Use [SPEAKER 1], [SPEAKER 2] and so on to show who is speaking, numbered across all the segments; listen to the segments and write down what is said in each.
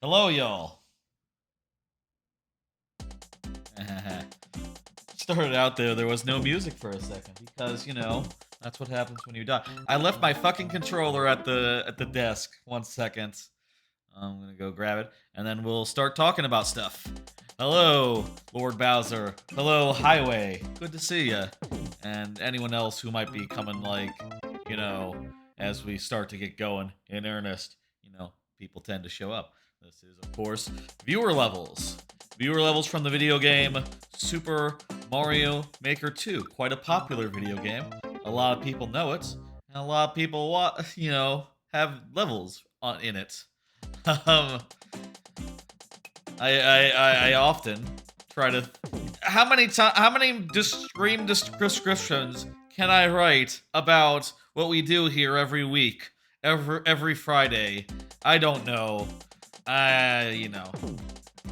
[SPEAKER 1] Hello, y'all. Started out there was no music for a second because, that's what happens when you die. I left my fucking controller at the desk. 1 second. I'm gonna go grab it, and then we'll start talking about stuff. Hello, Lord Bowser. Hello, Highway. Good to see ya. And anyone else who might be coming, you know, as we start to get going in earnest. People tend to show up. This is, of course, viewer levels. Viewer levels from the video game Super Mario Maker 2. Quite a popular video game. A lot of people know it, and a lot of people, have levels in it. Um, I often try to. How many stream descriptions can I write about what we do here every week, every Friday? I don't know.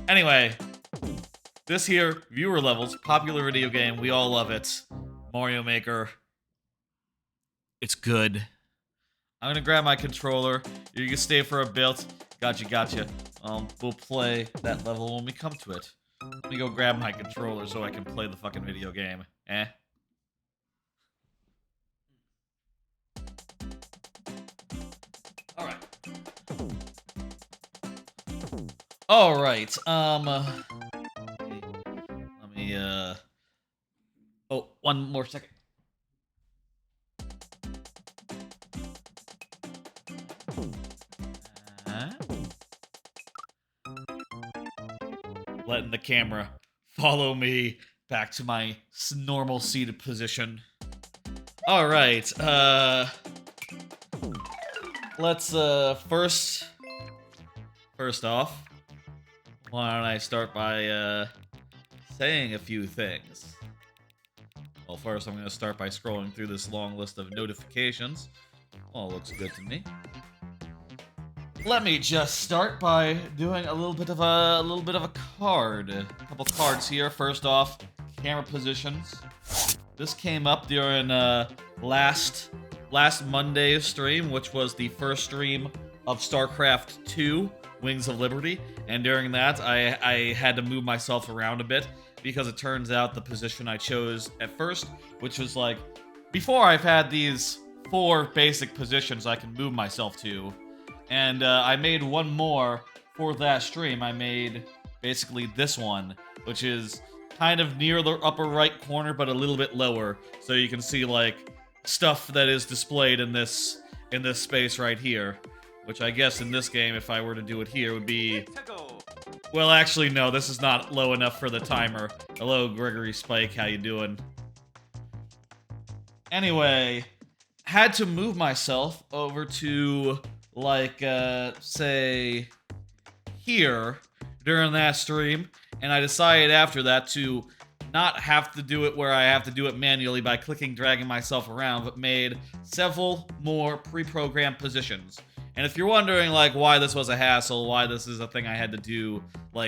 [SPEAKER 1] Anyway, this here, viewer levels, popular video game. We all love it. Mario Maker. It's good. I'm gonna grab my controller. You can stay for a bit. Gotcha. We'll play that level when we come to it. Let me go grab my controller so I can play the fucking video game. Alright, let me, oh, one more second. Letting the camera follow me back to my normal seated position. Alright, let's, first off, why don't I start by, saying a few things. Well, first I'm going to start by scrolling through this long list of notifications. All looks good to me. Let me just start by doing a little bit of a card. A couple cards here. First off, camera positions. This came up during last Monday's stream, which was the first stream of StarCraft 2, Wings of Liberty, and during that I had to move myself around a bit because it turns out the position I chose at first, which was like, before I've had these 4 basic positions I can move myself to, and I made one more for that stream. I made basically this one, which is kind of near the upper right corner but a little bit lower, so you can see like stuff that is displayed in this space right here. Which I guess in this game, if I were to do it here, would be... Well, actually, no, this is not low enough for the timer. Hello, Gregory Spike, how you doing? Anyway, had to move myself over to, say, here during that stream, and I decided after that to not have to do it where I have to do it manually by dragging myself around, but made several more pre-programmed positions. And if you're wondering, why this was a hassle, why this is a thing I had to do,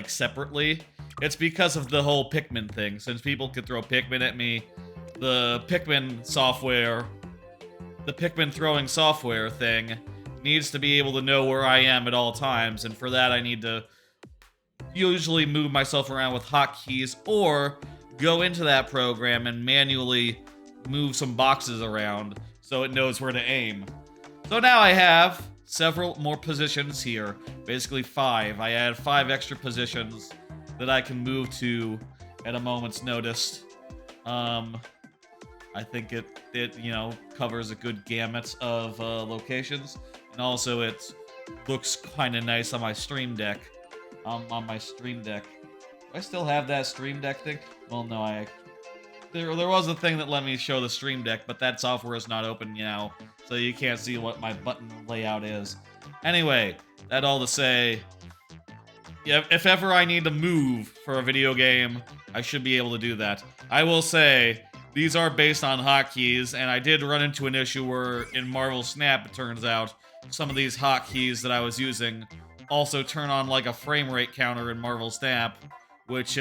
[SPEAKER 1] separately, it's because of the whole Pikmin thing. Since people could throw Pikmin at me, the Pikmin throwing software thing needs to be able to know where I am at all times, and for that I need to usually move myself around with hotkeys, or go into that program and manually move some boxes around so it knows where to aim. So now I have several more positions here, basically 5. I add 5 extra positions that I can move to at a moment's notice. I think it covers a good gamut of locations, and also it looks kind of nice on my Stream Deck. On my Stream Deck. Do I still have that Stream Deck thing? Well, no, there was a thing that let me show the Stream Deck, but that software is not open now, so you can't see what my button layout is. Anyway, that all to say, yeah, if ever I need to move for a video game, I should be able to do that. I will say, these are based on hotkeys, and I did run into an issue where in Marvel Snap, it turns out, some of these hotkeys that I was using also turn on a frame rate counter in Marvel Snap, which,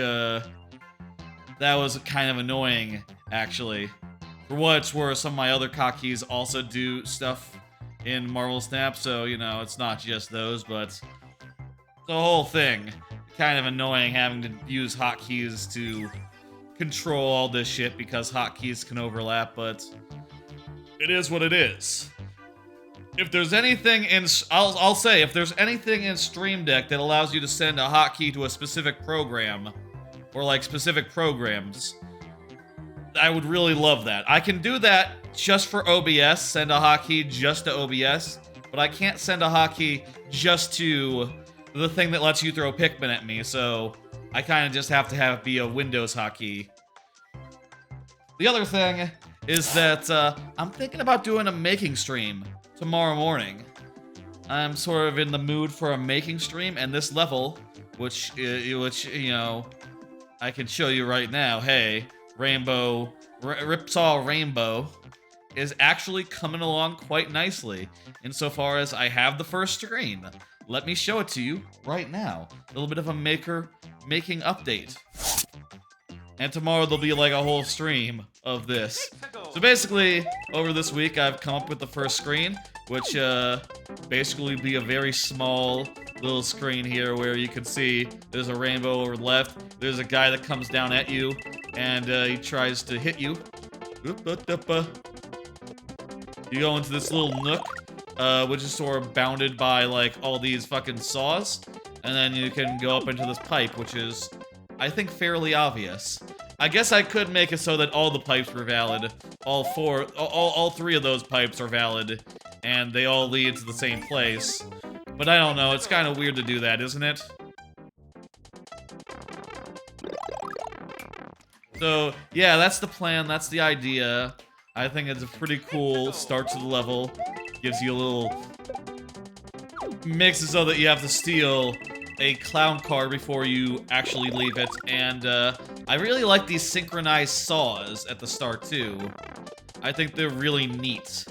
[SPEAKER 1] that was kind of annoying, actually. For what it's worth, some of my other hotkeys also do stuff in Marvel Snap, so, it's not just those, but the whole thing. Kind of annoying having to use hotkeys to control all this shit because hotkeys can overlap, but it is what it is. If there's anything in, I'll say, if there's anything in Stream Deck that allows you to send a hotkey to a specific program, or like specific programs, I would really love that. I can do that just for OBS, send a hotkey just to OBS, but I can't send a hotkey just to the thing that lets you throw Pikmin at me, so I kind of just have to have it be a Windows hotkey. The other thing is that I'm thinking about doing a making stream tomorrow morning. I'm sort of in the mood for a making stream, and this level, which you know, I can show you right now. Hey, Rainbow, Ripsaw Rainbow is actually coming along quite nicely insofar as I have the first screen. Let me show it to you right now. A little bit of a making update. And tomorrow there'll be like a whole stream of this. So basically, over this week I've come up with the first screen, which basically be a very small little screen here where you can see there's a rainbow over left, there's a guy that comes down at you, and he tries to hit you. You go into this little nook, which is sort of bounded by like all these fucking saws, and then you can go up into this pipe, which is, I think, fairly obvious. I guess I could make it so that all the pipes were valid. All three of those pipes are valid, and they all lead to the same place. But I don't know, it's kind of weird to do that, isn't it? So, yeah, that's the plan, that's the idea. I think it's a pretty cool start to the level. Gives you a little... Makes it so that you have to steal a clown car before you actually leave it, and I really like these synchronized saws at the start too. I think they're really neat.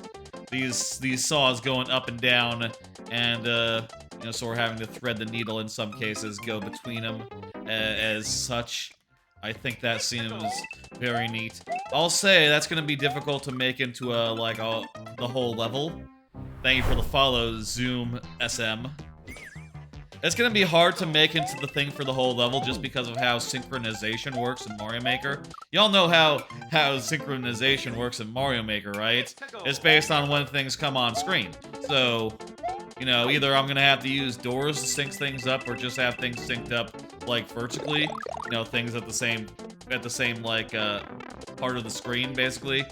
[SPEAKER 1] These saws going up and down, and you know, sort of having to thread the needle in some cases, go between them as such. I think that seems very neat. I'll say that's gonna be difficult to make into the whole level. Thank you for the follow, Zoom SM. It's gonna be hard to make into the thing for the whole level just because of how synchronization works in Mario Maker. Y'all know how synchronization works in Mario Maker, right? It's based on when things come on screen. So, you know, either I'm gonna have to use doors to sync things up or just have things synced up like vertically. You know, things at the same like part of the screen, basically.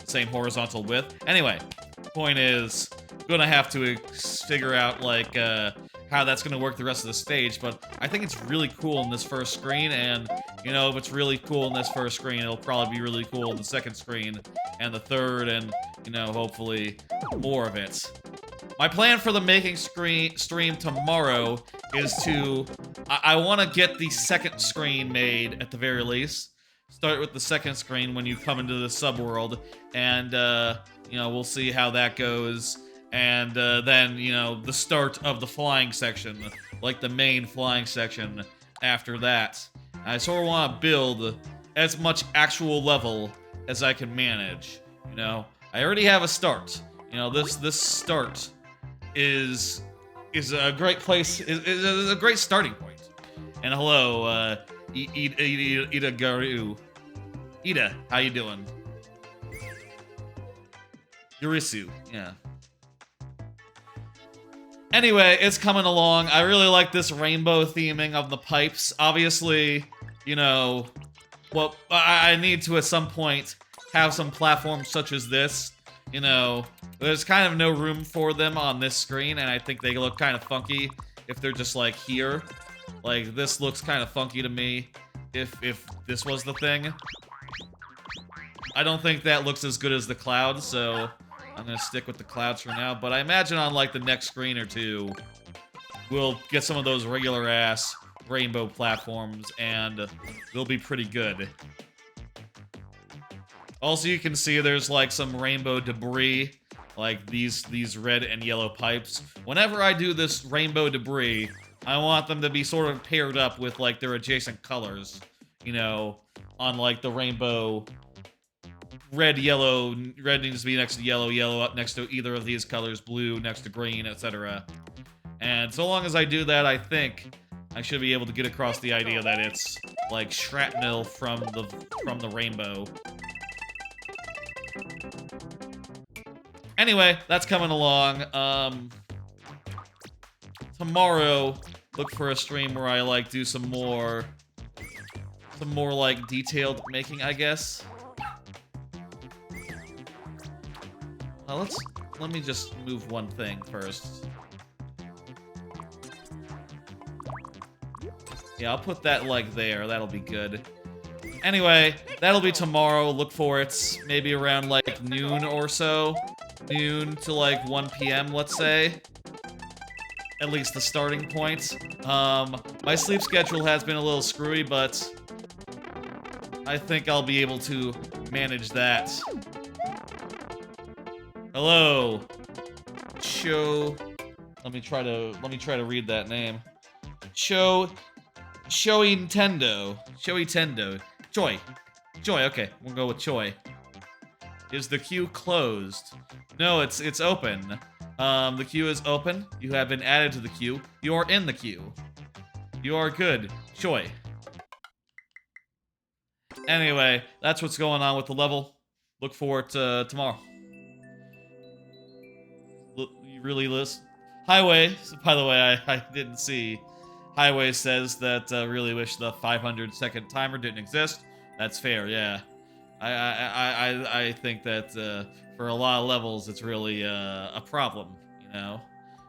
[SPEAKER 1] Same horizontal width. Anyway, point is, gonna have to figure out like how that's gonna work the rest of the stage, but I think it's really cool in this first screen, and you know, if it's really cool in this first screen, it'll probably be really cool in the second screen and the third, and you know, hopefully more of it. My plan for the making stream tomorrow is to I want to get the second screen made at the very least. Start with the second screen when you come into the subworld, and you know, we'll see how that goes. And then, you know, the start of the flying section, like the main flying section after that. I sort of want to build as much actual level as I can manage, you know? I already have a start. You know, this start is a great place, is a great starting point. And hello, Ida Garu. Ida, how you doing? Yurisu, yeah. Anyway, it's coming along. I really like this rainbow theming of the pipes. Obviously, you know, well, I need to at some point have some platforms such as this. You know, there's kind of no room for them on this screen, and I think they look kind of funky if they're just like here. Like, this looks kind of funky to me if this was the thing. I don't think that looks as good as the clouds, so I'm gonna stick with the clouds for now, but I imagine on like the next screen or two, we'll get some of those regular ass rainbow platforms, and they'll be pretty good. Also, you can see there's like some rainbow debris, like these red and yellow pipes. Whenever I do this rainbow debris, I want them to be sort of paired up with like their adjacent colors, you know, on like the rainbow. Red, yellow, red needs to be next to yellow, yellow up next to either of these colors, blue next to green, etc. And so long as I do that, I think I should be able to get across the idea that it's like shrapnel from the rainbow. Anyway, that's coming along. Tomorrow, look for a stream where I like do some more like detailed making, I guess. Let me just move one thing first. Yeah, I'll put that like there. That'll be good. Anyway, that'll be tomorrow. Look for it maybe around like noon or so. Noon to like 1 p.m., let's say. At least the starting point. My sleep schedule has been a little screwy, but I think I'll be able to manage that. Hello. Let me try to read that name. Shoei Tendo. Choi, okay, we'll go with Choi. Is the queue closed? No, it's open. The queue is open. You have been added to the queue. You are in the queue. You are good. Choi. Anyway, that's what's going on with the level. Look for it tomorrow. You really listen? Highway, by the way, I didn't see. Highway says that really wish the 500-second timer didn't exist. That's fair, yeah. I think that for a lot of levels, it's really a problem, you know?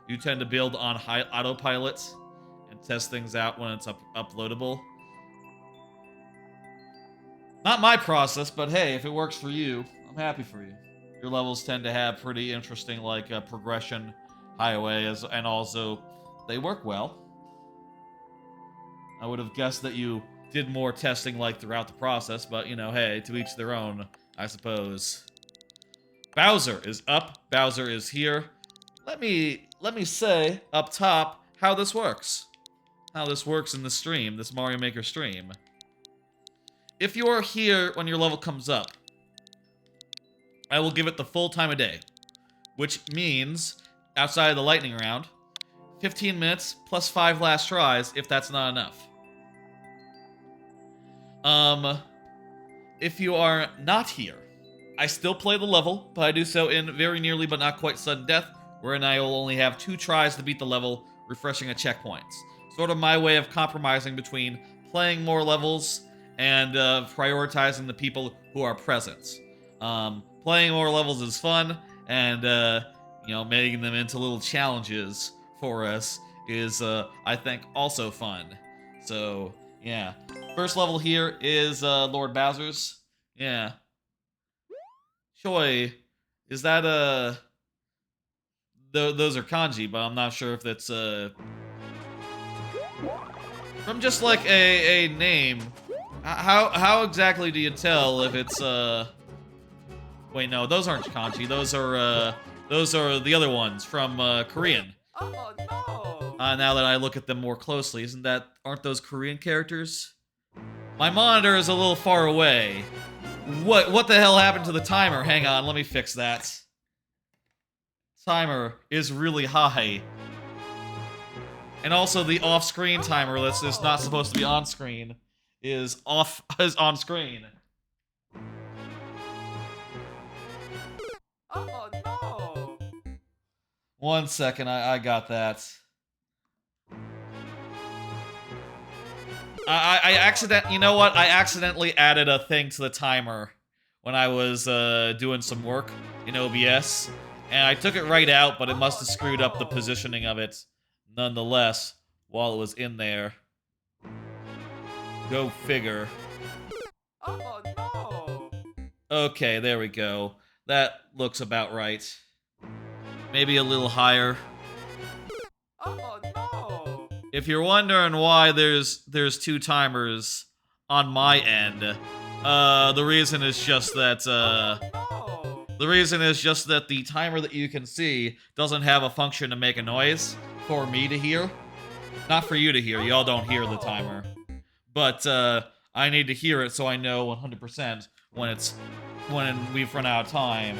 [SPEAKER 1] You tend to build on high autopilot and test things out when it's uploadable. Not my process, but hey, if it works for you, I'm happy for you. Your levels tend to have pretty interesting, like, progression highway, and also, they work well. I would have guessed that you did more testing, like, throughout the process, but, you know, hey, to each their own, I suppose. Bowser is up. Bowser is here. Let me say, up top, how this works. How this works in the stream, this Mario Maker stream. If you are here when your level comes up, I will give it the full time of day, which means, outside of the lightning round, 15 minutes plus 5 last tries, if that's not enough. If you are not here, I still play the level, but I do so in very nearly but not quite sudden death, wherein I will only have 2 tries to beat the level, refreshing at checkpoints. Sort of my way of compromising between playing more levels and prioritizing the people who are present. Playing more levels is fun, and, you know, making them into little challenges for us is, I think, also fun. So, yeah. First level here is Lord Bowser's. Yeah. Choi, is that, those are kanji, but I'm not sure if that's, from just, like, a name. How exactly do you tell if it's, wait, no, those aren't kanji. Those are the other ones from, Korean.
[SPEAKER 2] Oh no!
[SPEAKER 1] Now that I look at them more closely, aren't those Korean characters? My monitor is a little far away. What the hell happened to the timer? Hang on, let me fix that. Timer is really high. And also the off-screen timer that's just not supposed to be on screen is on screen.
[SPEAKER 2] Oh no!
[SPEAKER 1] 1 second, I got that. You know what? I accidentally added a thing to the timer when I was doing some work in OBS, and I took it right out, but it must have screwed up the positioning of it nonetheless while it was in there. Go figure.
[SPEAKER 2] Oh no!
[SPEAKER 1] Okay, there we go. That looks about right. Maybe a little higher.
[SPEAKER 2] Oh no!
[SPEAKER 1] If you're wondering why there's 2 timers on my end, the reason is just that the timer that you can see doesn't have a function to make a noise for me to hear. Not for you to hear. Y'all don't hear the timer. But I need to hear it so I know 100% when we've run out of time,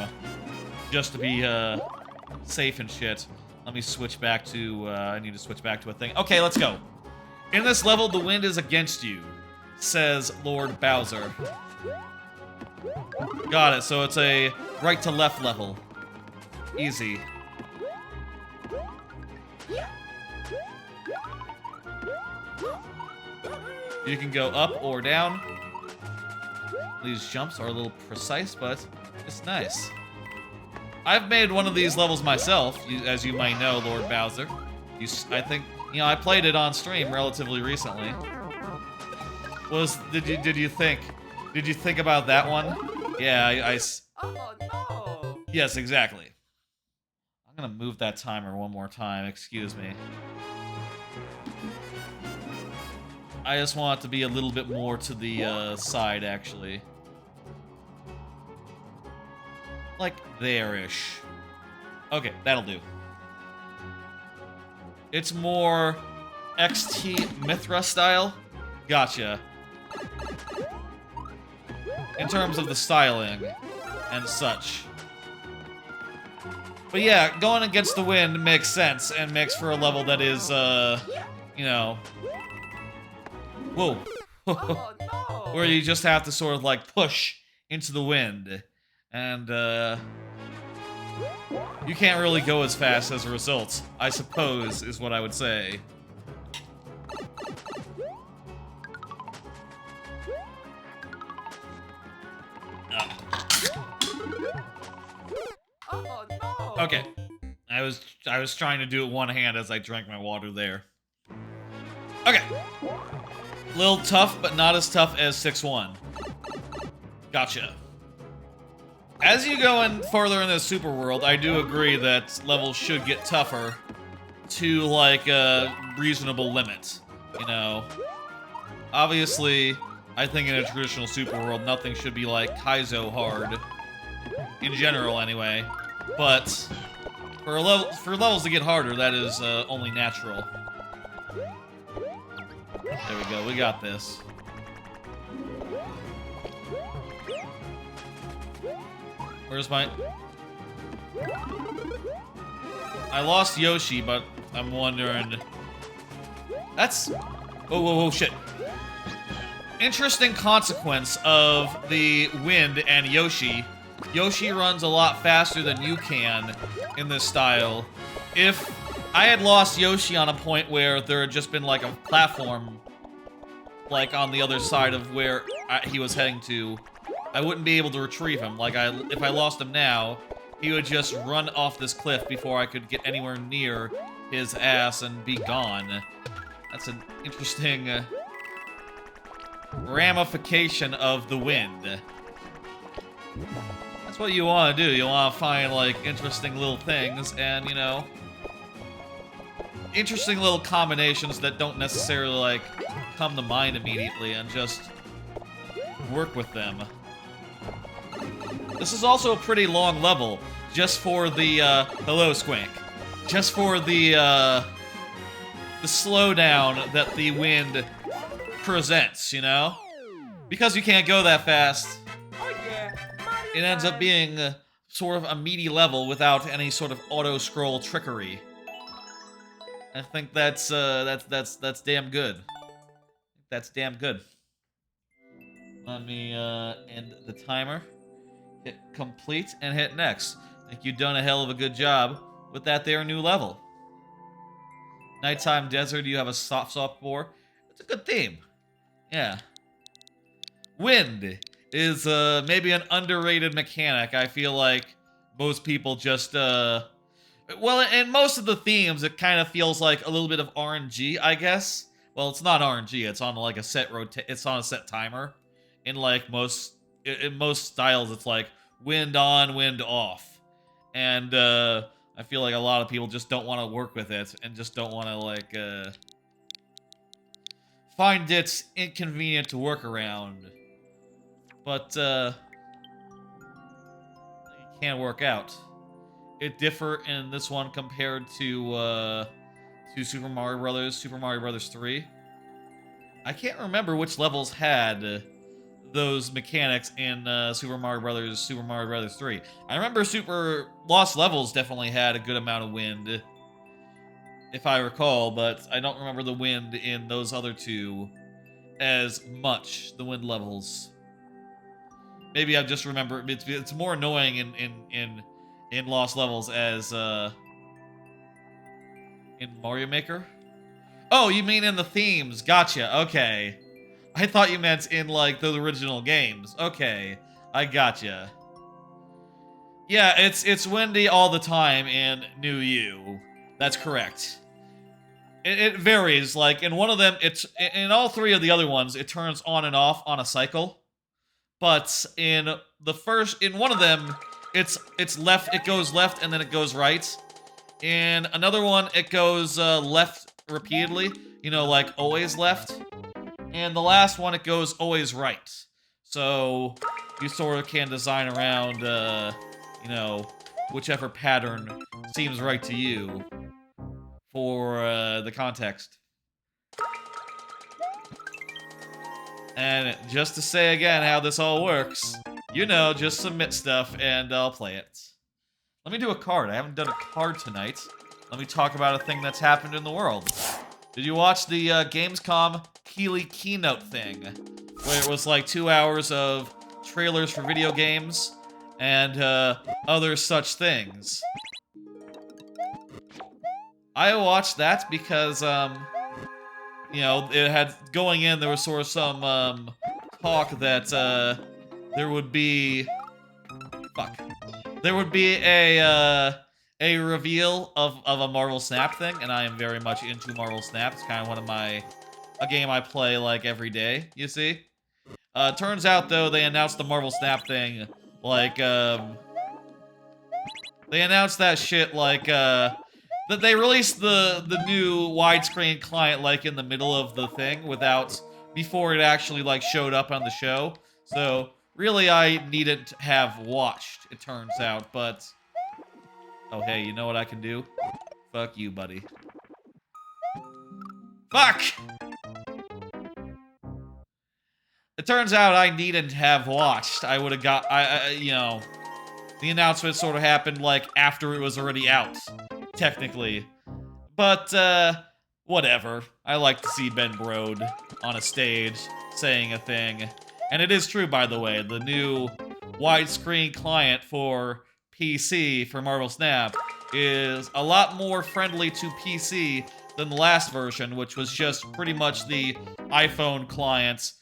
[SPEAKER 1] just to be safe and shit. Let me switch back to, I need to switch back to a thing. Okay, let's go. In this level, the wind is against you, says Lord Bowser. Got it, so it's a right to left level. Easy. You can go up or down. These jumps are a little precise, but it's nice. I've made one of these levels myself, as you might know, Lord Bowser. I think, you know, I played it on stream relatively recently. Did you think about that one? Yeah,
[SPEAKER 2] Oh no!
[SPEAKER 1] yes, exactly. I'm gonna move that timer one more time, excuse me. I just want it to be a little bit more to the side, actually. Like there-ish. Okay, that'll do. It's more XT Mithra style. Gotcha. In terms of the styling and such. But yeah, going against the wind makes sense and makes for a level that is, you know... Whoa.
[SPEAKER 2] Oh no!
[SPEAKER 1] Where you just have to sort of like push into the wind. And, you can't really go as fast as a result, I suppose, is what I would say.
[SPEAKER 2] Oh no!
[SPEAKER 1] Okay. I was trying to do it one hand as I drank my water there. Okay. Little tough, but not as tough as 6-1. Gotcha. As you go in further in the super world, I do agree that levels should get tougher to like a reasonable limit. You know, obviously, I think in a traditional super world, nothing should be like Kaizo hard in general, anyway. But for levels to get harder, that is only natural. There we go. We got this. Where's my... I lost Yoshi, but I'm wondering... That's... Whoa, whoa, whoa, shit. Interesting consequence of the wind and Yoshi. Yoshi runs a lot faster than you can in this style. If I had lost Yoshi on a point where there had just been like a platform like on the other side of where he was heading to, I wouldn't be able to retrieve him. Like, if I lost him now, he would just run off this cliff before I could get anywhere near his ass and be gone. That's an interesting ramification of the wind. That's what you want to do. You want to find, like, interesting little things and, you know, interesting little combinations that don't necessarily, like, come to mind immediately and just work with them. This is also a pretty long level, just for the, hello, Squank. Just for the slowdown that the wind presents, you know? Because you can't go that fast,
[SPEAKER 2] Oh yeah!
[SPEAKER 1] it ends up being sort of a meaty level without any sort of auto-scroll trickery. I think that's damn good. That's damn good. Let me, end the timer. Hit complete and hit next. I think you've done a hell of a good job with that there new level. Nighttime Desert, you have a soft for. It's a good theme. Yeah. Wind is maybe an underrated mechanic. I feel like most people just well, in most of the themes, it kind of feels like a little bit of RNG, I guess. Well, it's not RNG. It's on like a set it's on a set timer. In like in most styles, it's like wind on, wind off, and I feel like a lot of people just don't want to work with it and just don't want to like find it inconvenient to work around. But it can't work out. It differ in this one compared to Super Mario Brothers 3. I can't remember which levels had those mechanics in Super Mario Brothers 3. I remember Super Lost Levels definitely had a good amount of wind. if I recall, but I don't remember the wind in those other two as much, the wind levels. Maybe I just remember it's more annoying in Lost Levels as in Mario Maker. Oh, you mean in the themes? Gotcha. Okay. I thought you meant in like the original games. Okay, I gotcha. Yeah, it's windy all the time in New You. That's correct. It varies. Like in one of them, it's in all three of the other ones, it turns on and off on a cycle. But in one of them, it's left. It goes left and then it goes right. In another one, it goes left repeatedly. You know, like always left. And the last one, it goes always right. So you sort of can design around, you know, whichever pattern seems right to you for the context. And just to say again how this all works, you know, just submit stuff and I'll play it. Let me do a card. I haven't done a card tonight. Let me talk about a thing that's happened in the world. Did you watch the Gamescom Keighley Keynote thing? Where it was like 2 hours of trailers for video games and other such things. I watched that because, you know, it had, going in, there was sort of some, talk that, there would be, there would be a reveal of a Marvel Snap thing, and I am very much into Marvel Snap. It's kind of one of a game I play, like, every day, you see? Turns out, though, they announced the Marvel Snap thing, like, they announced that shit, like, that they released the new widescreen client, like, in the middle of the thing before it actually, like, showed up on the show. So, really, I needn't have watched, it turns out, but... Oh, hey, you know what I can do? Fuck you, buddy. Fuck! It turns out I needn't have watched. I would have got... you know... The announcement sort of happened, like, after it was already out. Technically. But, whatever. I like to see Ben Brode on a stage saying a thing. And it is true, by the way. The new widescreen client for PC for Marvel Snap is a lot more friendly to PC than the last version, which was just pretty much the iPhone client,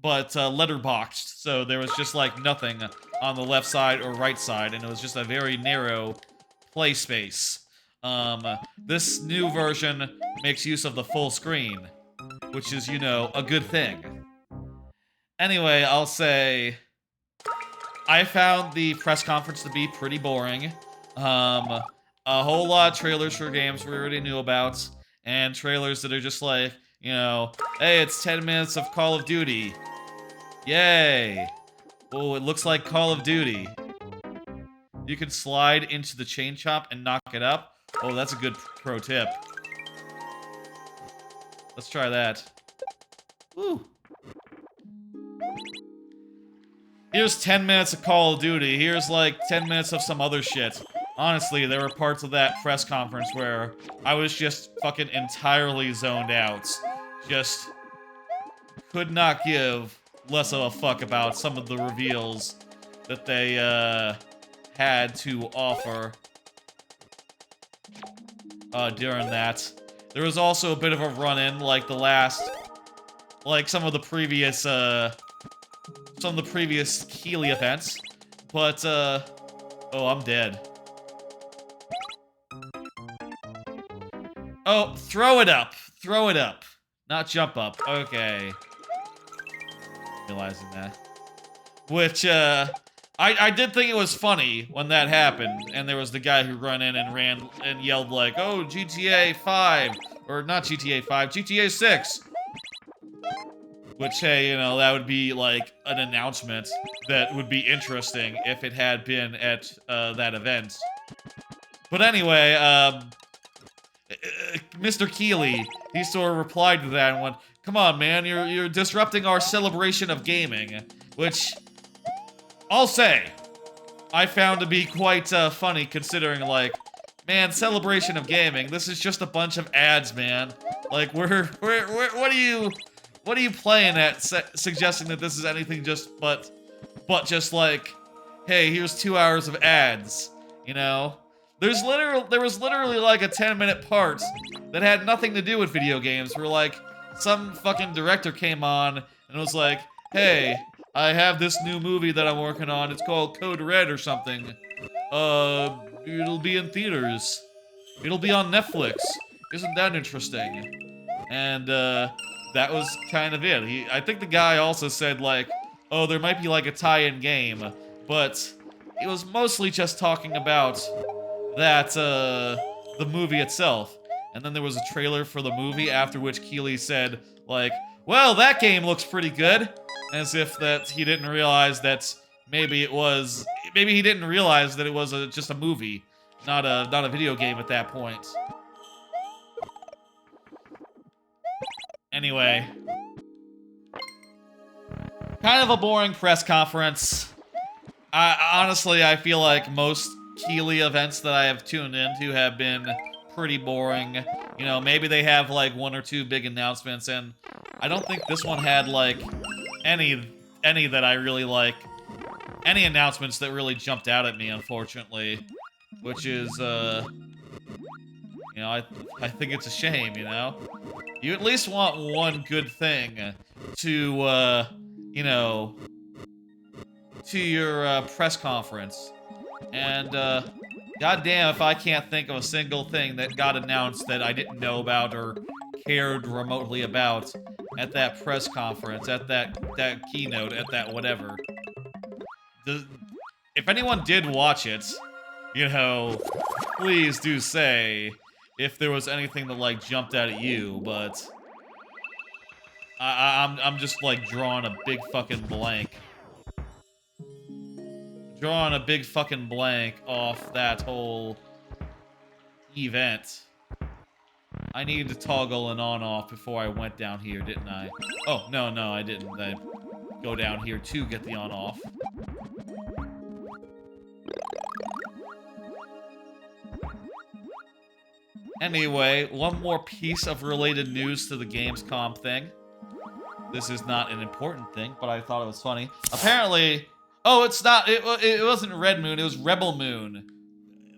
[SPEAKER 1] but letterboxed. So there was just, like, nothing on the left side or right side, and it was just a very narrow play space. This new version makes use of the full screen, which is, you know, a good thing. Anyway, I'll say I found the press conference to be pretty boring. A whole lot of trailers for games we already knew about, and trailers that are just like, you know, hey, it's 10 minutes of Call of Duty. Yay! Oh, it looks like Call of Duty. You can slide into the chain chomp and knock it up. Oh, that's a good pro tip. Let's try that. Woo! Here's 10 minutes of Call of Duty. Here's like 10 minutes of some other shit. Honestly, there were parts of that press conference where I was just fucking entirely zoned out. Just could not give less of a fuck about some of the reveals that they had to offer during that. There was also a bit of a run-in, like some of the previous Keighley events, but oh, I'm dead. Oh, throw it up, not jump up. Okay, realizing that. Which I did think it was funny when that happened, and there was the guy who ran in and ran and yelled like, "Oh, GTA 5," or not GTA 5, GTA 6. Which, hey, you know, that would be, like, an announcement that would be interesting if it had been at, that event. But anyway, Mr. Keighley, he sort of replied to that and went, "Come on, man, you're disrupting our celebration of gaming," which, I'll say, I found to be quite, funny, considering, like, man, celebration of gaming. This is just a bunch of ads, man. Like, what are you playing at, suggesting that this is anything but just like, hey, here's 2 hours of ads, you know? There was literally like a 10-minute part that had nothing to do with video games, where like some fucking director came on and was like, hey, I have this new movie that I'm working on. It's called Code Red or something. It'll be in theaters. It'll be on Netflix. Isn't that interesting? And that was kind of it. I think the guy also said like, oh, there might be like a tie-in game, but it was mostly just talking about that, the movie itself. And then there was a trailer for the movie, after which Keighley said, like, well, that game looks pretty good. As if that he didn't realize that maybe he didn't realize that it was just a movie, not a video game at that point. Anyway. Kind of a boring press conference. Honestly, I feel like most Keighley events that I have tuned into have been pretty boring. You know, maybe they have like 1 or 2 big announcements, and I don't think this one had like any that I really like. Any announcements that really jumped out at me, unfortunately. Which is, you know, I think it's a shame, you know? You at least want one good thing to, you know, to your press conference. And, goddamn if I can't think of a single thing that got announced that I didn't know about or cared remotely about at that press conference, at that keynote, at that whatever. If anyone did watch it, you know, please do say if there was anything that, like, jumped out at you, but I'm just, like, drawing a big fucking blank. Drawing a big fucking blank off that whole event. I needed to toggle an on-off before I went down here, didn't I? Oh, no, I didn't. I go down here to get the on-off. Anyway, one more piece of related news to the Gamescom thing. This is not an important thing, but I thought it was funny. Apparently, oh, it's not, it wasn't Red Moon, it was Rebel Moon.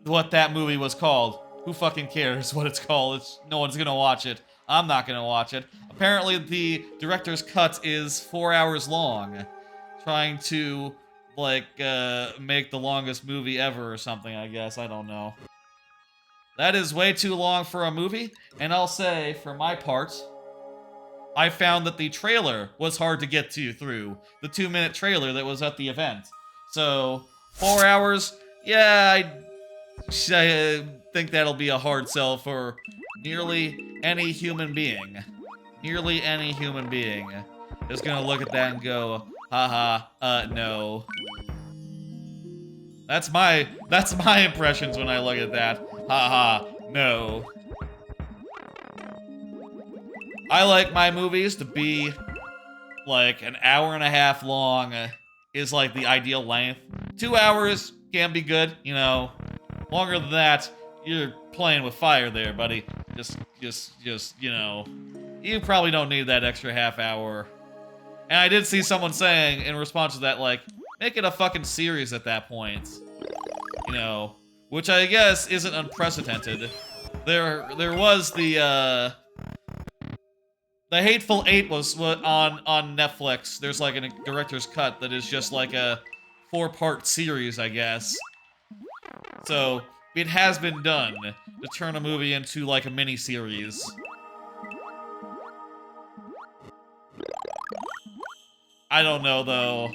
[SPEAKER 1] What that movie was called. Who fucking cares what it's called? No one's gonna watch it. I'm not gonna watch it. Apparently, the director's cut is 4 hours long. Trying to, like, make the longest movie ever or something, I guess. I don't know. That is way too long for a movie, and I'll say, for my part, I found that the trailer was hard to get through. The 2-minute trailer that was at the event. So, 4 hours, yeah, I think that'll be a hard sell for nearly any human being. Nearly any human being is gonna look at that and go, haha, no. That's my impressions when I look at that. Haha, no. I like my movies to be like an hour and a half long is like the ideal length. 2 hours can be good, you know. Longer than that, you're playing with fire there, buddy. Just, you know, you probably don't need that extra half hour. And I did see someone saying in response to that, like, make it a fucking series at that point. You know, which I guess isn't unprecedented. There was the Hateful Eight was on Netflix. There's like a director's cut that is just like a 4-part series, I guess. So, it has been done to turn a movie into like a mini-series. I don't know, though.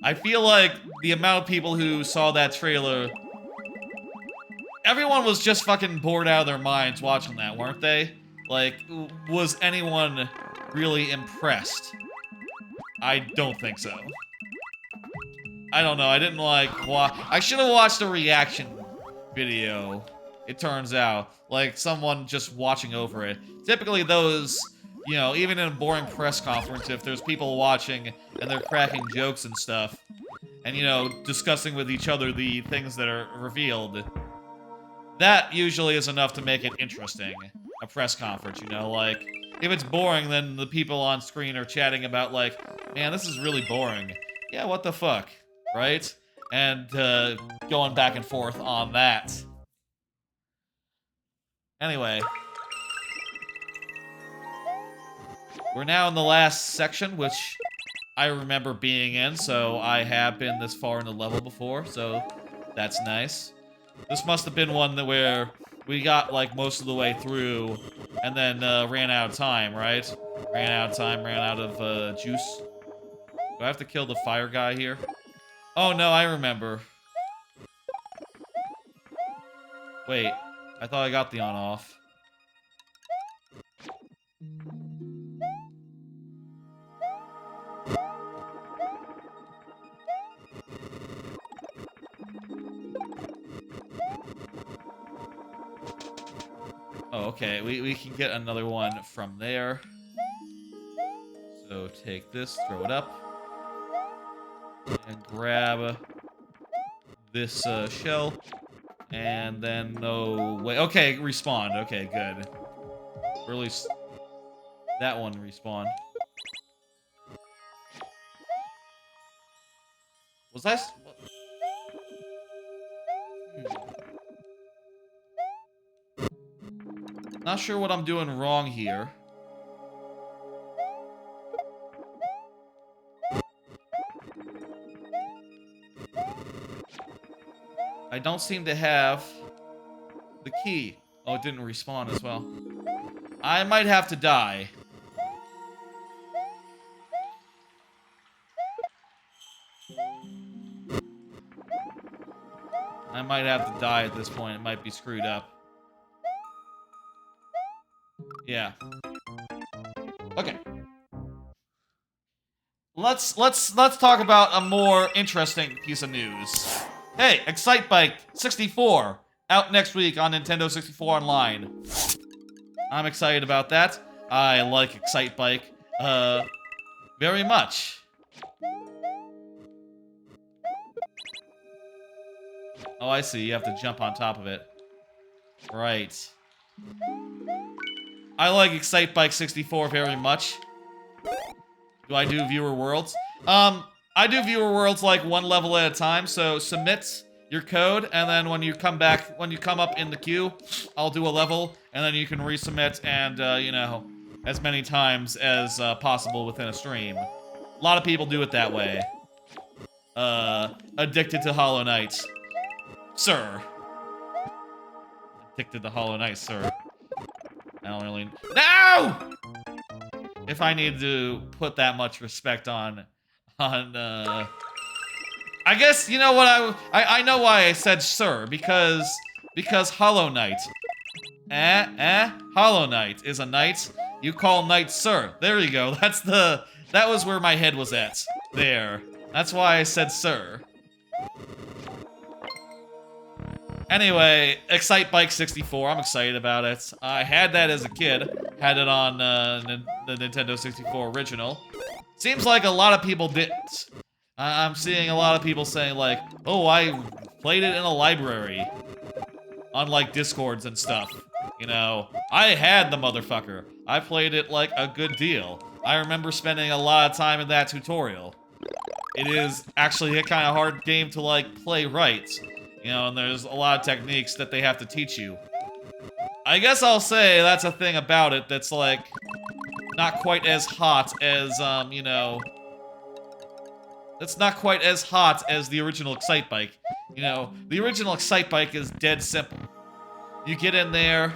[SPEAKER 1] I feel like the amount of people who saw that trailer... Everyone was just fucking bored out of their minds watching that, weren't they? Like, was anyone really impressed? I don't think so. I don't know, I didn't like I should have watched a reaction video, it turns out. Like, someone just watching over it. Typically those, you know, even in a boring press conference, if there's people watching and they're cracking jokes and stuff, and, you know, discussing with each other the things that are revealed, that usually is enough to make it interesting. A press conference, you know, like, if it's boring, then the people on screen are chatting about, like, man, this is really boring. Yeah, what the fuck, right? And going back and forth on that. Anyway. We're now in the last section, which I remember being in, so I have been this far in the level before, so that's nice. This must have been one that where we got, like, most of the way through, and then ran out of time, right? Ran out of time, ran out of juice. Do I have to kill the fire guy here? Oh, no, I remember. Wait, I thought I got the on-off. Oh, okay, we can get another one from there. So take this, throw it up. And grab this shell. And then no way. Okay, respawned. Okay, good. Or at least that one respawned. Was that? Not sure what I'm doing wrong here. I don't seem to have the key. Oh, it didn't respawn as well. I might have to die. I might have to die at this point. It might be screwed up. Yeah. Okay. Let's talk about a more interesting piece of news. Hey, Excitebike 64 out next week on Nintendo 64 Online. I'm excited about that. I like Excitebike very much. Oh, I see. You have to jump on top of it. Right. I like Excitebike 64 very much. Do I do viewer worlds? I do viewer worlds like one level at a time, so submit your code, and then when you come up in the queue, I'll do a level, and then you can resubmit and, you know, as many times as possible within a stream. A lot of people do it that way. Addicted to Hollow Knight. Sir. Addicted to Hollow Knight, sir. I don't really... No! If I need to put that much respect on, I guess, you know what, I know why I said sir, because Hollow Knight. Hollow Knight is a knight. You call knight sir. There you go. That was where my head was at. There. That's why I said sir. Anyway, Excitebike 64, I'm excited about it. I had that as a kid. Had it on the Nintendo 64 original. Seems like a lot of people didn't. I'm seeing a lot of people saying like, oh, I played it in a library. On like Discords and stuff. You know, I had the motherfucker. I played it like a good deal. I remember spending a lot of time in that tutorial. It is actually a kind of hard game to like play right. You know, and there's a lot of techniques that they have to teach you. I guess I'll say that's a thing about it that's, like, not quite as hot as, you know... That's not quite as hot as the original Excitebike. You know, the original Excitebike is dead simple. You get in there...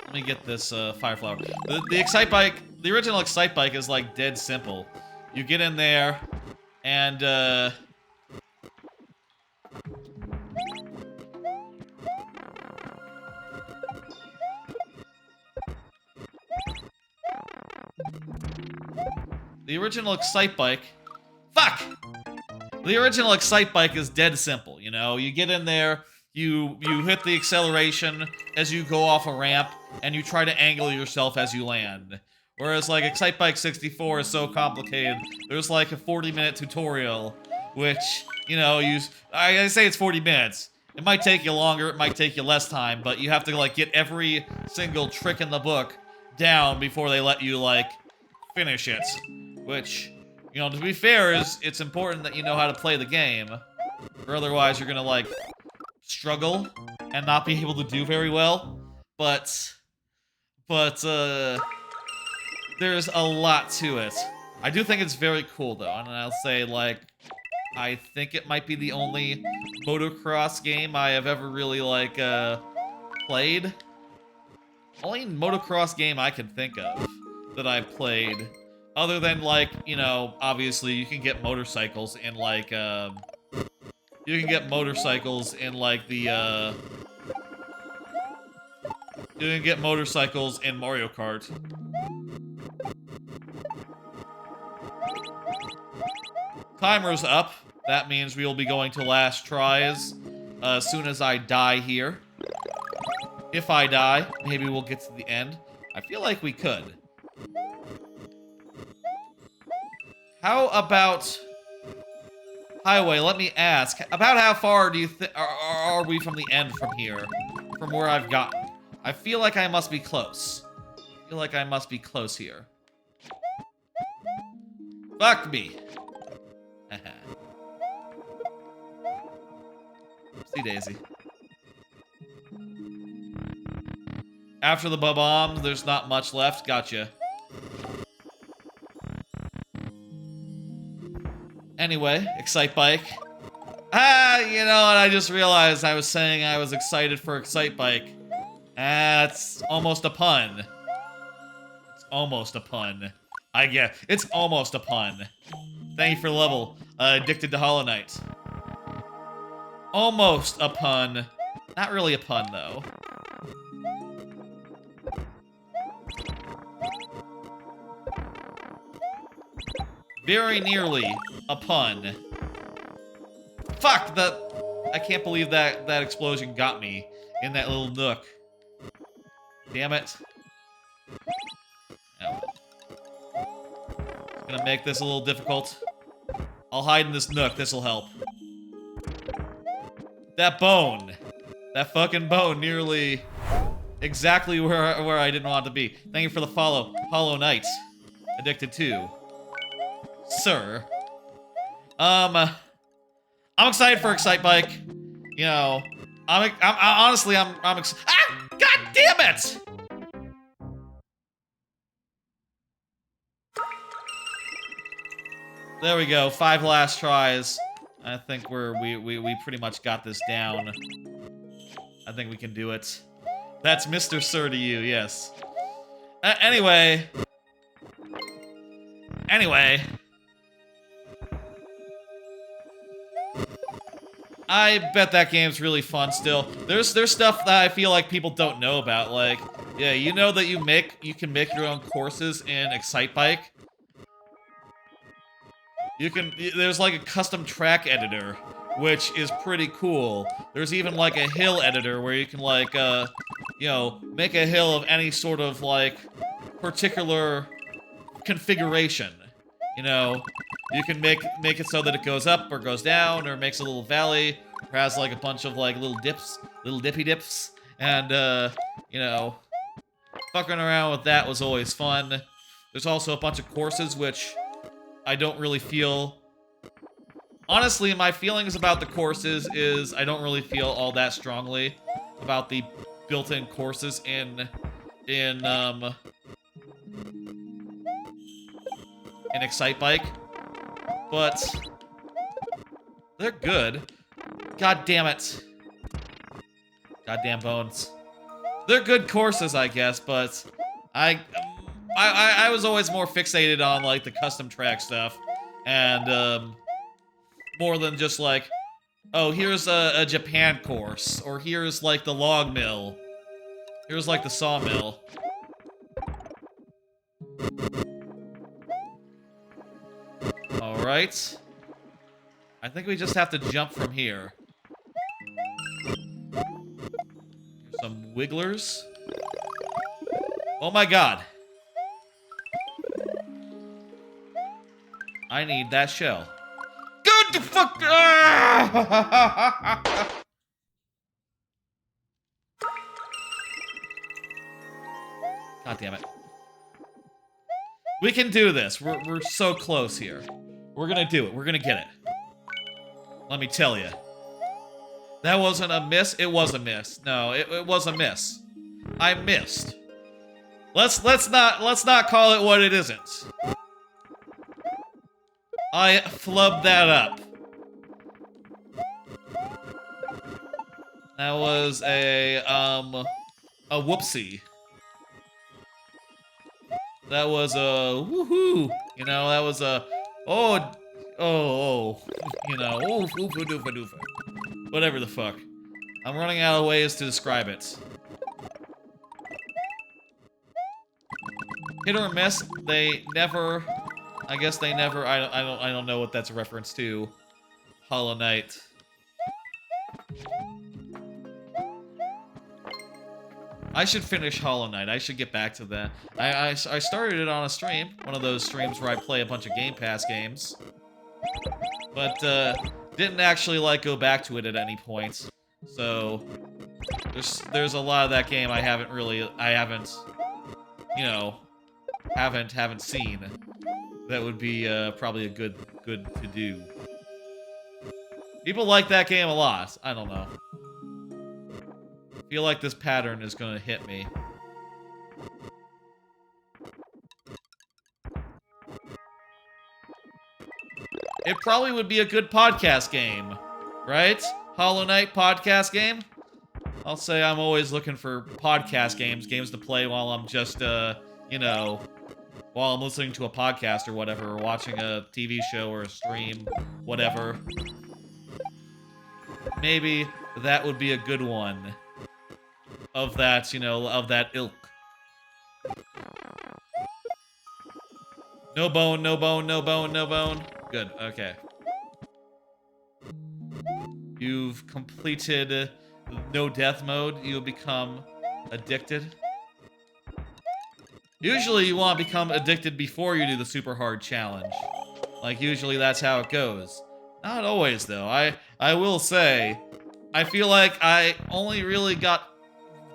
[SPEAKER 1] Let me get this fire flower. The Excitebike, the original Excitebike is like dead simple. You get in there, and the original Excitebike, fuck! The original Excitebike is dead simple. You know, you get in there. You hit the acceleration as you go off a ramp, and you try to angle yourself as you land. Whereas like Excitebike 64 is so complicated. There's like a 40-minute tutorial, which, you know, I say it's 40 minutes. It might take you longer, it might take you less time, but you have to like get every single trick in the book down before they let you like finish it. Which, you know, to be fair, it's important that you know how to play the game, or otherwise you're gonna like struggle and not be able to do very well. But there's a lot to it. I do think it's very cool though, and I'll say like I think it might be the only motocross game I have ever really like played. Only motocross game I can think of that I've played, other than like, you know, obviously you can get motorcycles in like you can get motorcycles in like the you can get motorcycles in Mario Kart. Timer's up. That means we will be going to last tries as soon as I die here. If I die, maybe we'll get to the end. I feel like we could. How about Highway? Let me ask. About how far do you think are we from the end from here? From where I've gotten? I feel like I must be close. I feel like I must be close here. Fuck me. See Daisy. After the bombs, there's not much left. Gotcha. Anyway, Excitebike. Ah, you know what? I just realized I was saying I was excited for Excitebike. That's almost a pun. It's almost a pun. I get. It's almost a pun. Thank you for the level. Addicted to Hollow Knight. Almost a pun. Not really a pun, though. Very nearly a pun. Fuck! I can't believe that explosion got me in that little nook. Damn it. Oh. It's gonna make this a little difficult. I'll hide in this nook. This'll help. That bone. That fucking bone nearly exactly where I didn't want it to be. Thank you for the follow. Hollow Knight. Addicted to. Sir. I'm excited for Excitebike. You know, I'm honestly, I'm excited. Ah! God damn it! There we go. 5 last tries. I think we pretty much got this down. I think we can do it. That's Mr. Sir to you, yes. Anyway. I bet that game's really fun still. There's stuff that I feel like people don't know about. Like, yeah, you know that you can make your own courses in Excitebike. There's like a custom track editor, which is pretty cool. There's even like a hill editor where you can like, you know, make a hill of any sort of like particular configuration. You know, you can make it so that it goes up or goes down or makes a little valley or has like a bunch of like little dips, little dippy dips. And, you know, fucking around with that was always fun. There's also a bunch of courses which I don't really feel... Honestly, my feelings about the courses is I don't really feel all that strongly about the built-in courses in Excitebike, but they're good. God damn it. Goddamn bones. They're good courses, I guess, but I was always more fixated on like the custom track stuff, and more than just like, oh, here's a Japan course, or here's like the log mill, here's like the sawmill. Alright. I think we just have to jump from here. Here's some wigglers. Oh my god. I need that shell. Good the fuck. Ah! God damn it. We can do this. We're so close here. We're gonna do it. We're gonna get it. Let me tell you. That wasn't a miss. It was a miss. No, it was a miss. I missed. Let's not call it what it isn't. I flubbed that up. That was a whoopsie. That was a woohoo. You know, that was a oh, you know, oh, oofa doofa doofa. Whatever the fuck. I'm running out of ways to describe it. Hit or miss, they never, I guess they never, I don't know what that's a reference to. Hollow Knight. I should finish Hollow Knight. I should get back to that. I started it on a stream. One of those streams where I play a bunch of Game Pass games. But, didn't actually, like, go back to it at any point. So, there's a lot of that game I haven't, you know, haven't seen. That would be, probably a good to do. People like that game a lot. I don't know. I feel like this pattern is gonna hit me. It probably would be a good podcast game, right? Hollow Knight podcast game? I'll say I'm always looking for podcast games to play while I'm just, you know, while I'm listening to a podcast or whatever, or watching a TV show or a stream, whatever. Maybe that would be a good one. Of that, you know, of that ilk. No bone, no bone, no bone, no bone. Good, okay. You've completed no death mode. You'll become addicted. Usually you want to become addicted before you do the super hard challenge. Like, usually that's how it goes. Not always, though. I will say, I feel like I only really got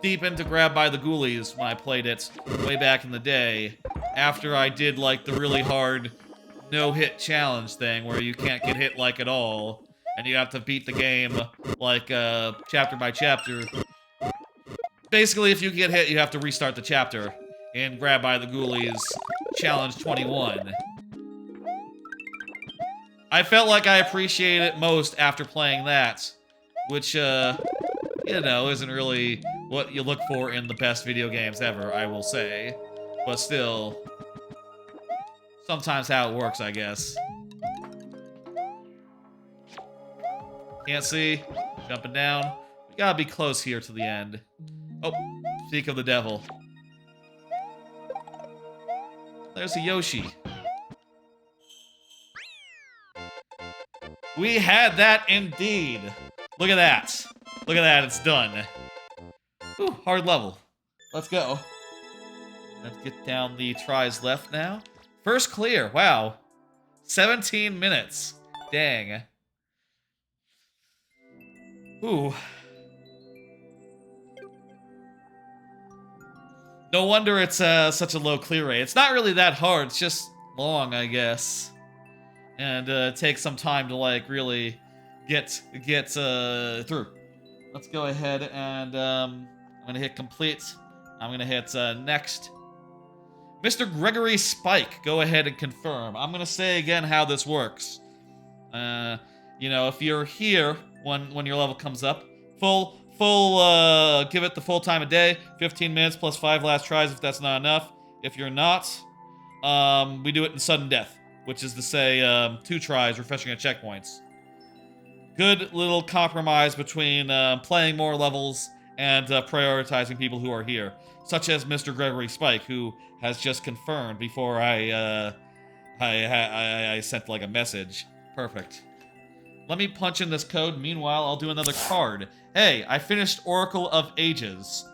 [SPEAKER 1] deep into Grab by the Ghoulies when I played it way back in the day, after I did, like, the really hard no-hit challenge thing where you can't get hit, like, at all, and you have to beat the game, like, chapter by chapter. Basically, if you get hit, you have to restart the chapter in Grab by the Ghoulies Challenge 21. I felt like I appreciated it most after playing that, which, you know, isn't really what you look for in the best video games ever, I will say. But still, sometimes how it works, I guess. Can't see. Jumping down. We gotta be close here to the end. Oh, speak of the devil. There's a Yoshi. We had that indeed. Look at that. Look at that, it's done. Ooh, hard level. Let's go. Let's get down the tries left now. First clear, wow. 17 minutes. Dang. Ooh. No wonder it's such a low clear rate. It's not really that hard, it's just long, I guess. And it takes some time to, like, really get through. Let's go ahead and I'm gonna hit complete. I'm gonna hit next. Mr. Gregory Spike, go ahead and confirm. I'm gonna say again how this works. You know, if you're here when your level comes up, give it the full time of day, 15 minutes plus 5 last tries if that's not enough. If you're not, we do it in sudden death, which is to say 2 tries, refreshing at checkpoints. Good little compromise between playing more levels and prioritizing people who are here, such as Mr. Gregory Spike, who has just confirmed before I sent like a message. Perfect. Let me punch in this code. Meanwhile, I'll do another card. Hey, I finished Oracle of Ages.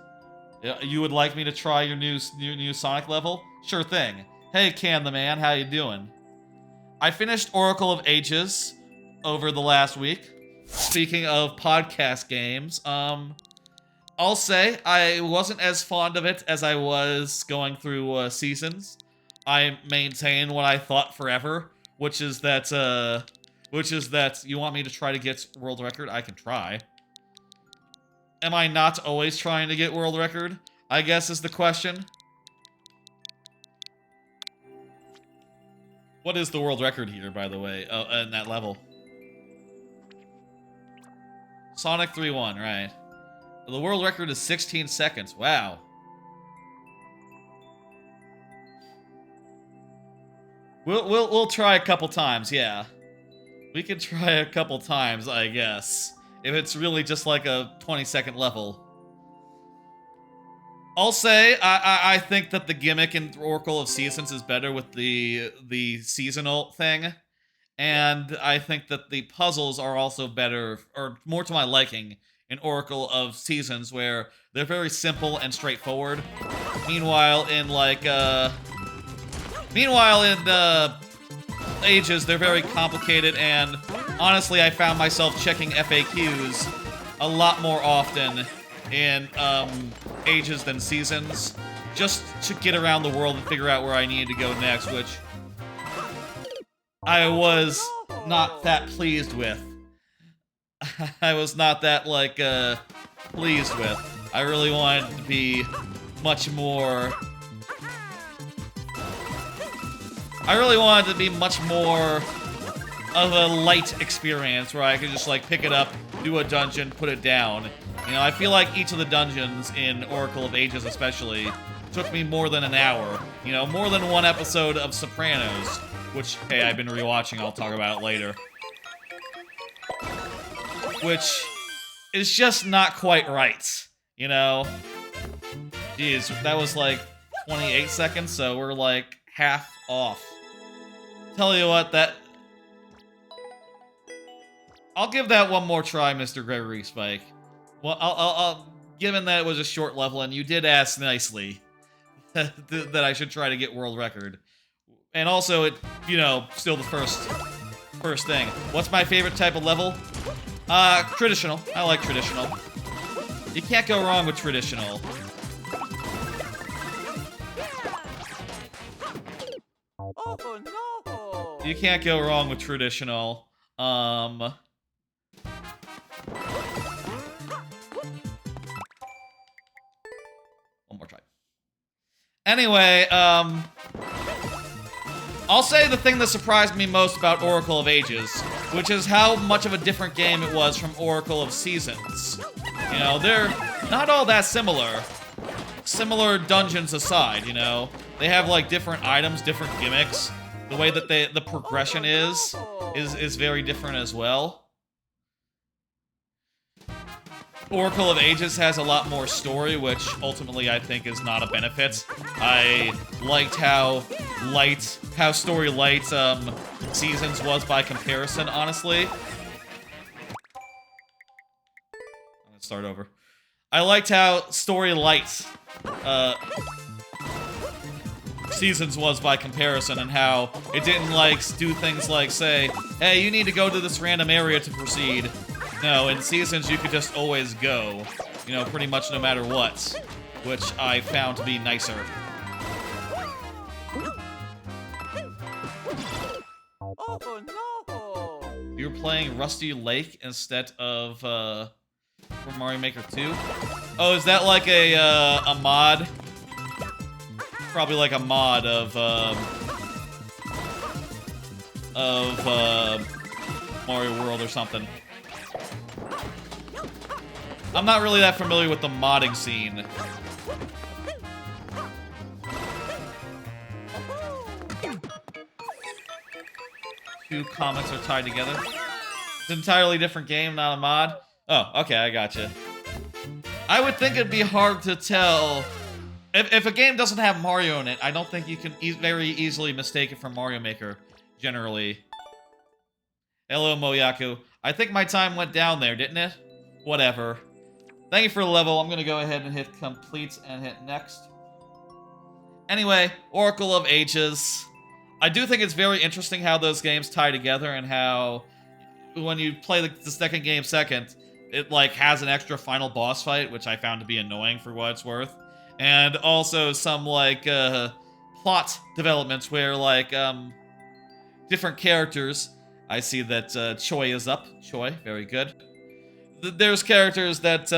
[SPEAKER 1] You would like me to try your new Sonic level? Sure thing. Hey, Can the Man, how you doing? I finished Oracle of Ages over the last week. Speaking of podcast games, I'll say I wasn't as fond of it as I was going through seasons. I maintain what I thought forever, which is that you want me to try to get world record? I can try. Am I not always trying to get world record? I guess is the question. What is the world record here, by the way? Oh, in that level. Sonic 3-1, right. The world record is 16 seconds. Wow. We'll try a couple times, yeah. We can try a couple times, I guess. If it's really just like a 20-second level. I'll say, I think that the gimmick in Oracle of Seasons is better with the seasonal thing. And I think that the puzzles are also better, or more to my liking, in Oracle of Seasons, where they're very simple and straightforward. Meanwhile, in Ages, they're very complicated, and honestly, I found myself checking FAQs a lot more often in Ages than Seasons, just to get around the world and figure out where I needed to go next, which I was not that pleased with. I was not that, like, pleased with. I really wanted to be much more... I really wanted to be much more of a light experience where I could just, like, pick it up, do a dungeon, put it down. You know, I feel like each of the dungeons in Oracle of Ages especially took me more than an hour. You know, more than one episode of Sopranos, which, hey, I've been rewatching, I'll talk about it later. Which is just not quite right, you know? Jeez, that was like 28 seconds, so we're like half off. Tell you what, I'll give that one more try, Mr. Gregory Spike. Well, I'll given that it was a short level and you did ask nicely that I should try to get world record. And also, it, you know, still the first thing. What's my favorite type of level? Traditional. I like traditional. You can't go wrong with traditional.
[SPEAKER 2] Oh no!
[SPEAKER 1] You can't go wrong with traditional. One more try. Anyway, I'll say the thing that surprised me most about Oracle of Ages, which is how much of a different game it was from Oracle of Seasons. You know, they're not all that similar. Similar dungeons aside, you know. They have, like, different items, different gimmicks. The way that the progression is very different as well. Oracle of Ages has a lot more story, which ultimately I think is not a benefit. I liked how story light Seasons was by comparison, honestly. I'm gonna start over. I liked how story light Seasons was by comparison, and how it didn't, like, do things like say, hey, you need to go to this random area to proceed. No, in Seasons you could just always go, you know, pretty much no matter what, which I found to be nicer.
[SPEAKER 2] Oh no!
[SPEAKER 1] You're playing Rusty Lake instead of Super Mario Maker 2? Oh, is that like a mod? Probably like a mod of Mario World or something. I'm not really that familiar with the modding scene. Two comments are tied together. It's an entirely different game, not a mod. Oh, okay, I gotcha. I would think it'd be hard to tell. If a game doesn't have Mario in it, I don't think you can very easily mistake it for Mario Maker, generally. Hello, Moyaku. I think my time went down there, didn't it? Whatever. Thank you for the level. I'm gonna go ahead and hit complete and hit next. Anyway, Oracle of Ages. I do think it's very interesting how those games tie together and how when you play the second game second, it like has an extra final boss fight, which I found to be annoying for what it's worth, and also some like plot developments where like different characters. I see that Choi is up. Choi, very good. There's characters that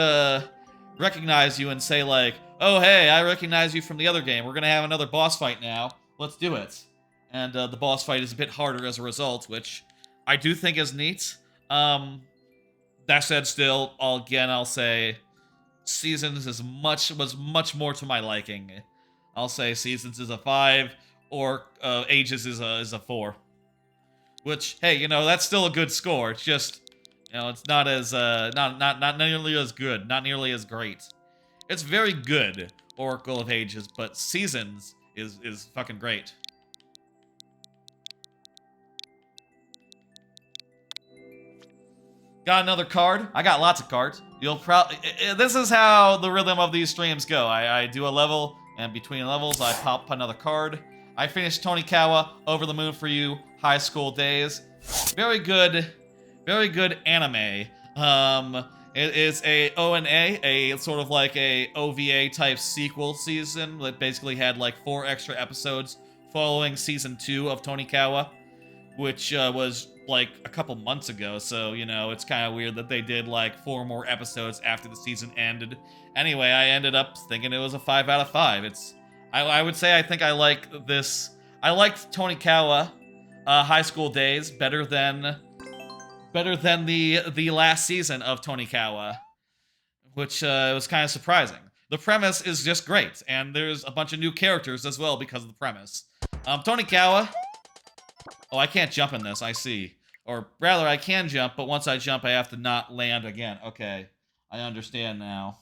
[SPEAKER 1] recognize you and say like, "Oh hey, I recognize you from the other game. We're gonna have another boss fight now. Let's do it." And the boss fight is a bit harder as a result, which I do think is neat. That said, still, I'll say Seasons was much more to my liking. I'll say Seasons is a 5, or Ages is a 4. Which, hey, you know, that's still a good score. It's just, you know, it's not as not nearly as good, not nearly as great. It's very good, Oracle of Ages, but Seasons is fucking great. Got another card. I got lots of cards. You'll probably... This is how the rhythm of these streams go. I do a level, and between levels, I pop another card. I finished Tonikawa, Over the Moon for You, High School Days. Very good anime. It is a ONA, a sort of like a OVA type sequel season that basically had like 4 extra episodes following season 2 of Tonikawa, which was like a couple months ago, so, you know, it's kind of weird that they did like 4 more episodes after the season ended. Anyway, I ended up thinking it was a 5 out of 5. I would say I think I like this. I liked Tonikawa, High School Days better than the last season of Tonikawa, which was kind of surprising. The premise is just great, and there's a bunch of new characters as well because of the premise. Tonikawa... Oh, I can't jump in this, I see. Or rather, I can jump, but once I jump, I have to not land again. Okay, I understand now.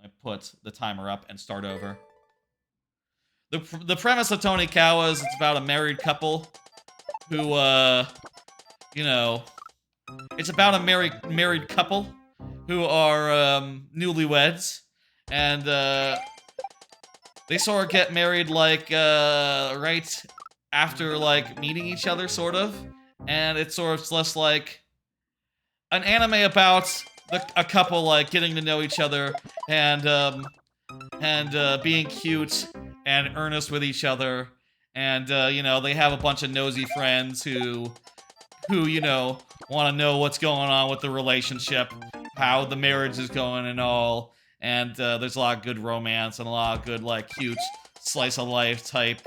[SPEAKER 1] I put the timer up and start over. The premise of Tonikawa is it's about a married couple who, you know... It's about a married couple who are, newlyweds, and, they sort of get married, like, right after, like, meeting each other, sort of. And it's sort of less like an anime about a couple, like, getting to know each other and being cute and earnest with each other. And, you know, they have a bunch of nosy friends who you know, want to know what's going on with the relationship, how the marriage is going and all. And there's a lot of good romance and a lot of good, like, cute slice of life type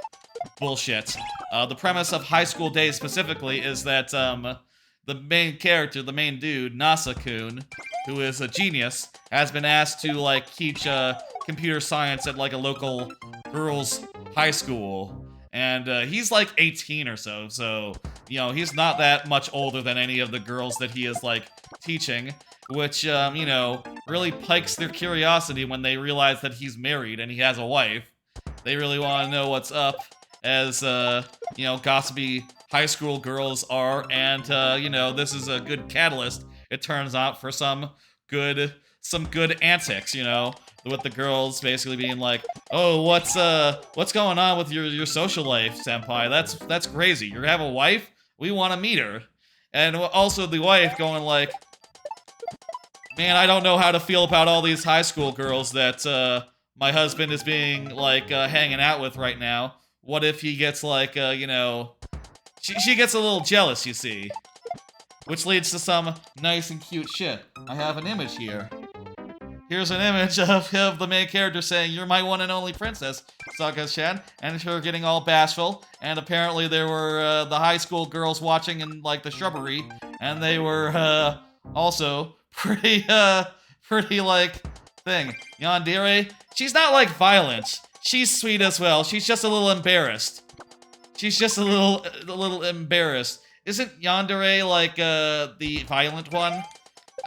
[SPEAKER 1] bullshit. The premise of High School Days specifically is that the main character, the main dude, Nasa-kun, who is a genius, has been asked to, like, teach computer science at, like, a local girls' high school. And he's like 18 or so, you know, he's not that much older than any of the girls that he is, like, teaching, which, you know, really pikes their curiosity when they realize that he's married and he has a wife. They really want to know what's up, as, you know, gossipy high school girls are, and, you know, this is a good catalyst, it turns out, for some good antics, you know, with the girls basically being like, "Oh, what's going on with your social life, senpai? That's crazy. You have a wife? We want to meet her." And also the wife going like, "Man, I don't know how to feel about all these high school girls that my husband is being like hanging out with right now. What if he gets like you know, she gets a little jealous, you see." Which leads to some nice and cute shit. I have an image here. Here's an image of the main character saying, "You're my one and only princess, Saga-chan," and her getting all bashful, and apparently there were the high school girls watching in, like, the shrubbery, and they were also pretty, like, thing. Yandere, she's not, like, violent. She's sweet as well. She's just a little embarrassed. She's just a little embarrassed. Isn't Yandere, like, the violent one?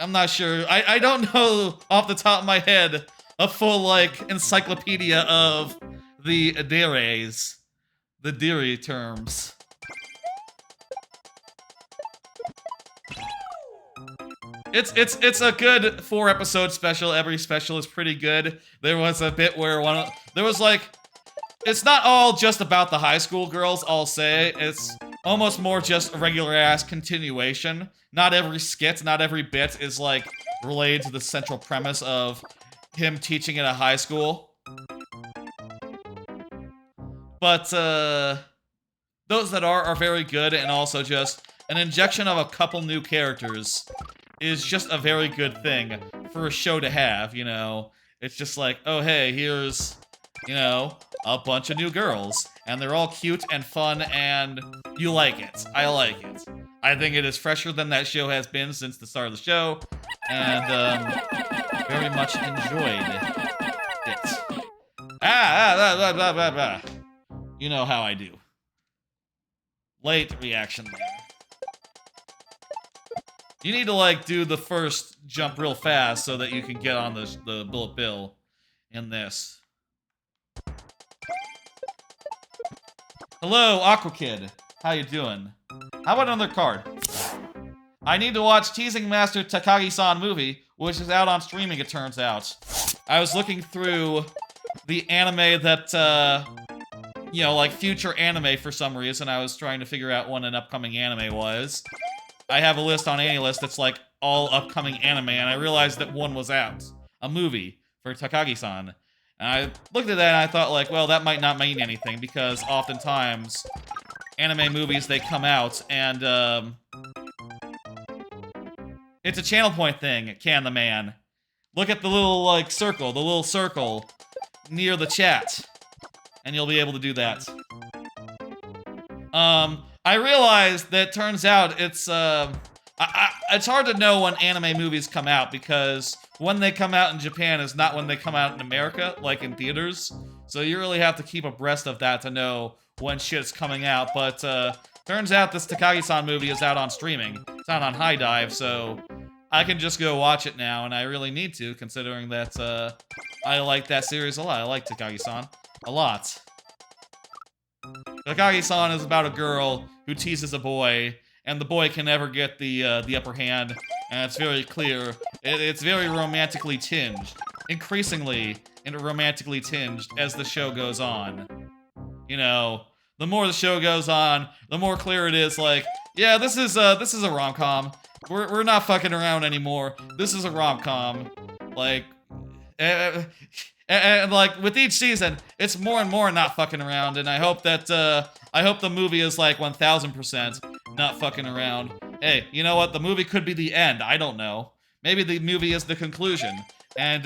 [SPEAKER 1] I'm not sure. I don't know off the top of my head a full, like, encyclopedia of the deres. The dere terms. It's a good 4-episode special. Every special is pretty good. There was a bit where there was, like, it's not all just about the high school girls, I'll say. It's almost more just a regular-ass continuation. Not every skit, not every bit is, like, related to the central premise of him teaching at a high school. But, those that are very good, and also just an injection of a couple new characters is just a very good thing for a show to have, you know? It's just like, oh hey, here's, you know, a bunch of new girls, and they're all cute and fun, and you like it. I like it. I think it is fresher than that show has been since the start of the show, and, very much enjoyed it. Blah, blah, blah, blah. You know how I do. Late reaction there. You need to, like, do the first jump real fast so that you can get on the bullet bill in this. Hello, Aqua Kid. How you doing? How about another card? I need to watch Teasing Master Takagi-san movie, which is out on streaming, it turns out. I was looking through the anime that, you know, like, future anime for some reason. I was trying to figure out when an upcoming anime was. I have a list on AniList that's, like, all upcoming anime, and I realized that one was out. A movie for Takagi-san. And I looked at that and I thought, like, well, that might not mean anything, because oftentimes anime movies, they come out, and, it's a channel point thing, Can the Man. Look at the little, like, circle, the little circle near the chat, and you'll be able to do that. I realized that turns out it's hard to know when anime movies come out, because when they come out in Japan is not when they come out in America, like in theaters. So you really have to keep abreast of that to know when shit's coming out. But turns out this Takagi-san movie is out on streaming. It's out on High Dive, so I can just go watch it now, and I really need to, considering that I like that series a lot. I like Takagi-san a lot. Takagi-san is about a girl who teases a boy, and the boy can never get the upper hand, and it's very clear. It's very romantically tinged. Increasingly romantically tinged as the show goes on. You know, the more the show goes on, the more clear it is, like, yeah, this is a rom-com. We're not fucking around anymore. This is a rom-com. Like, and like, with each season, it's more and more not fucking around, and I hope that, I hope the movie is like 1000% not fucking around. Hey, you know what? The movie could be the end. I don't know. Maybe the movie is the conclusion, and,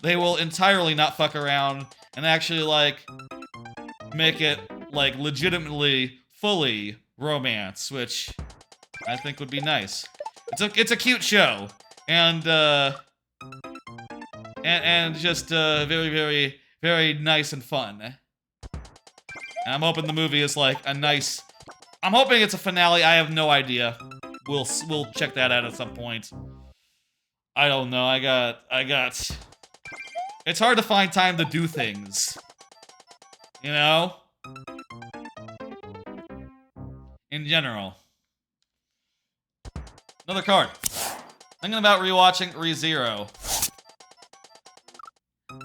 [SPEAKER 1] they will entirely not fuck around and actually, like, make it, like, legitimately, fully romance, which I think would be nice. It's a cute show, and just, very, very, very nice and fun. And I'm hoping the movie is, like, a nice... I'm hoping it's a finale. I have no idea. We'll check that out at some point. I don't know. I got... It's hard to find time to do things. You know? In general. Another card. Thinking about rewatching ReZero.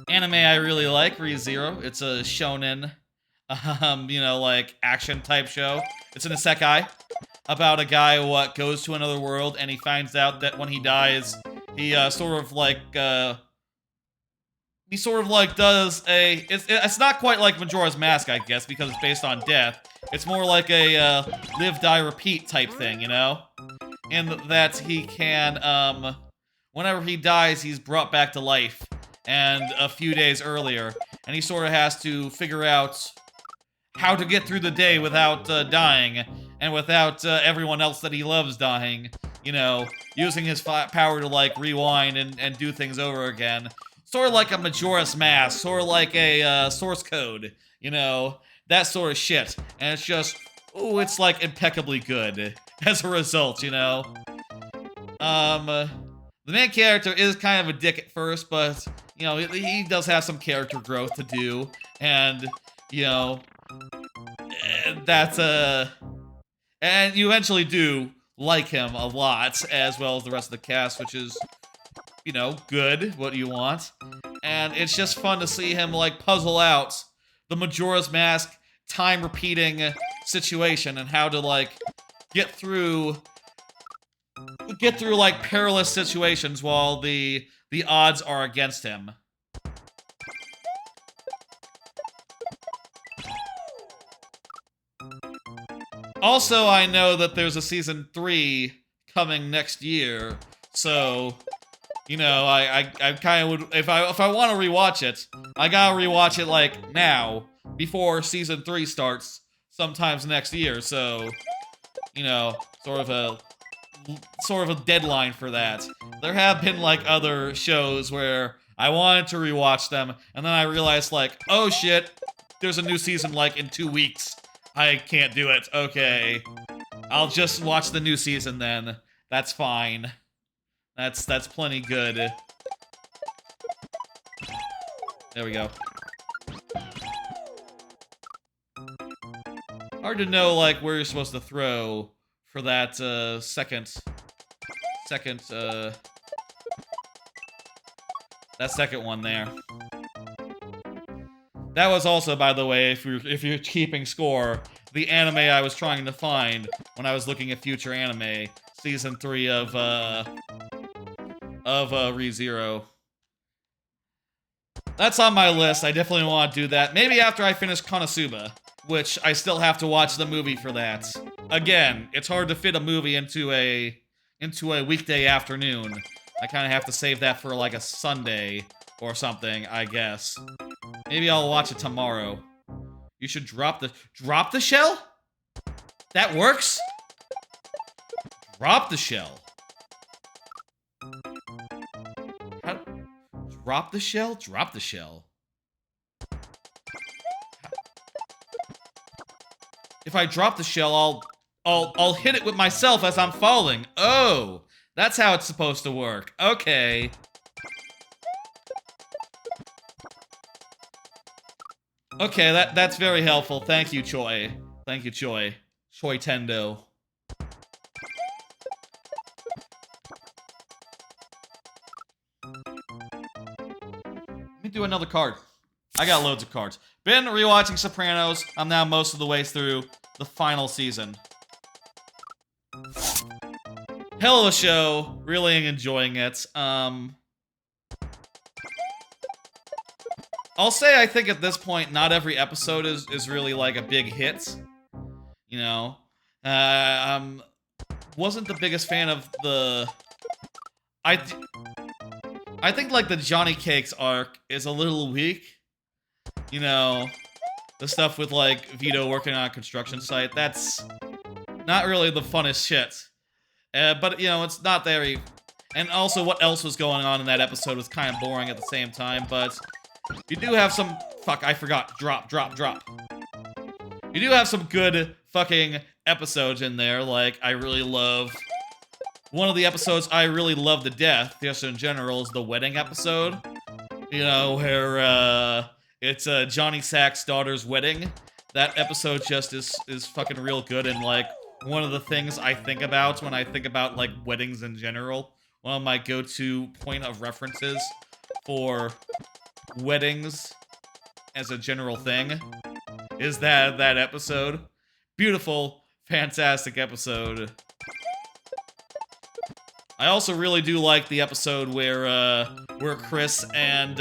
[SPEAKER 1] Anime I really like, ReZero. It's a shonen, you know, like, action-type show. It's an isekai about a guy who goes to another world, and he finds out that when he dies, he sort of like does a... It's not quite like Majora's Mask, I guess, because it's based on death. It's more like a live, die, repeat type thing, you know? In that he can, whenever he dies, he's brought back to life, and a few days earlier, and he sort of has to figure out how to get through the day without dying, and without everyone else that he loves dying, you know, using his power to, like, rewind and do things over again. Sort of like a Majora's Mask, sort of like a source code, you know, that sort of shit. And it's just, ooh, it's, like, impeccably good as a result, you know. The main character is kind of a dick at first, but, you know, he does have some character growth to do, and, you know, that's, and you eventually do like him a lot, as well as the rest of the cast, which is, you know, good, what you want. And it's just fun to see him, like, puzzle out the Majora's Mask time repeating situation and how to like get through like perilous situations while the odds are against him. Also, I know that there's a season 3 coming next year, so you know, I kind of would, if I want to rewatch it, I gotta rewatch it like now before season 3 starts sometimes next year. So, you know, sort of a deadline for that. There have been like other shows where I wanted to rewatch them, and then I realized like, oh shit, there's a new season like in 2 weeks. I can't do it. Okay, I'll just watch the new season then. That's fine. That's plenty good. There we go. Hard to know like where you're supposed to throw for that second one there. That was also, by the way, if you're keeping score, the anime I was trying to find when I was looking at future anime, season 3 of ReZero. That's on my list. I definitely want to do that. Maybe after I finish Konosuba, which I still have to watch the movie for that. Again, it's hard to fit a movie into a weekday afternoon. I kind of have to save that for like a Sunday or something, I guess. Maybe I'll watch it tomorrow. You should drop the shell? That works? Drop the shell. How, drop the shell? Drop the shell. If I drop the shell, I'll hit it with myself as I'm falling. Oh, that's how it's supposed to work. Okay. Okay, that's very helpful. Thank you, Choi. Thank you, Choi. Choi Tendo. Let me do another card. I got loads of cards. Been rewatching Sopranos. I'm now most of the way through the final season. Hell of a show. Really enjoying it. I'll say I think at this point, not every episode is really like a big hit. You know? Wasn't the biggest fan of the... I think like the Johnny Cakes arc is a little weak. You know, the stuff with like Vito working on a construction site, that's not really the funnest shit. But you know, it's not very... And also what else was going on in that episode was kind of boring at the same time, but you do have some... Fuck, I forgot. Drop. You do have some good fucking episodes in there, like, I really love... One of the episodes I really love to death, just in general, is the wedding episode. You know, where, it's Johnny Sack's daughter's wedding. That episode just is fucking real good, and, like, one of the things I think about when I think about, like, weddings in general. One of my go-to point of references for weddings as a general thing is that episode. Beautiful, fantastic episode. I also really do like the episode where Chris and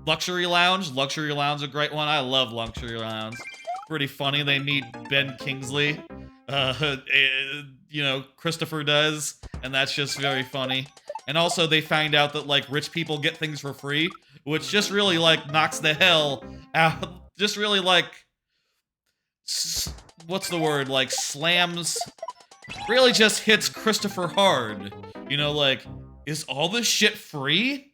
[SPEAKER 1] Luxury Lounge is a great one. I love Luxury Lounge. Pretty funny. They meet Ben Kingsley. You know, Christopher does, and that's just very funny. And also they find out that like rich people get things for free, which just really like knocks the hell out. Just really like, what's the word? Like slams. Really just hits Christopher hard. You know, like, is all this shit free?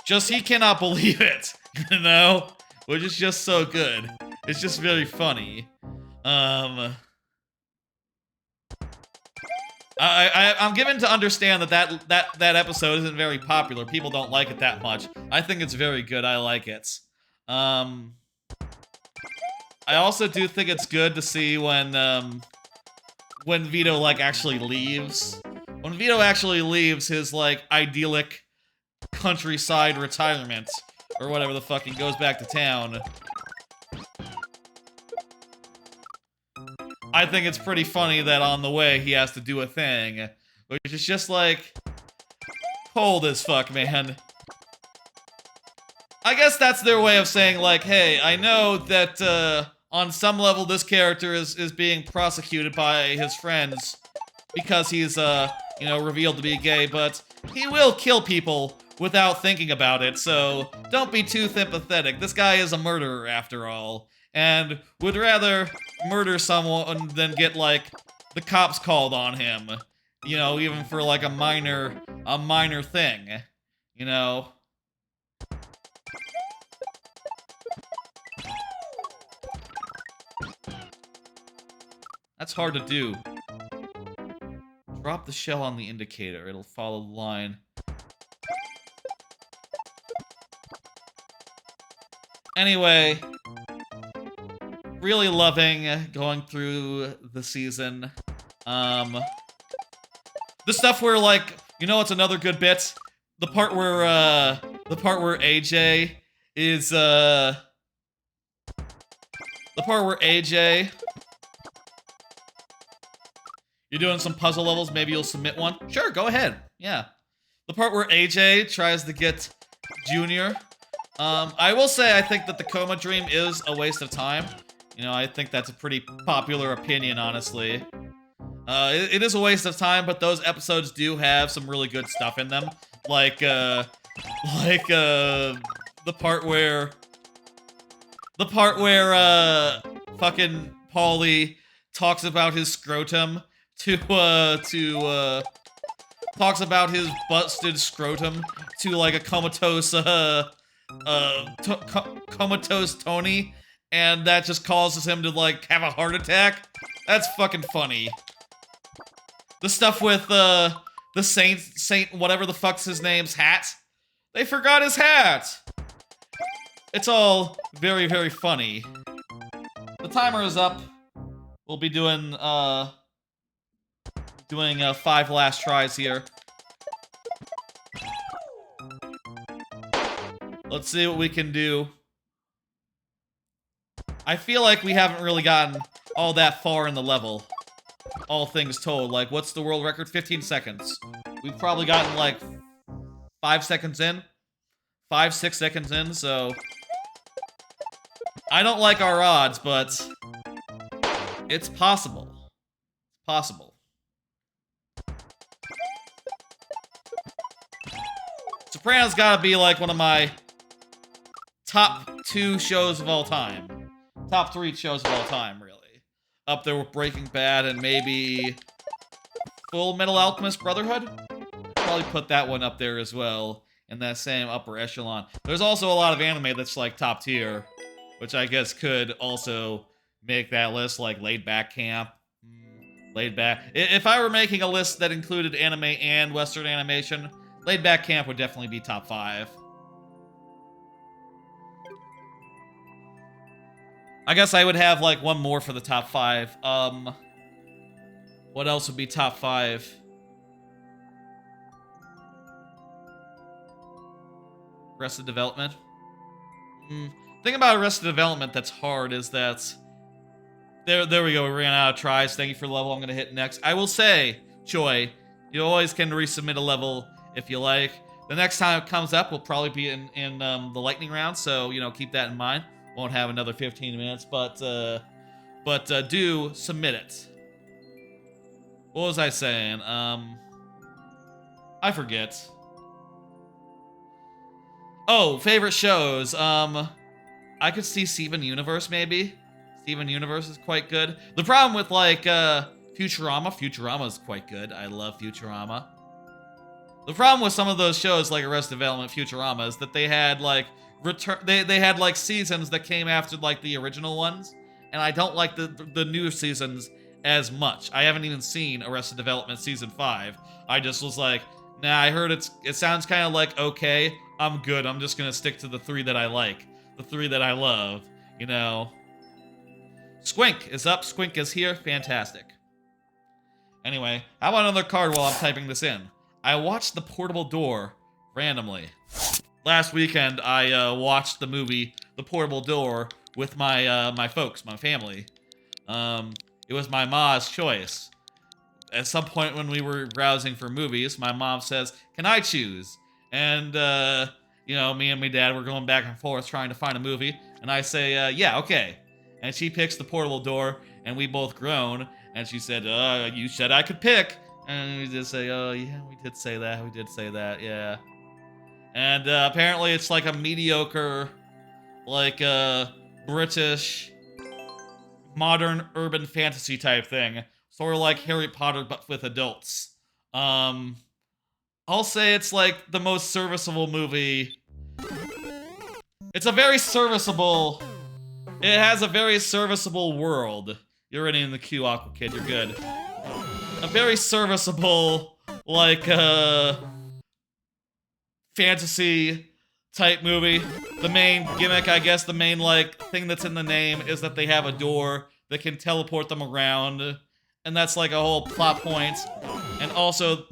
[SPEAKER 1] Just, he cannot believe it, you know? Which is just so good. It's just very funny. I'm given to understand that episode isn't very popular. People don't like it that much. I think it's very good. I like it. I also do think it's good to see when Vito, like, actually leaves. When Vito actually leaves his, like, idyllic countryside retirement or whatever the fuck, he goes back to town. I think it's pretty funny that on the way he has to do a thing, which is just like cold as fuck, man. I guess that's their way of saying like, hey, I know that on some level this character is being prosecuted by his friends because he's you know, revealed to be gay, but he will kill people without thinking about it, so don't be too sympathetic. This guy is a murderer after all, and would rather murder someone than get, like, the cops called on him. You know, even for, like, a minor thing. You know? That's hard to do. Drop the shell on the indicator. It'll follow the line. Anyway, really loving going through the season. The stuff where, like, you know what's another good bit? The part where AJ is, the part where AJ... You're doing some puzzle levels, maybe you'll submit one? Sure, go ahead. Yeah. The part where AJ tries to get Junior. I will say I think that the coma dream is a waste of time. You know, I think that's a pretty popular opinion, honestly. It is a waste of time, but those episodes do have some really good stuff in them. Like, the part where fucking Paulie talks about his scrotum talks about his busted scrotum to, like, a comatose, comatose Tony, and that just causes him to, like, have a heart attack. That's fucking funny. The stuff with, the Saint, whatever the fuck's his name's hat. They forgot his hat! It's all very, very funny. The timer is up. We'll be doing 5 last tries here. Let's see what we can do. I feel like we haven't really gotten all that far in the level. All things told. Like, what's the world record? 15 seconds. We've probably gotten, like, 5 seconds in. 5, 6 seconds in, so... I don't like our odds, but... it's possible. It's possible. Sopranos gotta be, like, one of my top 2 shows of all time. Top 3 shows of all time, really. Up there with Breaking Bad and maybe Full Metal Alchemist Brotherhood? Probably put that one up there as well, in that same upper echelon. There's also a lot of anime that's, like, top tier, which I guess could also make that list, like Laid Back Camp. Laid Back. If I were making a list that included anime and Western animation, Laid Back Camp would definitely be top 5. I guess I would have, like, one more for the top 5. What else would be top 5? Arrested Development? The thing about Arrested Development that's hard is that... There we go, we ran out of tries. Thank you for the level I'm gonna hit next. I will say, Choi, you always can resubmit a level if you like. The next time it comes up will probably be in the lightning round, so, you know, keep that in mind. Won't have another 15 minutes, but do submit it. What was I saying? I forget. Oh, favorite shows. I could see Steven Universe, maybe. Steven Universe is quite good. The problem with, like, Futurama is quite good. I love Futurama. The problem with some of those shows, like Arrested Development, Futurama, is that they had, like, they had, like, seasons that came after, like, the original ones, and I don't like the new seasons as much. I haven't even seen Arrested Development Season 5. I just was like, nah, I heard it sounds kind of like, okay, I'm good. I'm just gonna stick to the 3 that I like. The 3 that I love, you know? Squink is up. Squink is here. Fantastic. Anyway, how about another card while I'm typing this in? I watched The Portable Door randomly. last weekend I watched the movie The Portable Door with my folks, my family. It was my ma's choice. At some point when we were browsing for movies, my mom says, "Can I choose?" And me and my dad were going back and forth trying to find a movie, and I say, "Yeah, okay." And she picks The Portable Door, and we both groan. And she said, "You said I could pick." And we just say, "Oh yeah, we did say that, yeah." And apparently it's like a mediocre, like British modern urban fantasy type thing. Sort of like Harry Potter, but with adults. I'll say it's like the most serviceable movie. It's a very serviceable... It has a very serviceable world. You're in the queue, Aqua Kid, you're good. A very serviceable, like, fantasy type movie. The main gimmick, I guess, the main, like, thing that's in the name is that they have a door that can teleport them around. And that's, like, a whole plot point. And also,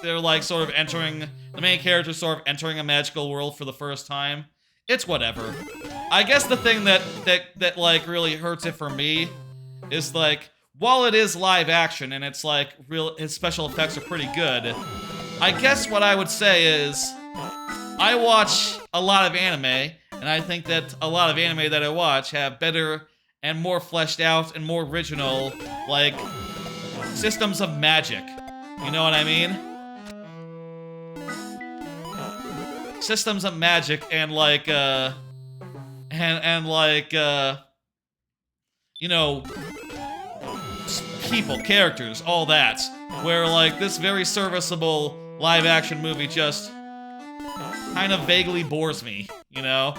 [SPEAKER 1] they're, like, sort of entering... The main character's sort of entering a magical world for the first time. It's whatever. I guess the thing that like, really hurts it for me is, like, while it is live action and it's, like, its special effects are pretty good, I guess what I would say is... I watch a lot of anime, and I think that a lot of anime that I watch have better and more fleshed out and more original, like, systems of magic. You know what I mean? Systems of magic and, like, people, characters, all that. Where, like, this very serviceable live-action movie just kind of vaguely bores me, you know?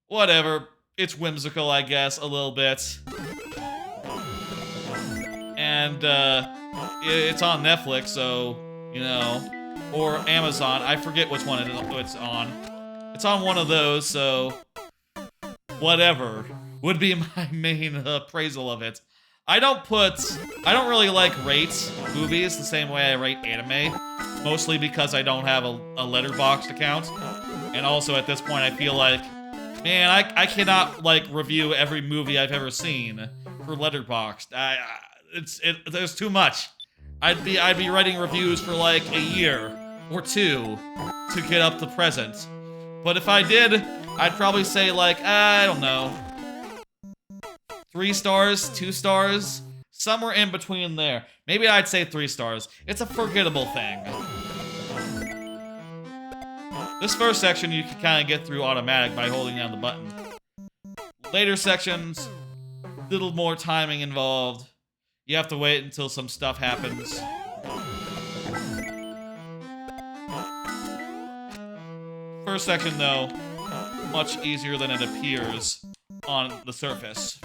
[SPEAKER 1] Whatever. It's whimsical, I guess, a little bit. And, it's on Netflix, so, you know, or Amazon. I forget which one it's on. It's on one of those, so whatever would be my main appraisal of it. I don't really like rate movies the same way I rate anime, mostly because I don't have a Letterboxd account. And also at this point I feel like, man, I cannot, like, review every movie I've ever seen for Letterboxd. There's too much. I'd be writing reviews for like a year or two to get up to present. But if I did, I'd probably say, like, I don't know, 3 stars, 2 stars, somewhere in between there. Maybe I'd say 3 stars. It's a forgettable thing. This first section you can kind of get through automatic by holding down the button. Later sections, little more timing involved. You have to wait until some stuff happens. First section, though, much easier than it appears on the surface.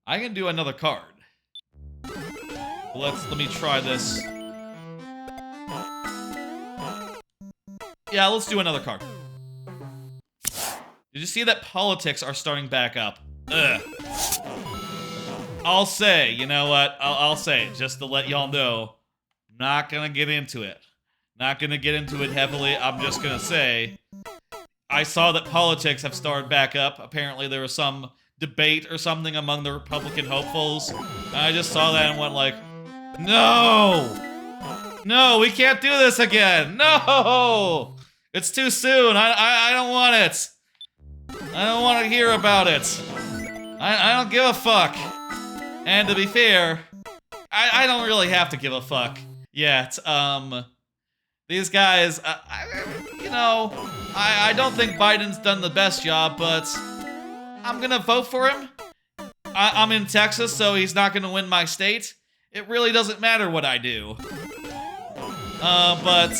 [SPEAKER 1] I can do another card. Let me try this. Yeah, let's do another card. Did you see that politics are starting back up? Ugh. I'll say, you know what? I'll say, just to let y'all know, not gonna get into it. Not gonna get into it heavily. I'm just gonna say, I saw that politics have started back up. Apparently there was some debate or something among the Republican hopefuls. And I just saw that and went like, no! No, we can't do this again! No! It's too soon. I don't want it. I don't want to hear about it. I don't give a fuck. And to be fair, I don't really have to give a fuck yet. These guys, I don't think Biden's done the best job, but I'm gonna vote for him. I'm in Texas, so he's not gonna win my state. It really doesn't matter what I do. But,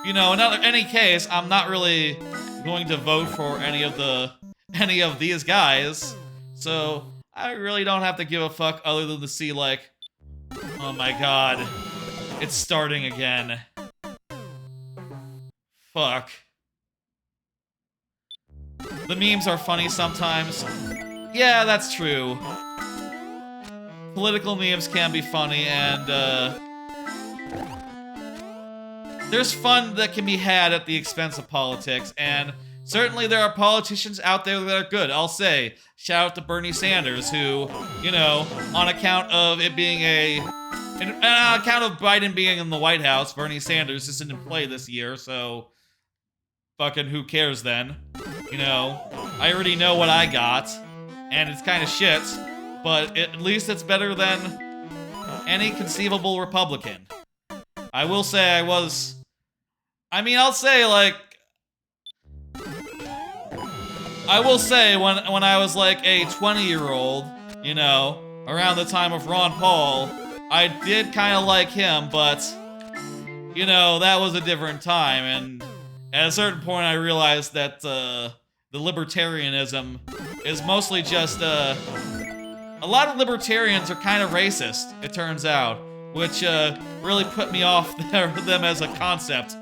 [SPEAKER 1] you know, in any case, I'm not really going to vote for any of these guys. So I really don't have to give a fuck other than to see, like, oh my god, it's starting again. Fuck. The memes are funny sometimes. Yeah, that's true. Political memes can be funny, and, there's fun that can be had at the expense of politics, and certainly there are politicians out there that are good. I'll say, shout out to Bernie Sanders, who, you know, on account of it being on account of Biden being in the White House, Bernie Sanders isn't in play this year, so fucking who cares then? You know, I already know what I got, and it's kind of shit, but at least it's better than any conceivable Republican. I will say I'll say, like, I will say when I was like a 20-year-old, you know, around the time of Ron Paul, I did kind of like him, but, you know, that was a different time, and at a certain point I realized that the libertarianism is mostly just, a lot of libertarians are kind of racist, it turns out, which really put me off them as a concept.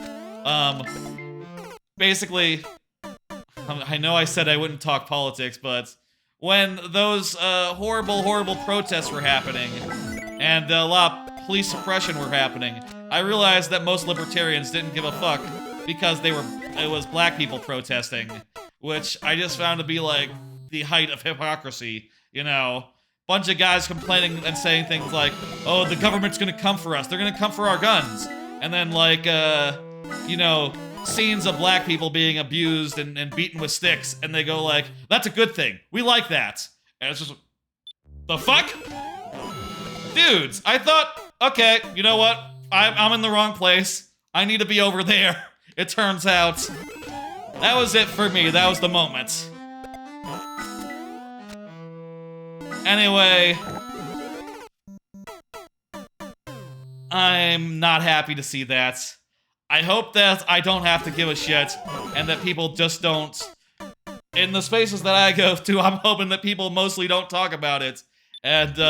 [SPEAKER 1] Basically, I know I said I wouldn't talk politics, but when those horrible protests were happening, and a lot of police suppression were happening, I realized that most libertarians didn't give a fuck because it was black people protesting, which I just found to be like the height of hypocrisy, you know? Bunch of guys complaining and saying things like, oh, the government's gonna come for us, they're gonna come for our guns, and then like, you know, scenes of black people being abused and beaten with sticks, and they go like, that's a good thing, we like that. And it's just, the fuck? Dudes, I thought, okay, you know what? I'm in the wrong place. I need to be over there. It turns out, that was it for me. That was the moment. Anyway, I'm not happy to see that. I hope that I don't have to give a shit, and that people just don't. In the spaces that I go to, I'm hoping that people mostly don't talk about it, and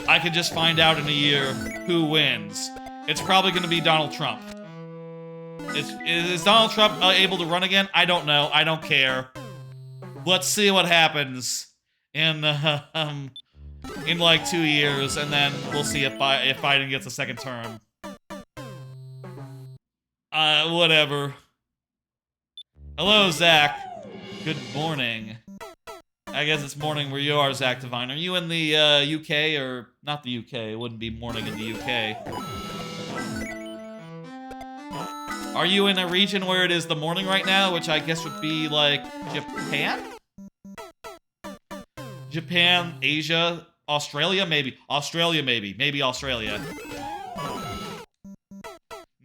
[SPEAKER 1] I can just find out in a year who wins. It's probably going to be Donald Trump. Is Donald Trump able to run again? I don't know. I don't care. Let's see what happens in like 2 years, and then we'll see if Biden gets a second term. Whatever. Hello, Zach. Good morning. I guess it's morning where you are, Zach Devine. Are you in the UK, or not the UK? It wouldn't be morning in the UK. Are you in a region where it is the morning right now, which I guess would be like Japan? Japan, Asia, Australia, maybe. Australia, maybe. Maybe Australia.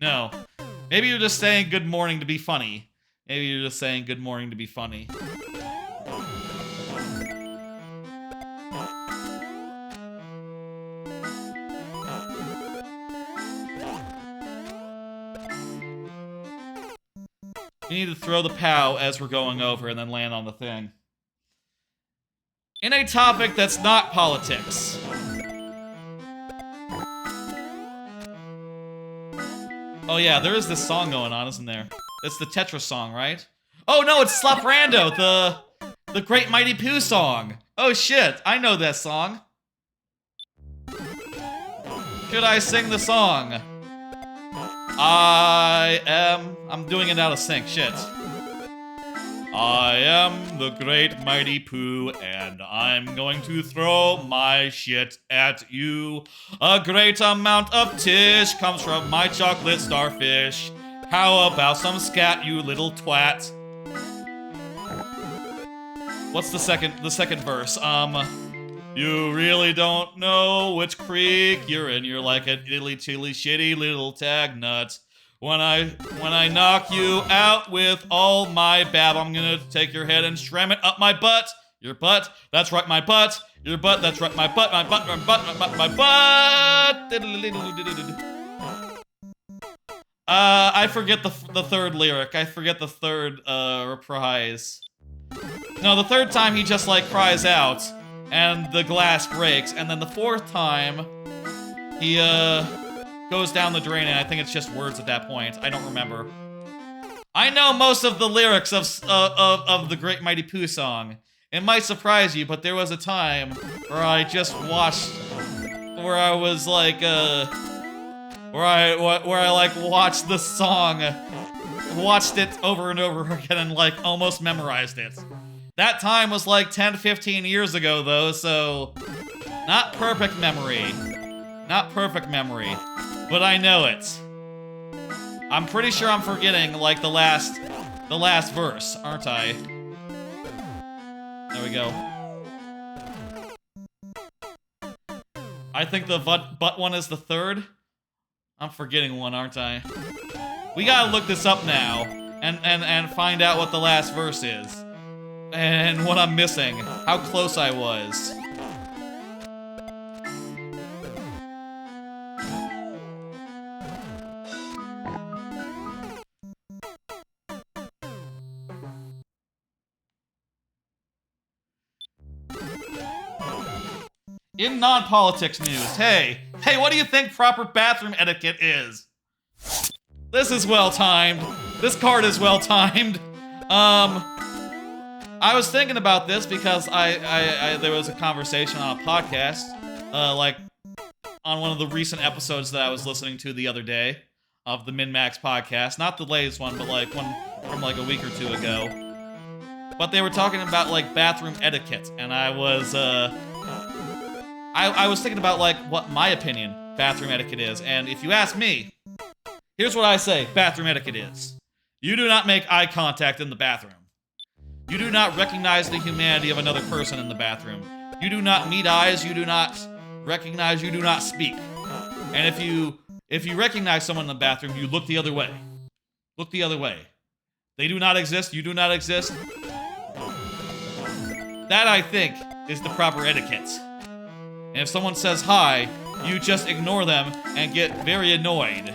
[SPEAKER 1] No. Maybe you're just saying good morning to be funny. Maybe you're just saying good morning to be funny. You need to throw the POW as we're going over and then land on the thing. In a topic that's not politics. Oh yeah, there is this song going on, isn't there? It's the Tetris song, right? Oh no, it's Slaprando, the Great Mighty Poo song. Oh shit, I know that song. Should I sing the song? I'm doing it out of sync, shit. I am the Great Mighty Poo, and I'm going to throw my shit at you. A great amount of tish comes from my chocolate starfish. How about some scat, you little twat? What's the second verse? You really don't know which creek you're in. You're like an itty chilly shitty little tag nut. When I knock you out with all my bab, I'm gonna take your head and stram it up my butt. Your butt, that's right, my butt. Your butt, that's right, my butt, my butt, my butt, my butt, my butt. I forget the third lyric. I forget the third reprise. No, the third time he just like cries out, and the glass breaks, and then the fourth time he goes down the drain, and I think it's just words at that point. I don't remember. I know most of the lyrics of the Great Mighty Poo song. It might surprise you, but there was a time where I just watched, where I was like, where I like watched the song, watched it over and over again and like almost memorized it. That time was like 10, 15 years ago though, so not perfect memory. Not perfect memory, but I know it. I'm pretty sure I'm forgetting like the last verse, aren't I? There we go. I think the butt one is the third. I'm forgetting one, aren't I? We gotta look this up now and find out what the last verse is. And what I'm missing. How close I was. In non-politics news, hey, what do you think proper bathroom etiquette is? This is well-timed. This card is well-timed. I was thinking about this because there was a conversation on a podcast, like on one of the recent episodes that I was listening to the other day of the Min-Max podcast. Not the latest one, but like one from like a week or two ago. But they were talking about like bathroom etiquette, and I was thinking about like what my opinion bathroom etiquette is, and if you ask me, here's what I say bathroom etiquette is. You do not make eye contact in the bathroom. You do not recognize the humanity of another person in the bathroom. You do not meet eyes, you do not recognize, you do not speak. And if you recognize someone in the bathroom, you look the other way. Look the other way. They do not exist, you do not exist. That, I think, is the proper etiquette. And if someone says hi, you just ignore them and get very annoyed.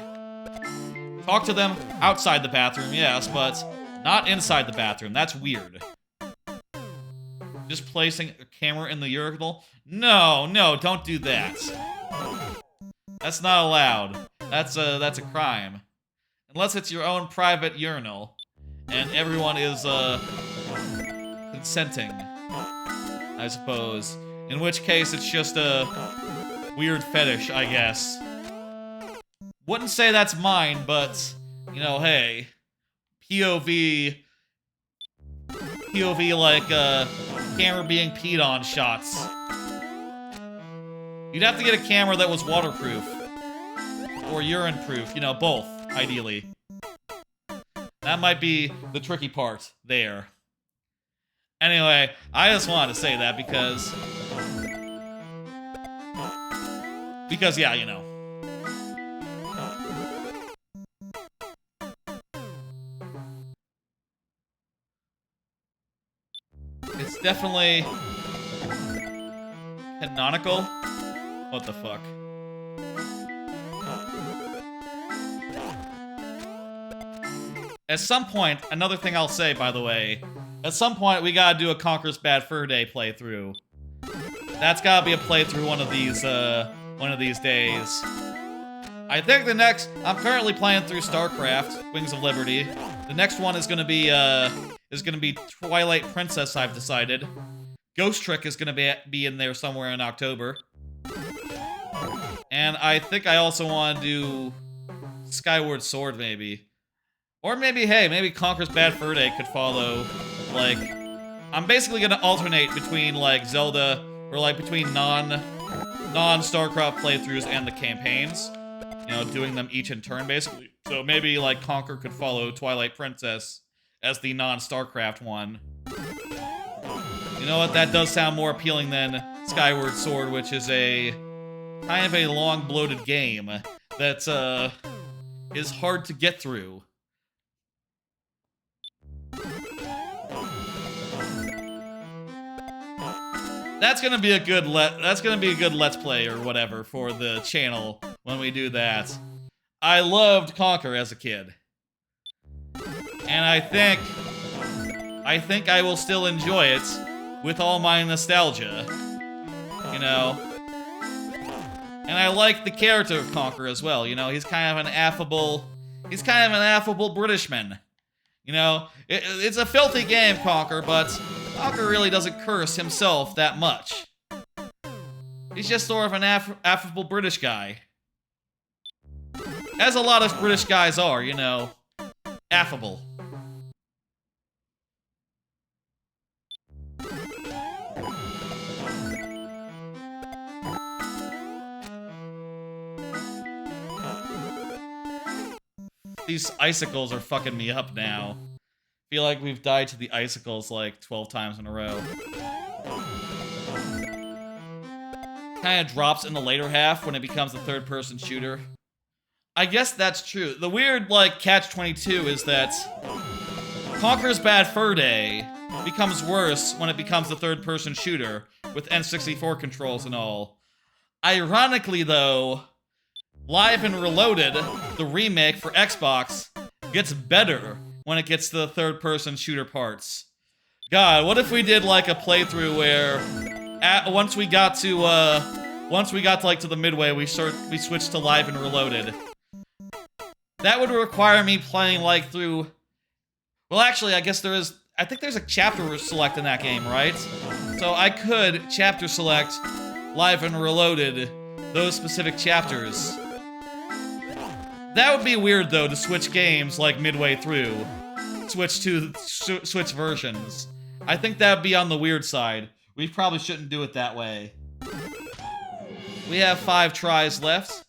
[SPEAKER 1] Talk to them outside the bathroom, yes, but not inside the bathroom. That's weird. Just placing a camera in the urinal? No, don't do that. That's not allowed. That's a crime. Unless it's your own private urinal, and everyone is consenting, I suppose. In which case, it's just a weird fetish, I guess. Wouldn't say that's mine, but, you know, hey. POV like, camera being peed on shots. You'd have to get a camera that was waterproof. Or urine-proof, you know, both, ideally. That might be the tricky part there. Anyway, I just wanted to say that because, yeah, you know. It's definitely canonical. What the fuck? At some point, another thing I'll say, by the way, at some point we gotta do a Conker's Bad Fur Day playthrough. That's gotta be a playthrough one of these days. I think the next, I'm currently playing through StarCraft, Wings of Liberty. The next one is gonna be Twilight Princess, I've decided. Ghost Trick is gonna be in there somewhere in October. And I think I also want to do Skyward Sword, maybe. Or maybe, hey, maybe Conker's Bad Fur Day could follow, like, I'm basically gonna alternate between, like, Zelda, or, like, between non-StarCraft playthroughs and the campaigns. You know, doing them each in turn, basically. So maybe, like, Conker could follow Twilight Princess as the non-StarCraft one. You know what, that does sound more appealing than Skyward Sword, which is a kind of a long, bloated game that, is hard to get through. That's gonna be a good Let's Play or whatever for the channel when we do that. I loved Conker as a kid. And I think I will still enjoy it with all my nostalgia. You know? And I like the character of Conker as well, you know? He's kind of an affable Britishman. You know? It's a filthy game, Conker, but Conker really doesn't curse himself that much. He's just sort of an affable British guy. As a lot of British guys are, you know, affable. These icicles are fucking me up now. Feel like we've died to the icicles like 12 times in a row. Kind of drops in the later half when it becomes a third-person shooter. I guess that's true. The weird, like, catch-22 is that Conker's Bad Fur Day becomes worse when it becomes the third-person shooter with N64 controls and all. Ironically, though, Live and Reloaded, the remake for Xbox, gets better when it gets to the third-person shooter parts. God, what if we did like a playthrough where, once we got to like to the midway, we switched to Live and Reloaded. That would require me playing like through. Well, actually, I guess I think there's a chapter select in that game, right? So I could chapter select Live and Reloaded those specific chapters. That would be weird, though, to switch games, like, midway through. Switch versions. I think that would be on the weird side. We probably shouldn't do it that way. We have 5 tries left,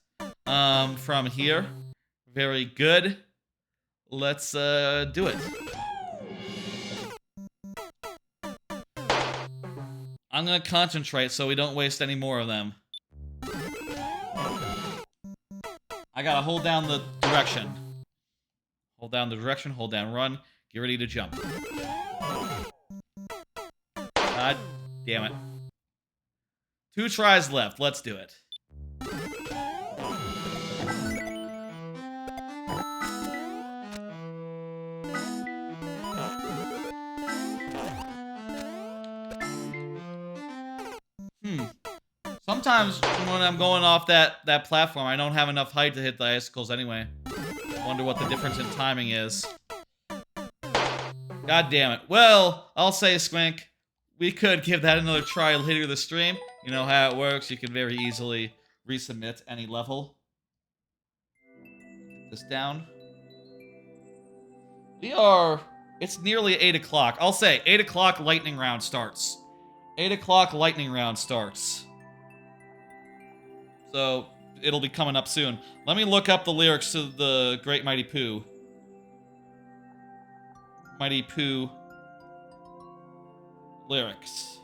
[SPEAKER 1] from here. Very good. Let's, do it. I'm gonna concentrate so we don't waste any more of them. I gotta hold down the direction. Hold down the direction, hold down run, get ready to jump. God damn it. 2 tries left, let's do it. Sometimes when I'm going off that platform, I don't have enough height to hit the icicles anyway. Wonder what the difference in timing is. God damn it. Well, I'll say, Squink, we could give that another try later the stream. You know how it works. You can very easily resubmit any level. Get this down. It's nearly 8 o'clock. I'll say 8 o'clock lightning round starts. 8 o'clock lightning round starts. So, it'll be coming up soon. Let me look up the lyrics to the Great Mighty Poo. Mighty Poo lyrics.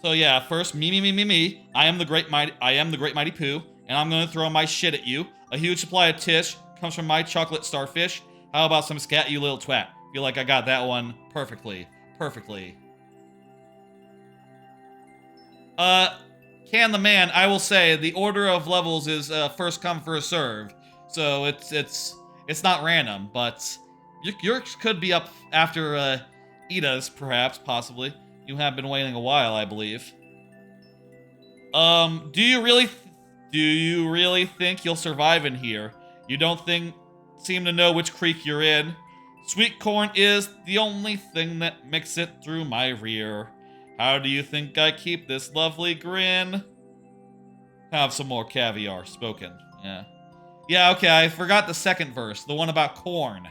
[SPEAKER 1] So yeah, first, me. I am the Great Mighty Poo, and I'm gonna throw my shit at you. A huge supply of tish comes from my chocolate starfish. How about some scat, you little twat? Feel like I got that one perfectly. Perfectly. Can the man, I will say, the order of levels is, first come, first served. So it's not random, but yours could be up after, Ida's, perhaps, possibly. You have been waiting a while, I believe. Do you really think you'll survive in here? You don't seem to know which creek you're in. Sweet corn is the only thing that makes it through my rear. How do you think I keep this lovely grin? Have some more caviar, spoken. Yeah. Yeah, okay, I forgot the second verse, the one about corn.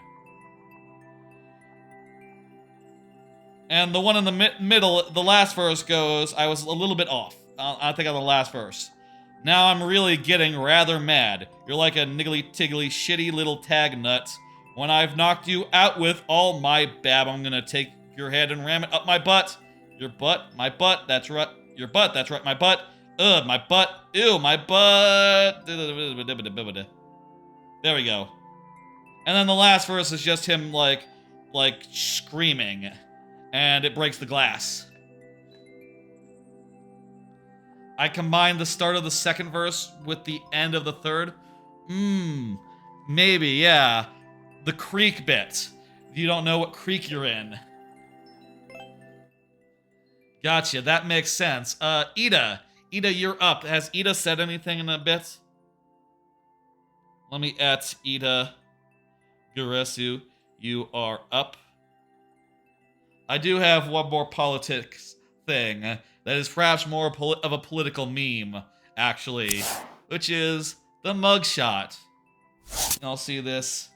[SPEAKER 1] And the one in the middle, the last verse goes, I was a little bit off. I think on the last verse. Now I'm really getting rather mad. You're like a niggly-tiggly, shitty little tag nut. When I've knocked you out with all my bab, I'm gonna take your head and ram it up my butt. Your butt, my butt, that's right. Your butt, that's right, my butt. Ugh, my butt. Ew, my butt. There we go. And then the last verse is just him, like screaming. And it breaks the glass. I combined the start of the second verse with the end of the third. Maybe, yeah. The creek bit. You don't know what creek you're in. Gotcha, that makes sense. Ida. Ida, you're up. Has Ida said anything in a bit? Let me at Ida Guresu. You are up. I do have one more politics thing that is perhaps more of a political meme. actually, which is the mugshot. I'll see this.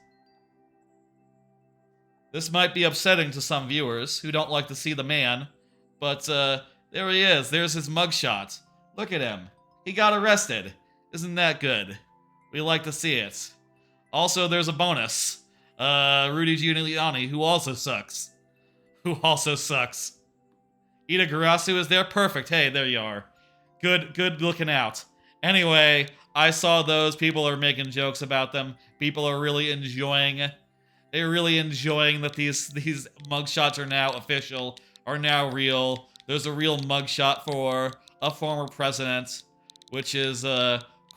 [SPEAKER 1] This might be upsetting to some viewers who don't like to see the man, but there he is. There's his mugshot. Look at him. He got arrested. Isn't that good? We like to see it. Also, there's a bonus. Rudy Giuliani, who also sucks. Ida Garasu is there? Perfect. Hey, there you are. Good looking out. Anyway, I saw those. People are making jokes about them. People are really enjoying. They're really enjoying that these mugshots are now official, are now real. There's a real mugshot for a former president, which is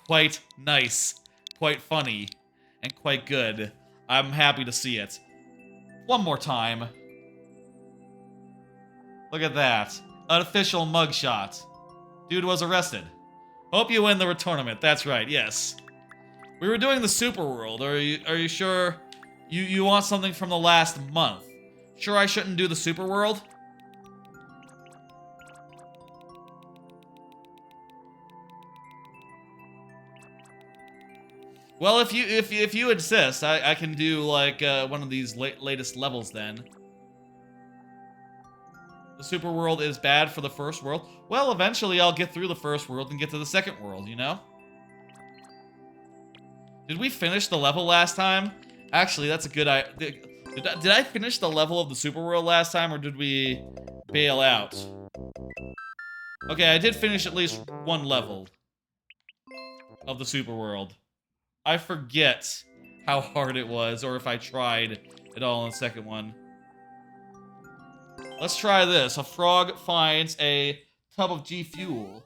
[SPEAKER 1] quite nice, quite funny, and quite good. I'm happy to see it. One more time. Look at that. An official mugshot. Dude was arrested. Hope you win the tournament. That's right, yes. We were doing the Super World. Are you sure you want something from the last month? Sure I shouldn't do the Super World? Well, if you insist, I can do like one of these latest levels then. The Super World is bad for the first world. Well, eventually I'll get through the first world and get to the second world, you know? Did we finish the level last time? Actually, that's a good idea. Did I finish the level of the Super World last time, or did we bail out? Okay, I did finish at least one level of the Super World. I forget how hard it was, or if I tried at all in the second one. Let's try this. A frog finds a tub of G Fuel.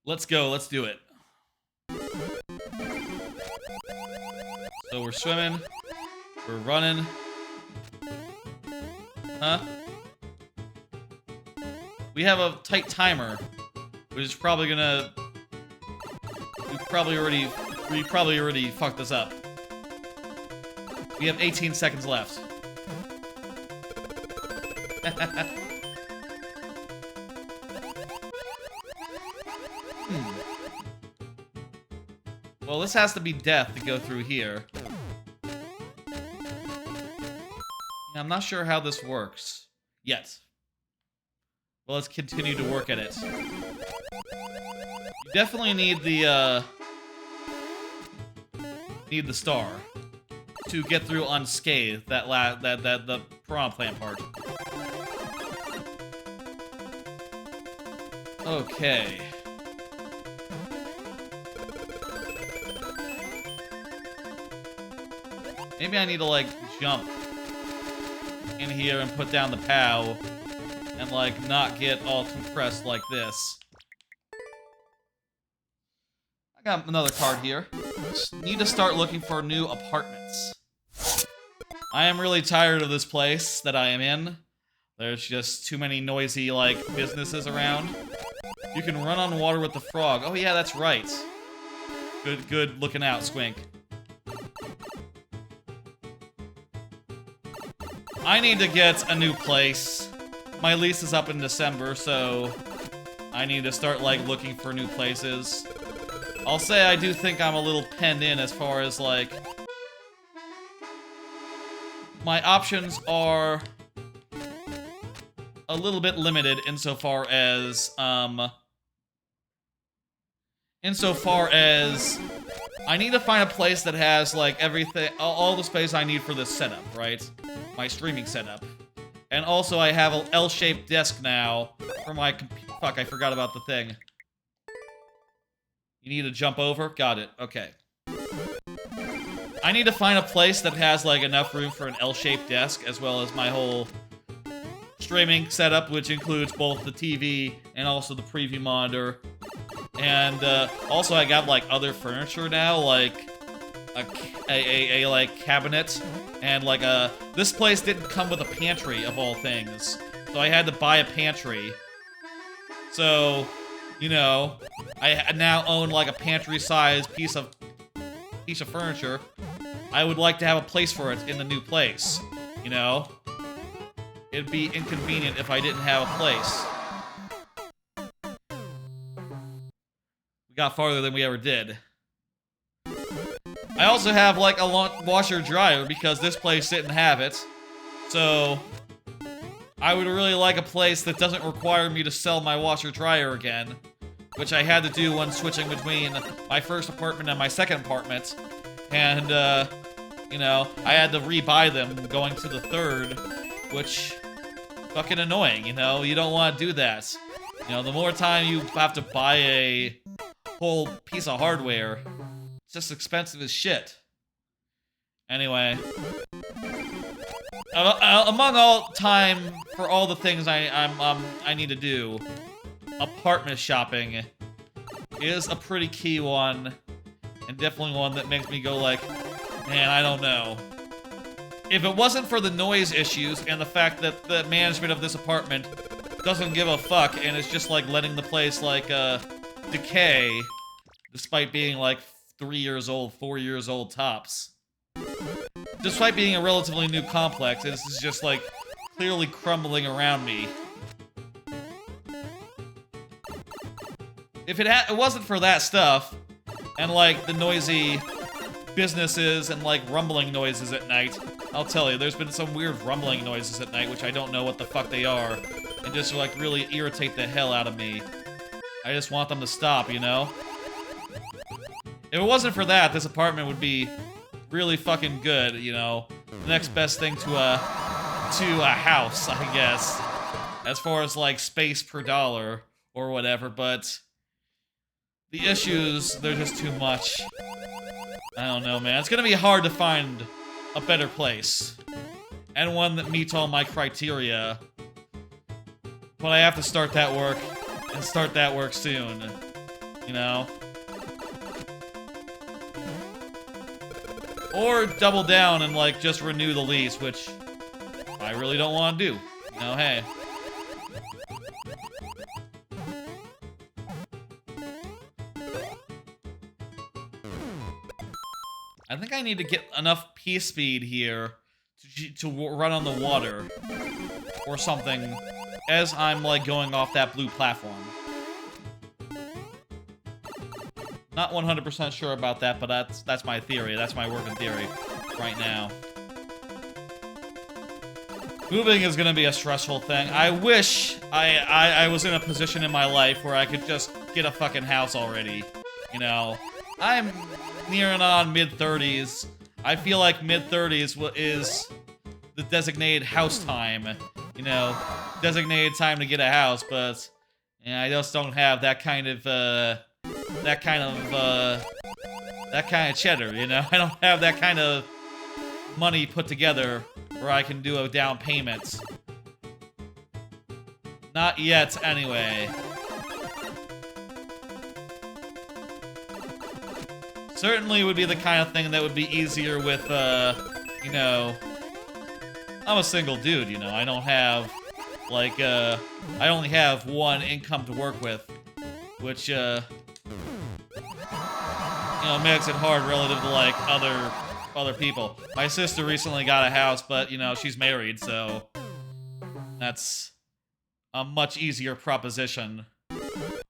[SPEAKER 1] Let's go. Let's do it. So we're swimming. We're running. Huh? We have a tight timer, which is probably gonna... We probably already fucked this up. We have 18 seconds left. Well, this has to be death to go through here. Yeah, I'm not sure how this works. Yet. Well, let's continue to work at it. You definitely need the star to get through unscathed, the piranha plant part. Okay. Maybe I need to, like, jump in here and put down the POW and, like, not get all compressed like this. I got another card here. Just need to start looking for new apartments. I am really tired of this place that I am in. There's just too many noisy, like, businesses around. You can run on water with the frog. Oh yeah, that's right. Good looking out, Squink. I need to get a new place. My lease is up in December, so I need to start, like, looking for new places. I'll say I do think I'm a little penned in as far as, like... My options are a little bit limited insofar as I need to find a place that has, like, everything, all the space I need for this setup, right? My streaming setup. And also I have an L-shaped desk now for my computer. Fuck, I forgot about the thing. You need to jump over? Got it. Okay. I need to find a place that has, like, enough room for an L-shaped desk, as well as my whole streaming setup, which includes both the TV and also the preview monitor. And, also I got, like, other furniture now, like a like, cabinet, and, like, this place didn't come with a pantry, of all things. So I had to buy a pantry. So, you know, I now own, like, a pantry-sized piece of furniture. I would like to have a place for it in the new place, you know? it'd be inconvenient if I didn't have a place. We got farther than we ever did. I also have like a washer dryer because this place didn't have it. So I would really like a place that doesn't require me to sell my washer dryer again, which I had to do when switching between my first apartment and my second apartment. And you know, I had to rebuy them going to the third, which fucking annoying, you know? You don't want to do that. You know, the more time you have to buy a whole piece of hardware, it's just expensive as shit. Anyway, among all time for all the things I need to do, apartment shopping is a pretty key one, and definitely one that makes me go like, man, I don't know. If it wasn't for the noise issues and the fact that the management of this apartment doesn't give a fuck and it's just like letting the place like decay, despite being like 3 years old, 4 years old tops. Despite being a relatively new complex, this is just like clearly crumbling around me. If it wasn't for that stuff, and like the noisy businesses and like rumbling noises at night, I'll tell you, there's been some weird rumbling noises at night, which I don't know what the fuck they are, and just like really irritate the hell out of me. I just want them to stop, you know? If it wasn't for that, this apartment would be really fucking good, you know? The next best thing to a house, I guess. As far as like space per dollar or whatever, but the issues, they're just too much. I don't know, man. It's gonna be hard to find a better place. And one that meets all my criteria. But I have to start that work, and start that work soon. You know? Or double down and, like, just renew the lease, which I really don't want to do. You know, hey. I think I need to get enough P speed here to run on the water or something as I'm like going off that blue platform. Not 100% sure about that, but that's my theory. That's my working theory right now. Moving is gonna be a stressful thing. I wish I was in a position in my life where I could just get a fucking house already. You know, I'm nearing on mid-30s. I feel like mid-30s is the designated house time. You know, designated time to get a house, but you know, I just don't have that kind of cheddar, you know? I don't have that kind of money put together where I can do a down payment. Not yet, anyway. Certainly would be the kind of thing that would be easier with, you know... I'm a single dude, you know? I don't have, like, I only have one income to work with, which, you know, makes it hard relative to, like, other people. My sister recently got a house, but, you know, she's married, so that's a much easier proposition.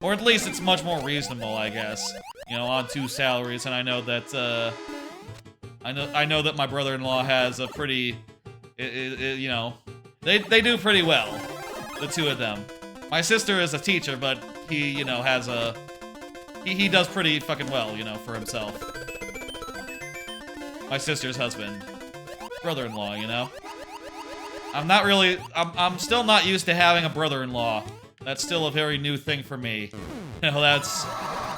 [SPEAKER 1] Or at least it's much more reasonable, I guess. You know, on 2 salaries, and I know that, I know that my brother-in-law has a pretty, you know, they do pretty well, the two of them. My sister is a teacher, but he, you know, has a, he does pretty fucking well, you know, for himself. My sister's husband. Brother-in-law, you know? I'm still not used to having a brother-in-law. That's still a very new thing for me. You know, that's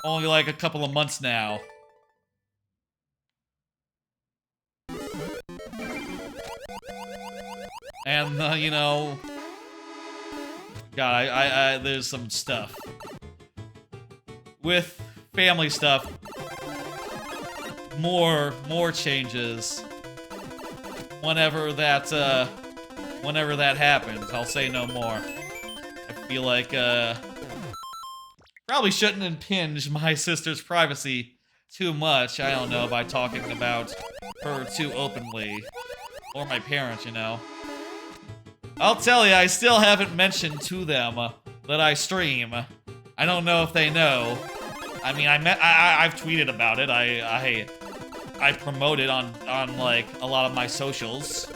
[SPEAKER 1] only like a couple of months now. And, you know... God, there's some stuff. With family stuff, more changes. Whenever that happens, I'll say no more. I feel like, probably shouldn't impinge my sister's privacy too much, I don't know, by talking about her too openly. Or my parents, you know. I'll tell you, I still haven't mentioned to them that I stream. I don't know if they know. I mean, I've tweeted about it. I promote it on like a lot of my socials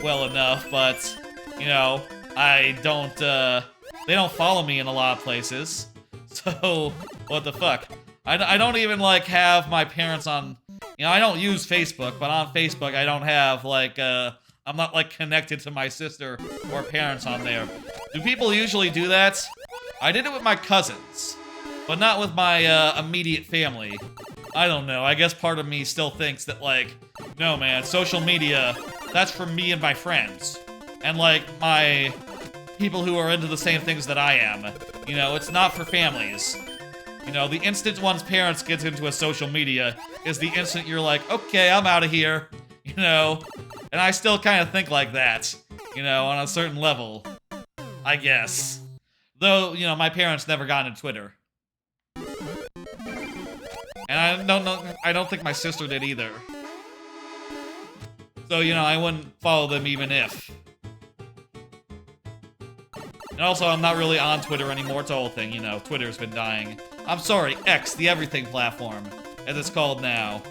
[SPEAKER 1] well enough, but you know, I don't. They don't follow me in a lot of places. So what the fuck? I don't even like have my parents on. You know, I don't use Facebook, but on Facebook I don't have like I'm not like connected to my sister or parents on there. Do people usually do that? I did it with my cousins, but not with my immediate family. I don't know. I guess part of me still thinks that like, no man, social media, that's for me and my friends. And like my people who are into the same things that I am. You know, it's not for families. You know, the instant one's parents gets into a social media is the instant you're like, okay, I'm out of here. You know? And I still kind of think like that. You know, on a certain level. I guess. Though, you know, my parents never got into Twitter. And I don't think my sister did either. So, you know, I wouldn't follow them even if. And also, I'm not really on Twitter anymore. It's a whole thing, you know. Twitter's been dying. I'm sorry, X, the everything platform, as it's called now.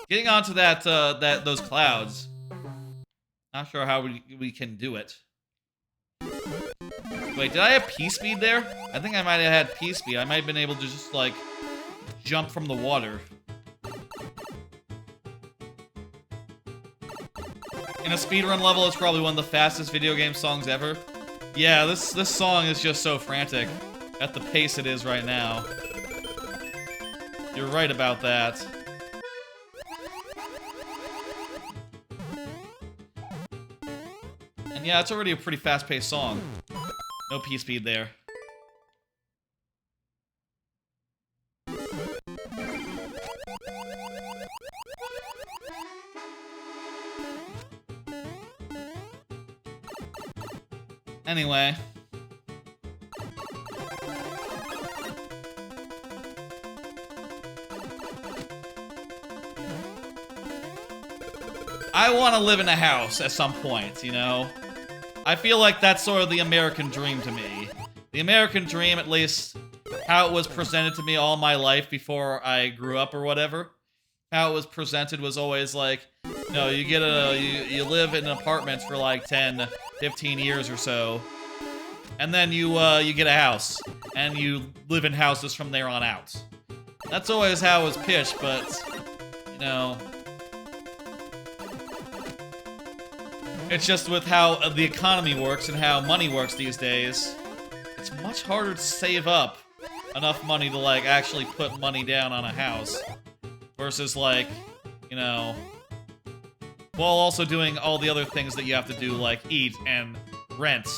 [SPEAKER 1] Getting onto that, those clouds. Not sure how we can do it. Wait, did I have P-speed there? I think I might have had P-speed. I might have been able to just, like, jump from the water. In a speedrun level, it's probably one of the fastest video game songs ever. Yeah, this song is just so frantic at the pace it is right now. You're right about that. And yeah, it's already a pretty fast-paced song. No P-speed there. Anyway. I want to live in a house at some point, you know? I feel like that's sort of the American dream to me. The American dream, at least how it was presented to me all my life before I grew up or whatever. How it was presented was always like, you know, you live in apartments for like 10, 15 years or so. And then you get a house. And you live in houses from there on out. That's always how it was pitched, but, you know... It's just with how the economy works and how money works these days, it's much harder to save up enough money to, like, actually put money down on a house. Versus, like, you know... While also doing all the other things that you have to do, like eat and rent.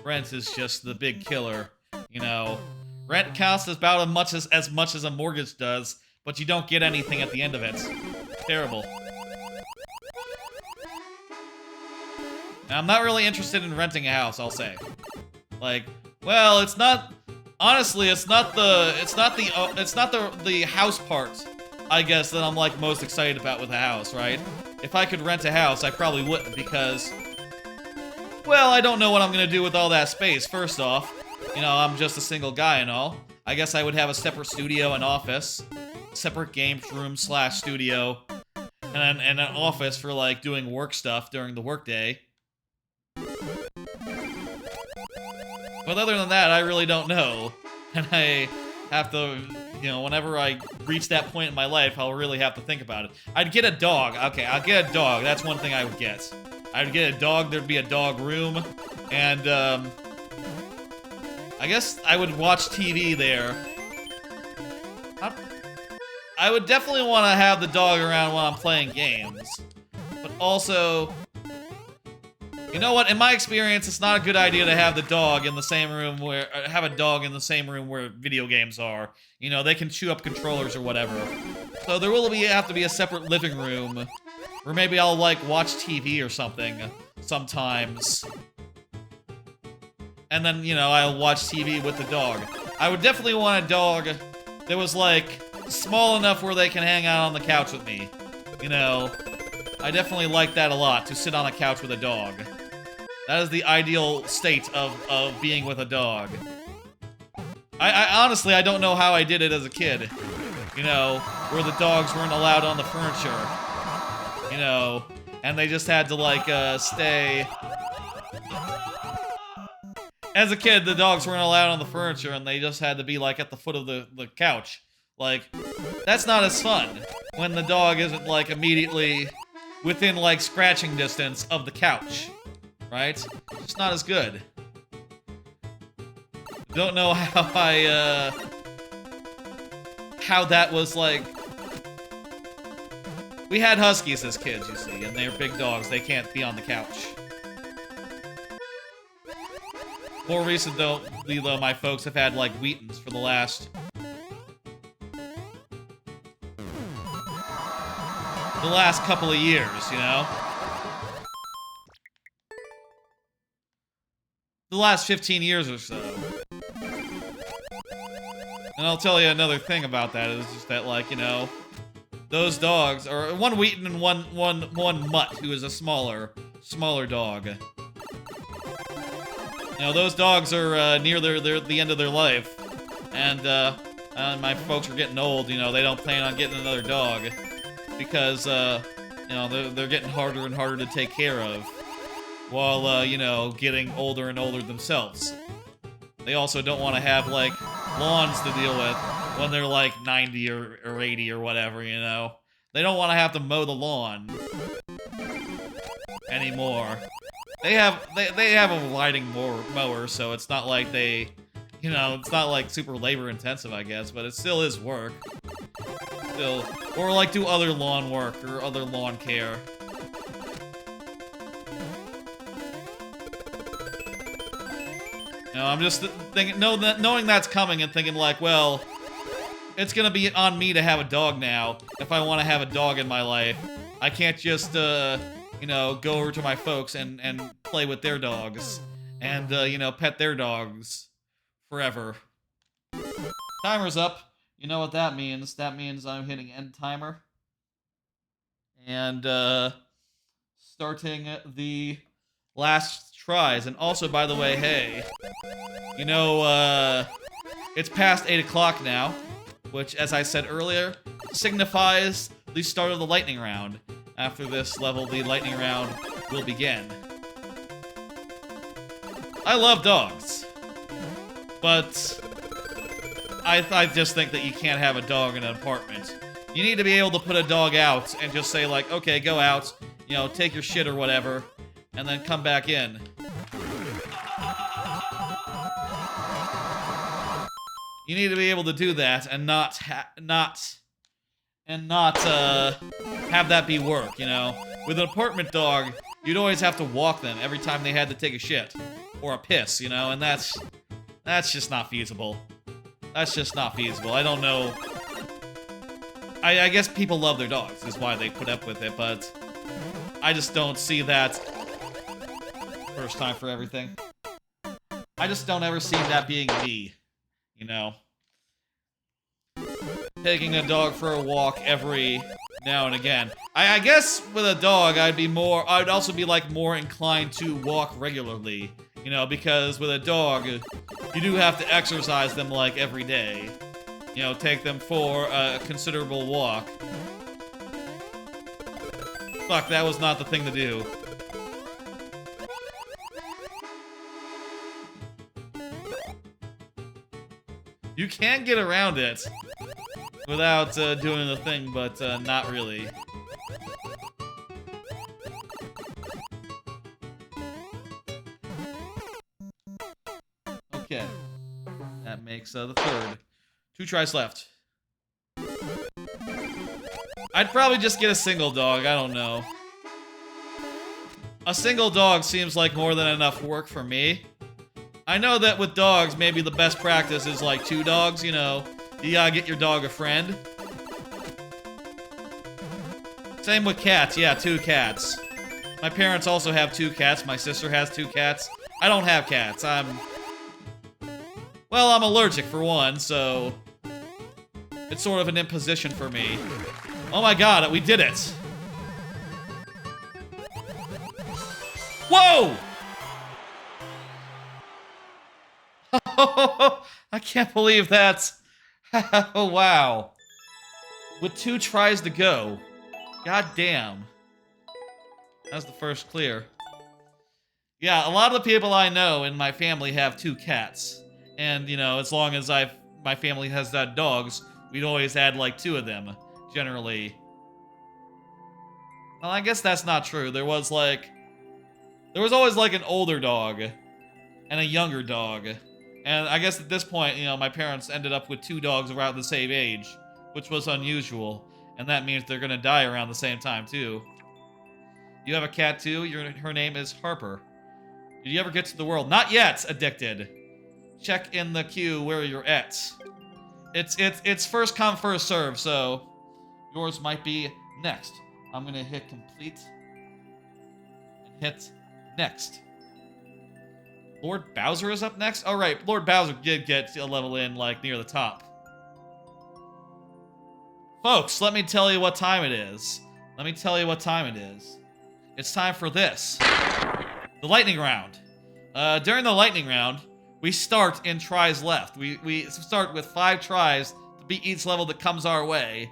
[SPEAKER 1] Rent is just the big killer, you know. Rent costs about as much as a mortgage does, but you don't get anything at the end of it. Terrible. Now, I'm not really interested in renting a house, I'll say. Like, well, it's not... Honestly, it's not the house part, I guess, that I'm, like, most excited about with a house, right? If I could rent a house, I probably wouldn't, because... Well, I don't know what I'm gonna do with all that space, first off. You know, I'm just a single guy and all. I guess I would have a separate studio and office. Separate game room / studio. And an office for, like, doing work stuff during the workday. But other than that, I really don't know. And I have to, you know, whenever I reach that point in my life, I'll really have to think about it. I'd get a dog. Okay, I'll get a dog. That's one thing I would get. I'd get a dog. There'd be a dog room. And, I guess I would watch TV there. I would definitely want to have the dog around while I'm playing games. But also... You know what? In my experience, it's not a good idea to have the dog in the same room where video games are. You know, they can chew up controllers or whatever. So there will have to be a separate living room Or maybe I'll, like, watch TV or something sometimes. And then, you know, I'll watch TV with the dog. I would definitely want a dog that was, like, small enough where they can hang out on the couch with me. You know, I definitely like that a lot, to sit on a couch with a dog. That is the ideal state of being with a dog. I honestly, I don't know how I did it as a kid. You know, where the dogs weren't allowed on the furniture. You know, and they just had to, like, stay... As a kid, the dogs weren't allowed on the furniture, and they just had to be, like, at the foot of the couch. Like, that's not as fun when the dog isn't, like, immediately within, like, scratching distance of the couch. Right? It's not as good. Don't know how how that was, like... We had huskies as kids, you see, and they're big dogs. They can't be on the couch. More recent, though, my folks have had, like, Wheatons for the last... couple of years, you know? The last 15 years or so. And I'll tell you another thing about that, is just that, like, you know... Those dogs, or one Wheaton and one Mutt, who is a smaller dog. You know, those dogs are near the end of their life, and my folks are getting old. You know, they don't plan on getting another dog because you know, they're getting harder and harder to take care of, while you know, getting older and older themselves. They also don't want to have, like, lawns to deal with when they're, like, 90 or 80 or whatever, you know? They don't want to have to mow the lawn anymore. They have a riding mower, so it's not like they, you know, it's not, like, super labor-intensive, I guess, but it still is work. Still, or, like, do other lawn work or other lawn care. You know, I'm just thinking, knowing that's coming and thinking, like, well... It's gonna be on me to have a dog now, if I want to have a dog in my life. I can't just, you know, go over to my folks and play with their dogs. And, you know, pet their dogs forever. Timer's up. You know what that means. That means I'm hitting end timer. And, starting the last tries. And also, by the way, hey, you know, it's past 8 o'clock now. Which, as I said earlier, signifies the start of the lightning round. After this level, the lightning round will begin. I love dogs, but I just think that you can't have a dog in an apartment. You need to be able to put a dog out and just say, like, okay, go out, you know, take your shit or whatever, and then come back in. You need to be able to do that and not have that be work, you know? With an apartment dog, you'd always have to walk them every time they had to take a shit. Or a piss, you know? And that's just not feasible. That's just not feasible. I don't know. I guess people love their dogs, is why they put up with it, but I just don't see that. First time for everything. I just don't ever see that being me. You know, taking a dog for a walk every now and again. I guess with a dog, I'd also be, like, more inclined to walk regularly. You know, because with a dog, you do have to exercise them, like, every day. You know, take them for a considerable walk. Fuck, that was not the thing to do. You can get around it without doing the thing, but not really. Okay. That makes the third. 2 tries left. I'd probably just get a single dog, I don't know. A single dog seems like more than enough work for me. I know that with dogs, maybe the best practice is, like, 2 dogs, you know. You gotta get your dog a friend. Same with cats. Yeah, 2 cats. My parents also have 2 cats. My sister has 2 cats. I don't have cats. Well, I'm allergic for one, so it's sort of an imposition for me. Oh my god, we did it! Whoa! I can't believe that. Oh, wow. With 2 tries to go. God damn. That's the first clear. Yeah, a lot of the people I know in my family have 2 cats. And, you know, as long as my family has had dogs, we'd always had like 2 of them, generally. Well, I guess that's not true. There was always like an older dog and a younger dog. And I guess at this point, you know, my parents ended up with 2 dogs around the same age, which was unusual. And that means they're gonna die around the same time, too. You have a cat, too? Her name is Harper. Did you ever get to the world? Not yet, Addicted. Check in the queue where you're at. It's first come, first serve, so yours might be next. I'm gonna hit complete and hit next. Lord Bowser is up next? Alright, Lord Bowser did get a level in, like, near the top. Folks, let me tell you what time it is. Let me tell you what time it is. It's time for this. The lightning round. During the lightning round, we start in tries left. We start with 5 tries to beat each level that comes our way.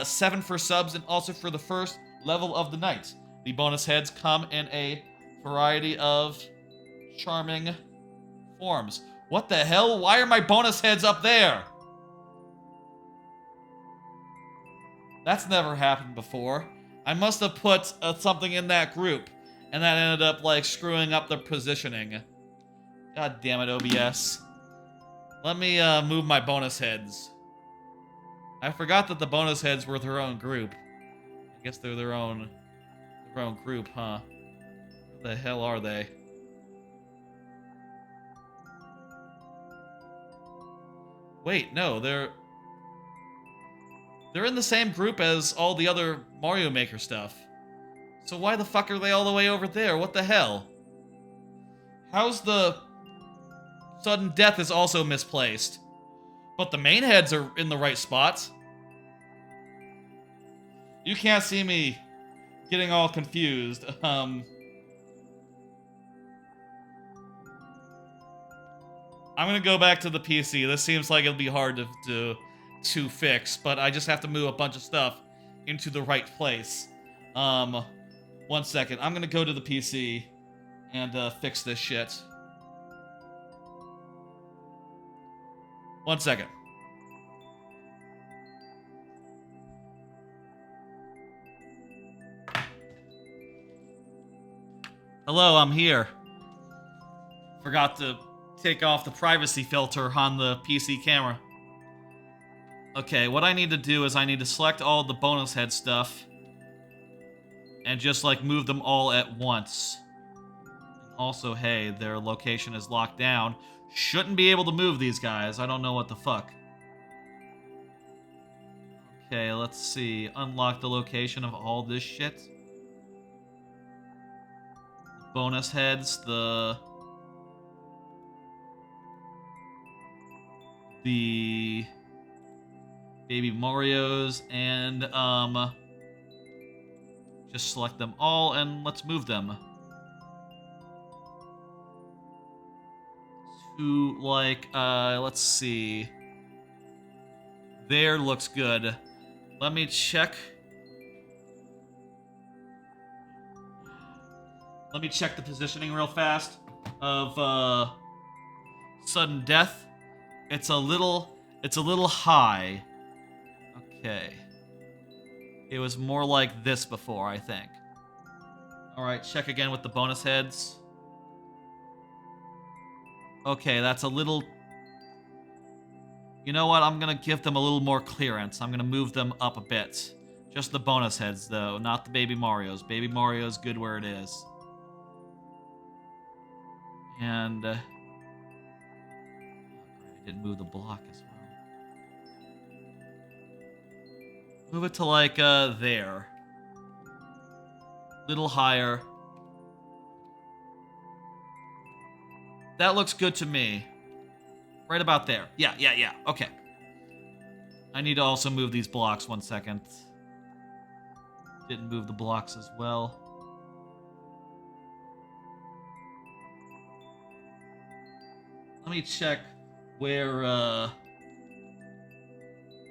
[SPEAKER 1] 7 for subs and also for the first level of the night. The bonus heads come in a variety of charming forms. What the hell? Why are my bonus heads up there? That's never happened before. I must have put something in that group, and that ended up, like, screwing up the positioning. God damn it, OBS. Let me move my bonus heads. I forgot that the bonus heads were their own group. I guess they're their own group, huh? What the hell are they? Wait, no, they're in the same group as all the other Mario Maker stuff. So why the fuck are they all the way over there? What the hell? How's the sudden death is also misplaced? But the main heads are in the right spots. You can't see me getting all confused. I'm gonna go back to the PC. This seems like it'll be hard to fix, but I just have to move a bunch of stuff into the right place. 1 second. I'm gonna go to the PC and fix this shit. 1 second. Hello, I'm here. Forgot to take off the privacy filter on the PC camera. Okay, what I need to do is I need to select all the bonus head stuff and just, like, move them all at once. Also, hey, their location is locked down. Shouldn't be able to move these guys. I don't know what the fuck. Okay, let's see. Unlock the location of all this shit. Bonus heads, the Baby Marios, and just select them all and let's move them to, like, let's see. There looks good. Let me check. Let me check the positioning real fast of sudden death. It's a little high. Okay. It was more like this before, I think. Alright, check again with the bonus heads. Okay, that's a little... You know what? I'm gonna give them a little more clearance. I'm gonna move them up a bit. Just the bonus heads, though, not the Baby Marios. Baby Mario's good where it is. And... I didn't move the block as well. Move it to, like, there. Little higher. That looks good to me. Right about there. Yeah. Okay. I need to also move these blocks 1 second. Didn't move the blocks as well. Let me check where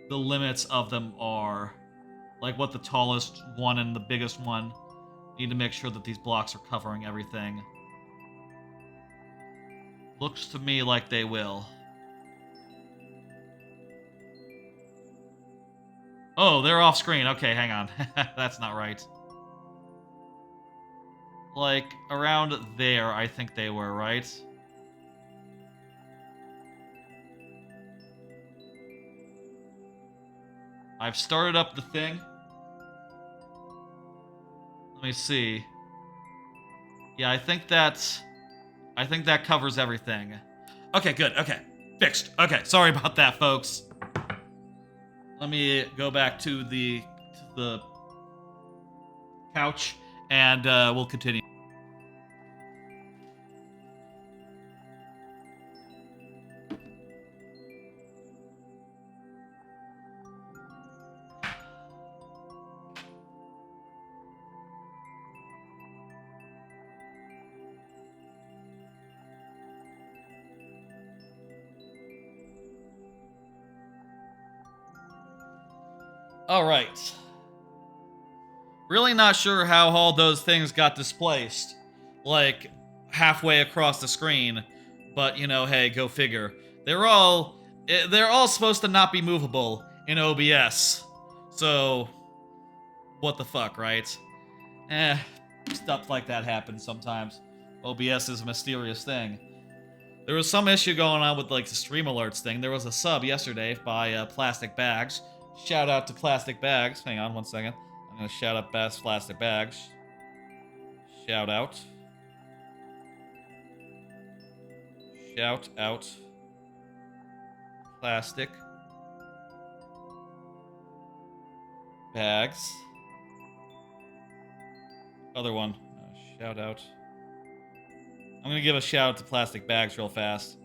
[SPEAKER 1] the limits of them are. Like what the tallest one and the biggest one. Need to make sure that these blocks are covering everything. Looks to me like they will. Oh, they're off screen. Okay, hang on. That's not right. Like, around there, I think they were, right? I've started up the thing. Let me see. Yeah, I think that covers everything. Okay, good. Okay. Fixed. Okay, sorry about that, folks. Let me go back to the couch, and we'll continue. All right. Really not sure how all those things got displaced, like halfway across the screen, but you know, hey, go figure. They're all supposed to not be movable in OBS. So what the fuck, right? Stuff like that happens sometimes. OBS is a mysterious thing. There was some issue going on with like the stream alerts thing. There was a sub yesterday by Plastic Bags. Shout out to Plastic Bags. Hang on 1 second. I'm gonna shout out Best Plastic Bags. Shout out. Shout out. Plastic. Bags. Other one. Shout out. I'm gonna give a shout out to Plastic Bags real fast.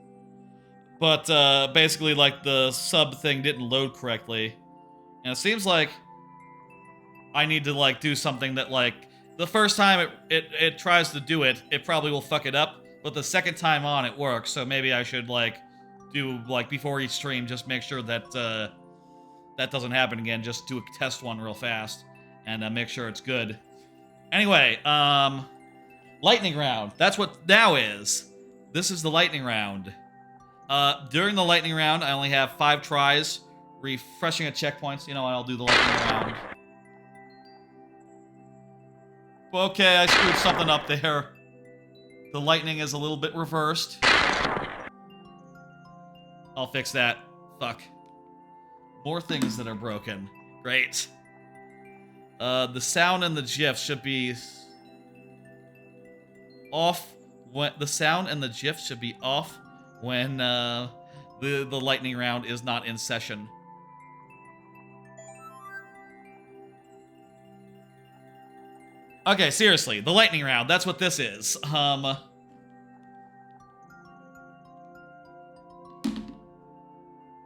[SPEAKER 1] But basically, like, the sub thing didn't load correctly. And it seems like I need to, like, do something that, like, the first time it tries to do it, it probably will fuck it up. But the second time on, it works. So maybe I should, like, do, like, before each stream, just make sure that that doesn't happen again. Just do a test one real fast and make sure it's good. Anyway, lightning round. That's what now is. This is the lightning round. During the lightning round, I only have 5 tries. Refreshing at checkpoints. You know what? I'll do the lightning round. Okay, I screwed something up there. The lightning is a little bit reversed. I'll fix that. Fuck. More things that are broken. Great. The sound and the GIF should be off when the sound and the GIF should be off when the lightning round is not in session. Okay, seriously, the lightning round, that's what this is.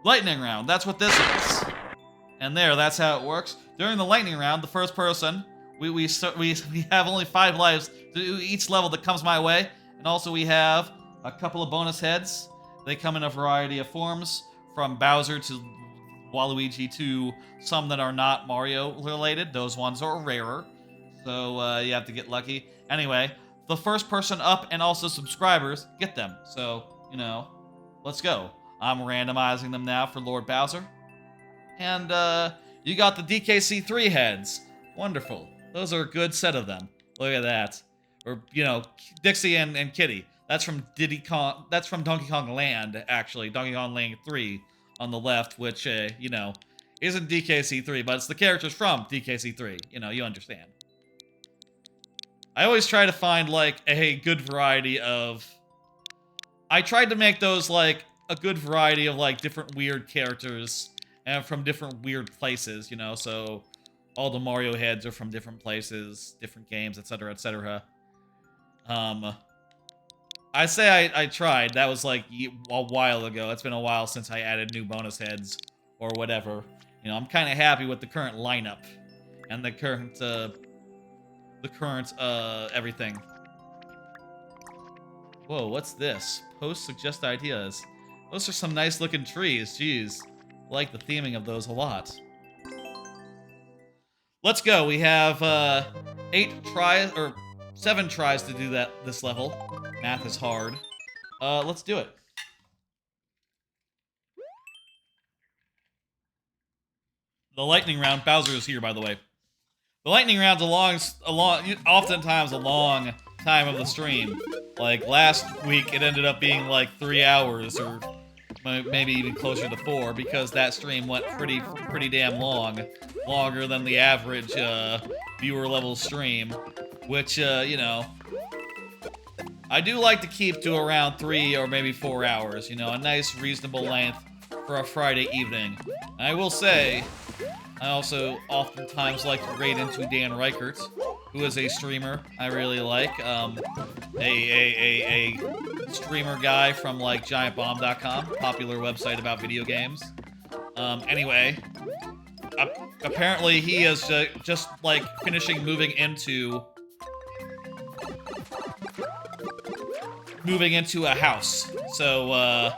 [SPEAKER 1] Lightning round, that's what this is. And there, that's how it works. During the lightning round, the first person, we have only 5 lives to do each level that comes my way. And also we have a couple of bonus heads. They come in a variety of forms, from Bowser to Waluigi to some that are not Mario related. Those ones are rarer. So you have to get lucky. Anyway, the first person up and also subscribers get them. So, you know, let's go. I'm randomizing them now for Lord Bowser. And you got the DKC3 heads. Wonderful. Those are a good set of them. Look at that. Or, you know, Dixie and Kitty. That's from That's from Donkey Kong Land, actually. Donkey Kong Land 3 on the left, which, you know, isn't DKC3, but it's the characters from DKC3. You know, you understand. I always try to find, like, a good variety of... I tried to make those, like, a good variety of, like, different weird characters and from different weird places, you know, so all the Mario heads are from different places, different games, etc., etc. I say I tried. That was like a while ago. It's been a while since I added new bonus heads or whatever. You know, I'm kind of happy with the current lineup and the current everything. Whoa, what's this? Post suggest ideas. Those are some nice looking trees. Jeez, I like the theming of those a lot. Let's go. We have 7 tries to do this level. Math is hard. Let's do it. The lightning round. Bowser is here, by the way. The lightning round's oftentimes a long time of the stream. Like last week, it ended up being like 3 hours, or maybe even closer to 4, because that stream went pretty damn long, longer than the average viewer level stream. Which you know, I do like to keep to around 3 or maybe 4 hours. You know, a nice reasonable length for a Friday evening. And I will say, I also oftentimes like to raid into Dan Reichert, who is a streamer I really like. A streamer guy from like GiantBomb.com, popular website about video games. Anyway, apparently he is just like finishing moving into a house. So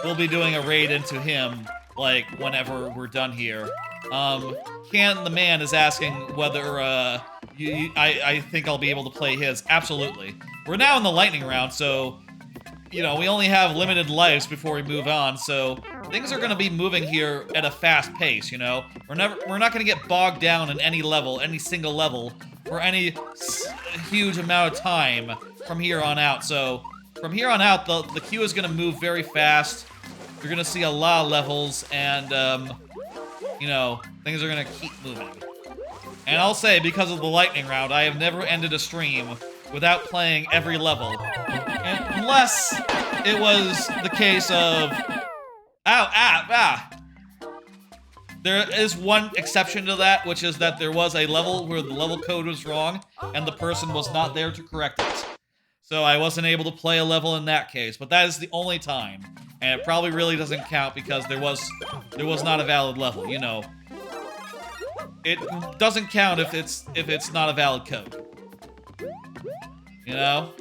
[SPEAKER 1] we'll be doing a raid into him like whenever we're done here. Can the man is asking whether I think I'll be able to play his. Absolutely. We're now in the lightning round, so you know, we only have limited lives before we move on, so things are gonna be moving here at a fast pace, you know? We're not gonna get bogged down in any single level, for any huge amount of time from here on out. So from here on out, the queue is gonna move very fast. You're gonna see a lot of levels, and you know, things are gonna keep moving. And I'll say, because of the lightning round, I have never ended a stream without playing every level. Unless it was the case of... There is one exception to that, which is that there was a level where the level code was wrong, and the person was not there to correct it. So I wasn't able to play a level in that case, but that is the only time. And it probably really doesn't count because there was not a valid level, you know. It doesn't count if it's not a valid code. You know?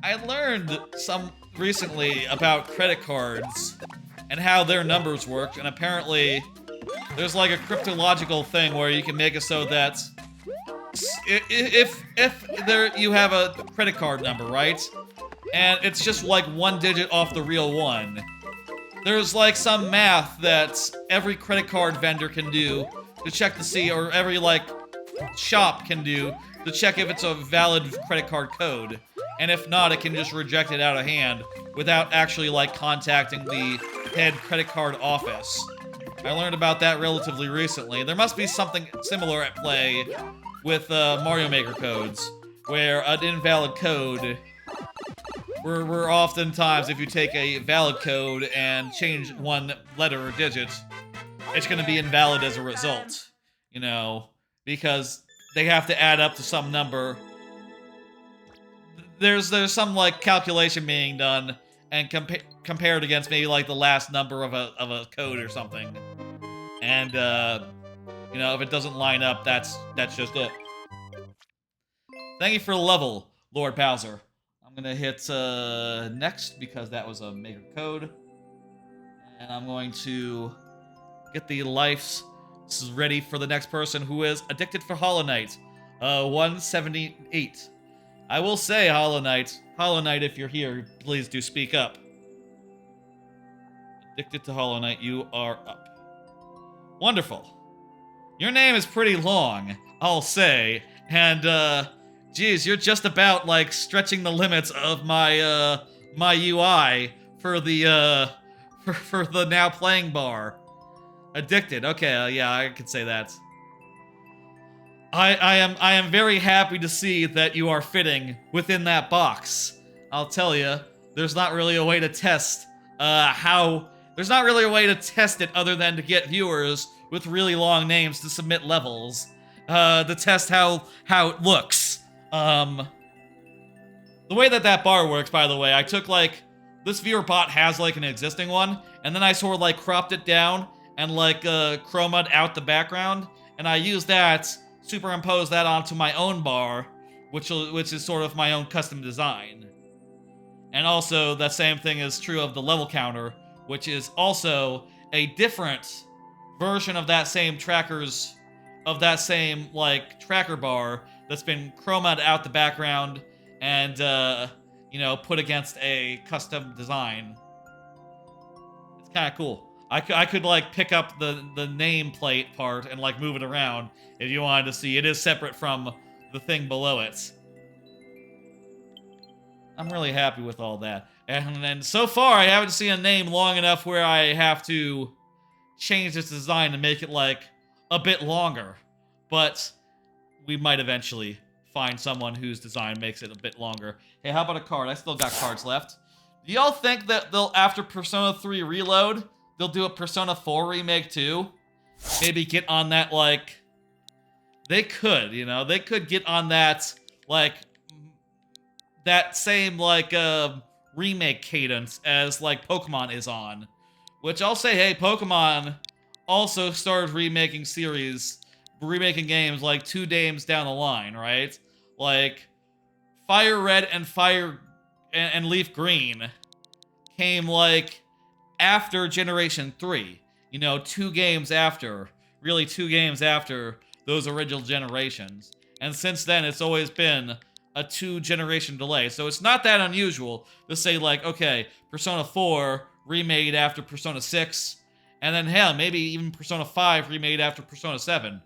[SPEAKER 1] I learned some recently about credit cards and how their numbers work, and apparently there's like a cryptological thing where you can make it so that if you have a credit card number, right? And it's just like one digit off the real one. There's like some math that every credit card vendor can do to check to see, or every like shop can do to check if it's a valid credit card code. And if not, it can just reject it out of hand without actually like contacting the head credit card office. I learned about that relatively recently. There must be something similar at play with Mario Maker codes, where an invalid code, where oftentimes if you take a valid code and change one letter or digit, it's going to be invalid as a result, you know, because they have to add up to some number. There's some like calculation being done and compared against maybe like the last number of a code or something, and you know, if it doesn't line up, that's just it. Thank you for the level, Lord Bowser. I'm gonna hit next because that was a maker code, and I'm going to get the lives ready for the next person who is addicted for Hollow Knight. 178. I will say, Hollow Knight, if you're here, please do speak up. Addicted to Hollow Knight, you are up. Wonderful. Your name is pretty long, I'll say, and geez, you're just about like stretching the limits of my my UI for the for the now playing bar. Addicted. Okay, yeah, I could say that. I am very happy to see that you are fitting within that box. I'll tell you, there's not really a way to test there's not really a way to test it other than to get viewers with really long names to submit levels to test how it looks. The way that bar works, by the way, I took like this viewer bot has like an existing one, and then I sort of like cropped it down and like chroma'd out the background, and I used that, superimposed that onto my own bar, which is sort of my own custom design. And also, that same thing is true of the level counter, which is also a different version of that same tracker bar that's been chroma'd out the background and, you know, put against a custom design. It's kind of cool. I could, like, pick up the nameplate part and, like, move it around if you wanted to see. It is separate from the thing below it. I'm really happy with all that. And then so far, I haven't seen a name long enough where I have to change its design to make it, like, a bit longer. But we might eventually find someone whose design makes it a bit longer. Hey, how about a card? I still got cards left. Do y'all think that they'll, after Persona 3 Reload, they'll do a Persona 4 remake too? Maybe get on that, like... They could, you know? They could get on that, like... that same, like, remake cadence as, like, Pokemon is on. Which I'll say, hey, Pokemon also started remaking games, like, 2 games down the line, right? Like, Fire Red and Leaf Green came, like, after Generation 3. You know, 2 games after. Really, 2 games after those original generations. And since then, it's always been a 2-generation delay. So it's not that unusual to say, like, okay, Persona 4 remade after Persona 6, and then, hell, maybe even Persona 5 remade after Persona 7.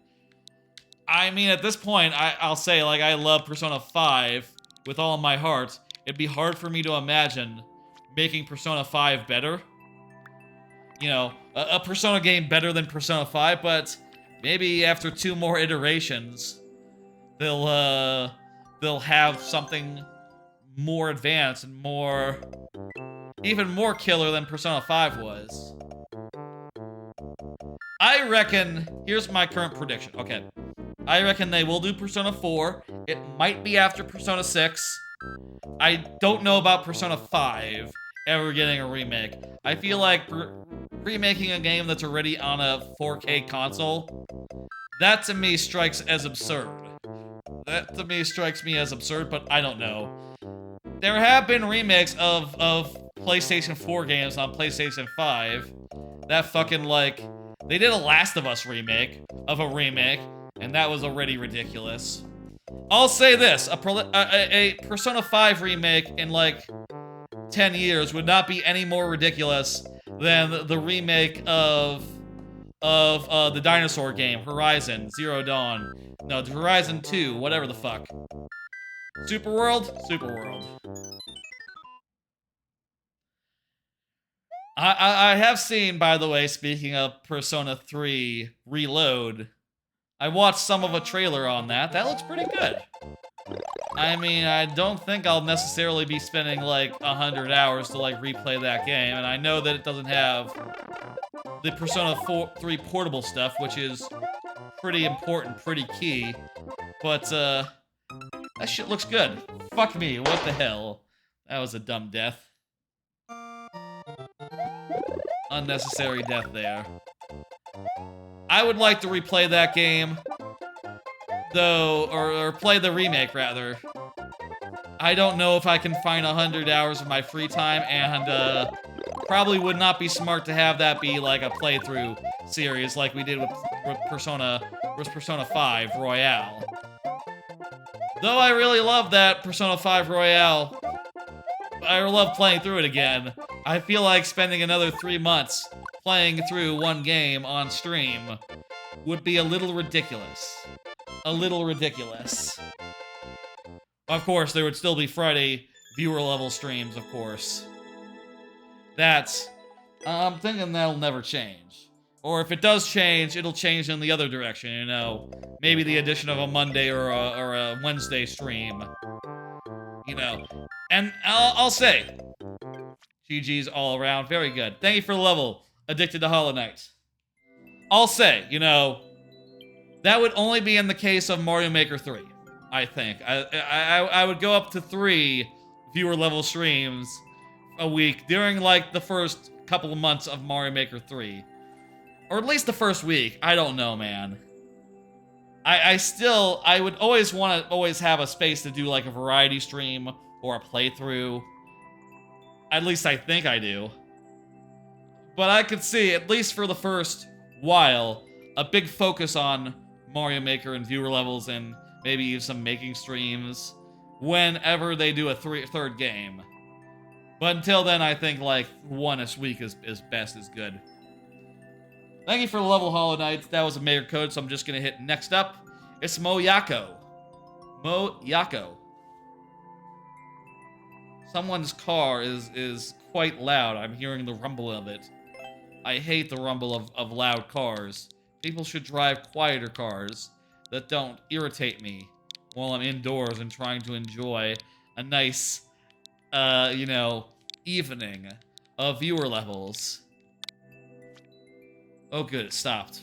[SPEAKER 1] I mean, at this point, I'll say, like, I love Persona 5 with all of my heart. It'd be hard for me to imagine making Persona 5 better. You know, a Persona game better than Persona 5, but maybe after 2 more iterations, they'll have something more advanced and more... even more killer than Persona 5 was. I reckon... here's my current prediction. Okay. I reckon they will do Persona 4. It might be after Persona 6. I don't know about Persona 5 ever getting a remake. I feel like remaking a game that's already on a 4K console, that to me strikes as absurd. That to me strikes me as absurd, but I don't know. There have been remakes of PlayStation 4 games on PlayStation 5. That fucking, like... they did a Last of Us remake of a remake, and that was already ridiculous. I'll say this, a Persona 5 remake in, like, 10 years would not be any more ridiculous than the remake of the dinosaur game, Horizon Zero Dawn. No, Horizon 2, whatever the fuck. Superworld? Superworld. I have seen, by the way, speaking of Persona 3 Reload, I watched some of a trailer on that. That looks pretty good. I mean, I don't think I'll necessarily be spending, like, 100 hours to, like, replay that game, and I know that it doesn't have the Persona 3 portable stuff, which is pretty important, pretty key, but, that shit looks good. Fuck me, what the hell? That was a dumb death. Unnecessary death there. I would like to replay that game, though, or play the remake, rather. I don't know if I can find 100 hours of my free time, and, probably would not be smart to have that be, like, a playthrough series like we did with Persona 5 Royale. Though I really love that Persona 5 Royale, I love playing through it again. I feel like spending another 3 months playing through one game on stream would be a little ridiculous. A little ridiculous. Of course, there would still be Friday viewer-level streams, of course. That's... I'm thinking that'll never change. Or if it does change, it'll change in the other direction, you know? Maybe the addition of a Monday or a Wednesday stream. You know. And I'll say, GG's all around. Very good. Thank you for the level, Addicted to Hollow Knight. I'll say, you know, that would only be in the case of Mario Maker 3, I think. I would go up to 3 viewer level streams a week during like the first couple of months of Mario Maker 3. Or at least the first week. I don't know, man. I would always want to have a space to do like a variety stream or a playthrough. At least I think I do. But I could see, at least for the first while, a big focus on Mario Maker and viewer levels and maybe even some making streams whenever they do a third game. But until then, I think like one a week is best, is good. Thank you for the level, Hollow Knights. That was a Maker code, so I'm just gonna hit next up. It's Moyako. Moyako. Someone's car is quite loud. I'm hearing the rumble of it. I hate the rumble of loud cars. People should drive quieter cars that don't irritate me while I'm indoors and trying to enjoy a nice, you know, evening of viewer levels. Oh, good, it stopped.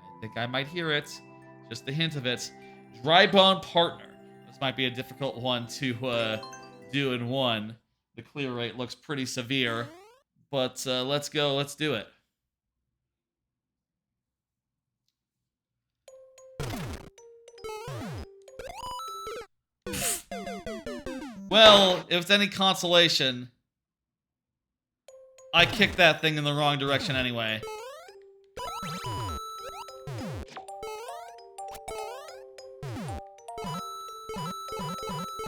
[SPEAKER 1] I think I might hear it. Just a hint of it. Dry Bone Partner. This might be a difficult one to do in one. The clear rate looks pretty severe. But let's go, let's do it. Well, if it's any consolation, I kicked that thing in the wrong direction anyway.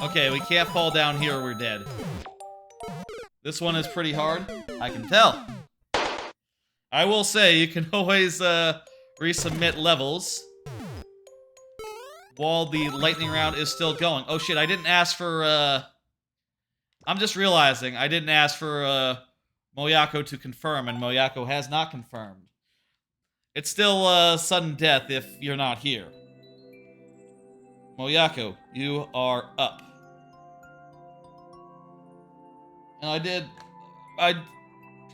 [SPEAKER 1] Okay, we can't fall down here or we're dead. This one is pretty hard, I can tell. I will say, you can always resubmit levels while the lightning round is still going. Oh shit, I didn't ask for, I'm just realizing, I didn't ask for Moyako to confirm, and Moyako has not confirmed. It's still sudden death if you're not here. Moyako, you are up. And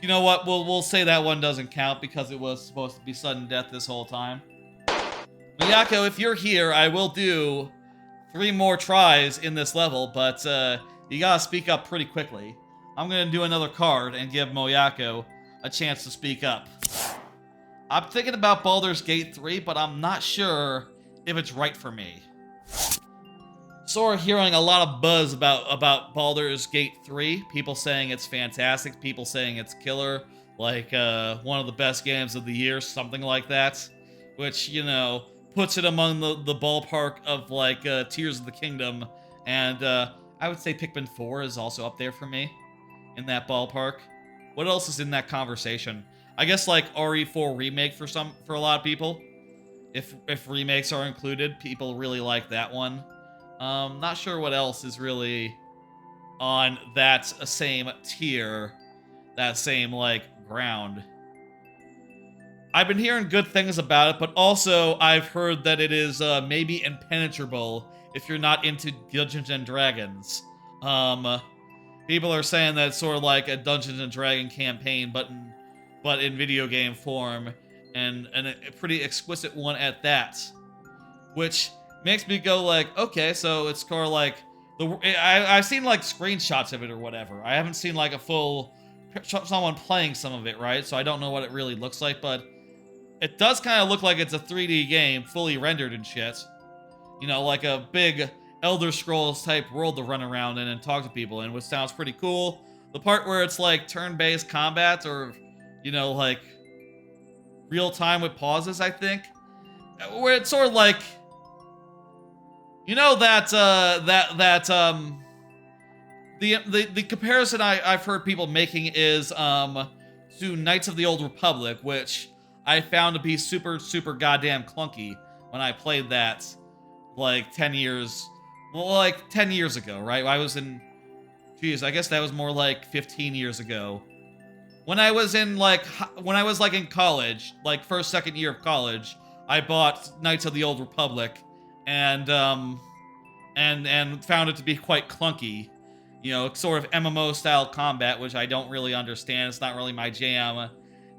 [SPEAKER 1] you know what, we'll say that one doesn't count because it was supposed to be sudden death this whole time. Moyako, if you're here, I will do 3 more tries in this level, but you gotta speak up pretty quickly. I'm gonna do another card and give Moyako a chance to speak up. I'm thinking about Baldur's Gate 3, but I'm not sure if it's right for me. Sort of hearing a lot of buzz about Baldur's Gate 3. People saying it's fantastic, people saying it's killer, like one of the best games of the year, something like that. Which, you know, puts it among the ballpark of like Tears of the Kingdom, and I would say Pikmin 4 is also up there for me in that ballpark. What else is in that conversation? I guess like RE4 remake for a lot of people. If remakes are included, people really like that one. Not sure what else is really on that same tier, that same like ground. I've been hearing good things about it, but also I've heard that it is maybe impenetrable if you're not into Dungeons and Dragons. People are saying that it's sort of like a Dungeons and Dragon campaign, but in video game form, and a pretty exquisite one at that. Which makes me go like, okay, so it's kind of like I've seen like screenshots of it or whatever. I haven't seen like a full someone playing some of it, right? So I don't know what it really looks like, but it does kind of look like it's a 3D game, fully rendered and shit. You know, like a big Elder Scrolls type world to run around in and talk to people in, which sounds pretty cool. The part where it's like turn-based combat, or, you know, like real time with pauses, I think, where it's sort of like, you know, the comparison I've heard people making is to Knights of the Old Republic, which I found to be super, super goddamn clunky when I played that like 10 years ago, right? I was in, geez, I guess that was more like 15 years ago. When I was in in college, like first, second year of college, I bought Knights of the Old Republic and found it to be quite clunky. you know, sort of MMO style combat, which I don't really understand. It's not really my jam.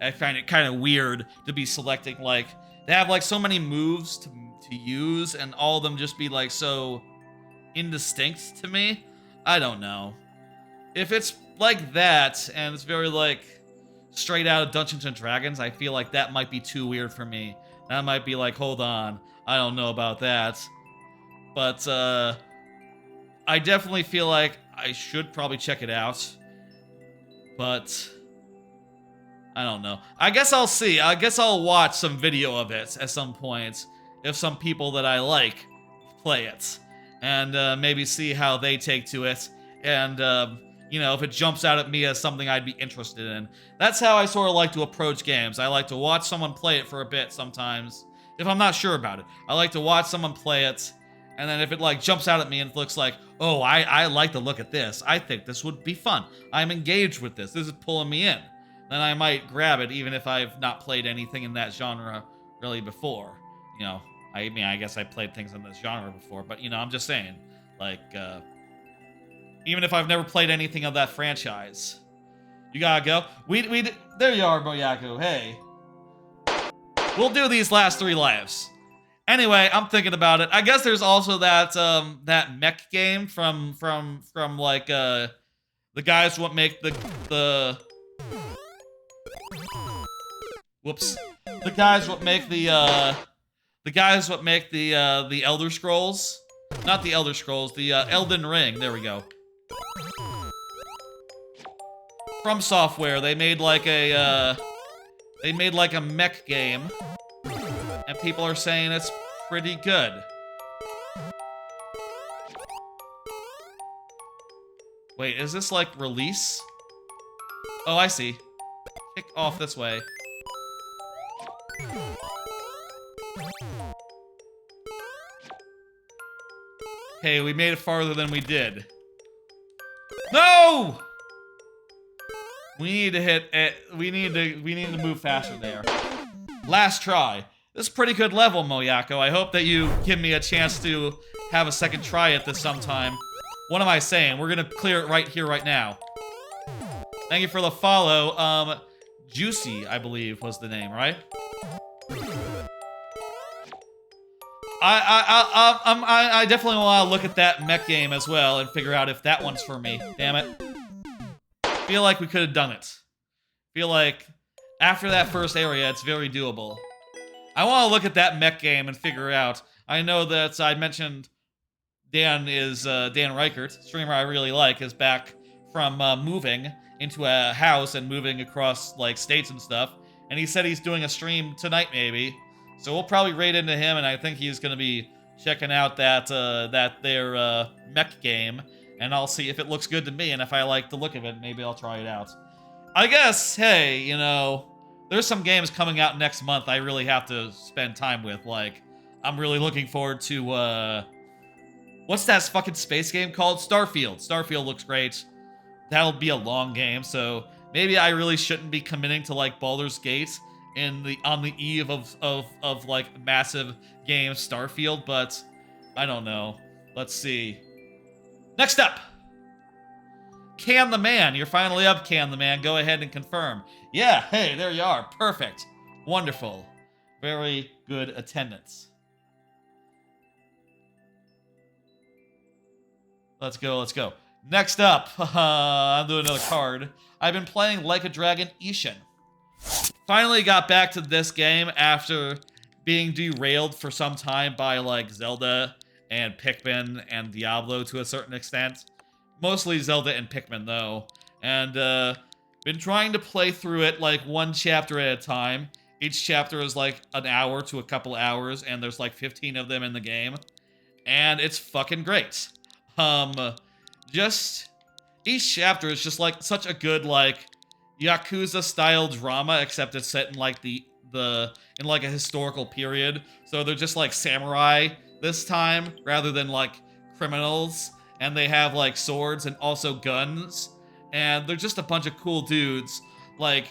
[SPEAKER 1] I find it kind of weird to be selecting, like, they have like so many moves to use, and all of them just be like so indistinct to me. I don't know. If it's like that, and it's very like straight out of Dungeons and Dragons, I feel like that might be too weird for me. That might be like, hold on, I don't know about that. But I definitely feel like I should probably check it out. But I don't know. I guess I'll see. I guess I'll watch some video of it at some point if some people that I like play it. And maybe see how they take to it. And, you know, if it jumps out at me as something I'd be interested in. That's how I sort of like to approach games. I like to watch someone play it for a bit sometimes, if I'm not sure about it. I like to watch someone play it, and then if it, like, jumps out at me and it looks like, oh, I like to look at this. I think this would be fun. I'm engaged with this. This is pulling me in. Then I might grab it, even if I've not played anything in that genre really before. You know, I mean, I guess I played things in this genre before, but, you know, I'm just saying, like, even if I've never played anything of that franchise. You gotta go. There you are, Boyaku. Hey. We'll do these last 3 lives. Anyway, I'm thinking about it. I guess there's also that that mech game from like the guys what make the whoops. The guys what make the Elder Scrolls. Not the Elder Scrolls, the Elden Ring. There we go. From Software, they made like a mech game, and people are saying it's pretty good. Wait, is this like release? Oh, I see. Kick off this way. Hey, we made it farther than we did. No! We need to hit it. We need to move faster there. Last try. This is a pretty good level, Moyako. I hope that you give me a chance to have a second try at this sometime. What am I saying? We're gonna clear it right here, right now. Thank you for the follow. Juicy, I believe, was the name, right? I definitely want to look at that mech game as well and figure out if that one's for me. Damn it. Feel like we could have done it. Feel like after that first area, it's very doable. I want to look at that mech game and figure out. I know that I mentioned Dan Reichert, streamer I really like, is back from moving into a house and moving across like states and stuff. And he said he's doing a stream tonight, maybe. So we'll probably raid into him, and I think he's gonna be checking out that their mech game. And I'll see if it looks good to me, and if I like the look of it, maybe I'll try it out. I guess, hey, you know, there's some games coming out next month I really have to spend time with. Like, I'm really looking forward to, what's that fucking space game called? Starfield. Starfield looks great. That'll be a long game, so maybe I really shouldn't be committing to, like, Baldur's Gate on the eve of like, massive game Starfield, but I don't know. Let's see. Next up! Can the Man. You're finally up, Can the Man. Go ahead and confirm. Yeah, hey, there you are. Perfect. Wonderful. Very good attendance. Let's go, let's go. Next up, I'll do another card. I've been playing Like a Dragon Ishin. Finally got back to this game after being derailed for some time by, like, Zelda and Pikmin and Diablo to a certain extent. Mostly Zelda and Pikmin, though. And, been trying to play through it, like, one chapter at a time. Each chapter is, like, an hour to a couple hours, and there's, like, 15 of them in the game. And it's fucking great. Just... each chapter is just, like, such a good, like, Yakuza-style drama, except it's set in, like, in, like, a historical period. So they're just, like, samurai this time, rather than, like, criminals. And they have, like, swords and also guns. And they're just a bunch of cool dudes, like,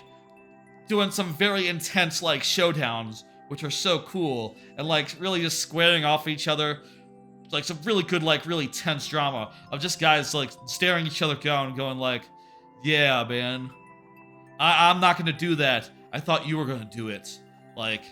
[SPEAKER 1] doing some very intense, like, showdowns, which are so cool. And, like, really just squaring off each other like some really good, like really tense drama of just guys like staring each other down, going like, "Yeah, man, I'm not gonna do that. I thought you were gonna do it. Like,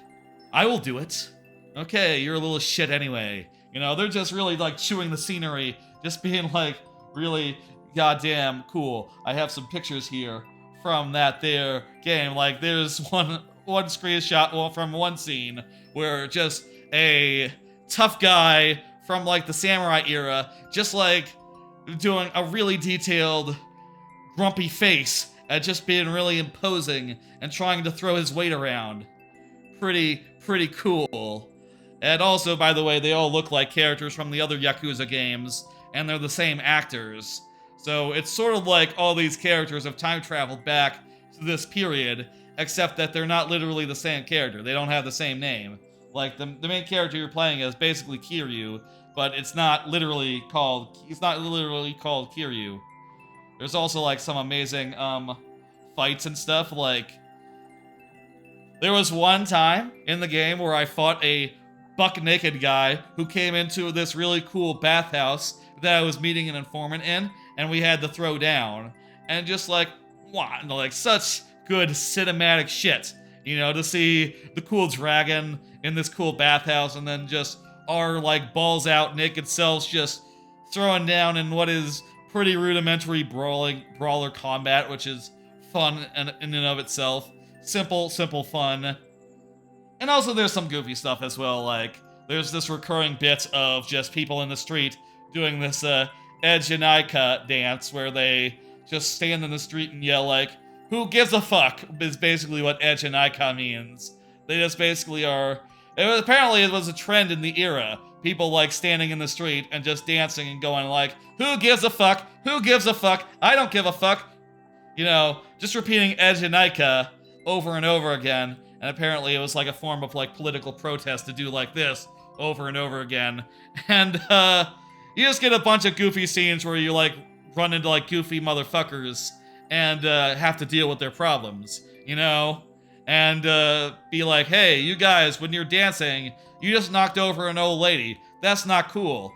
[SPEAKER 1] I will do it. Okay, you're a little shit anyway." You know, they're just really like chewing the scenery, just being like really goddamn cool. I have some pictures here from that there game. Like, there's one screenshot from one scene where just a tough guy from like the samurai era, just like doing a really detailed grumpy face at just being really imposing and trying to throw his weight around. Pretty cool. And also, by the way, they all look like characters from the other Yakuza games, and they're the same actors. So it's sort of like all these characters have time traveled back to this period, except that they're not literally the same character. They don't have the same name. Like, the main character you're playing is basically Kiryu, but it's not literally called Kiryu. There's also, like, some amazing, fights and stuff. Like, there was one time in the game where I fought a buck-naked guy who came into this really cool bathhouse that I was meeting an informant in, and we had to throw down. And just like, wow, like such good cinematic shit, you know, to see the cool dragon in this cool bathhouse, and then just our like balls out naked selves just throwing down in what is pretty rudimentary brawler combat, which is fun in and of itself. Simple fun. And also there's some goofy stuff as well, like there's this recurring bit of just people in the street doing this Ejinaika dance where they just stand in the street and yell like, "Who gives a fuck?" is basically what Ejinaika means. They just basically are... Apparently it was a trend in the era. People like standing in the street and just dancing and going like, "Who gives a fuck? Who gives a fuck? I don't give a fuck." You know, just repeating Ejinaika over and over again. And apparently it was like a form of like political protest to do like this over and over again. And you just get a bunch of goofy scenes where you like run into like goofy motherfuckers and have to deal with their problems, you know? And be like, "Hey, you guys, when you're dancing, you just knocked over an old lady. That's not cool."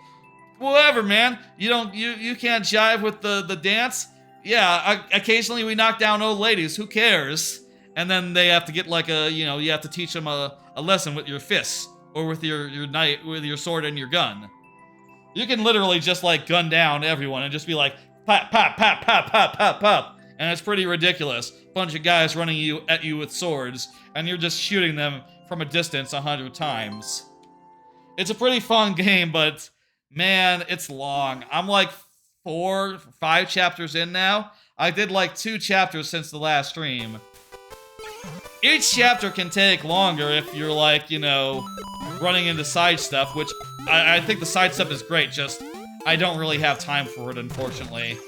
[SPEAKER 1] "Whatever, man. You can't jive with the dance?" "Yeah, occasionally we knock down old ladies. Who cares?" And then they have to get like you have to teach them a lesson with your fists or with your knife, with your sword and your gun. You can literally just like gun down everyone and just be like, pop, pop, pop, pop, pop, pop, pop. And it's pretty ridiculous. Bunch of guys running at you with swords, and you're just shooting them from a distance 100 times. It's a pretty fun game, but man, it's long. I'm like 4, 5 chapters in now. I did like 2 chapters since the last stream. Each chapter can take longer if you're like, you know, running into side stuff, which I think the side stuff is great, just I don't really have time for it, unfortunately.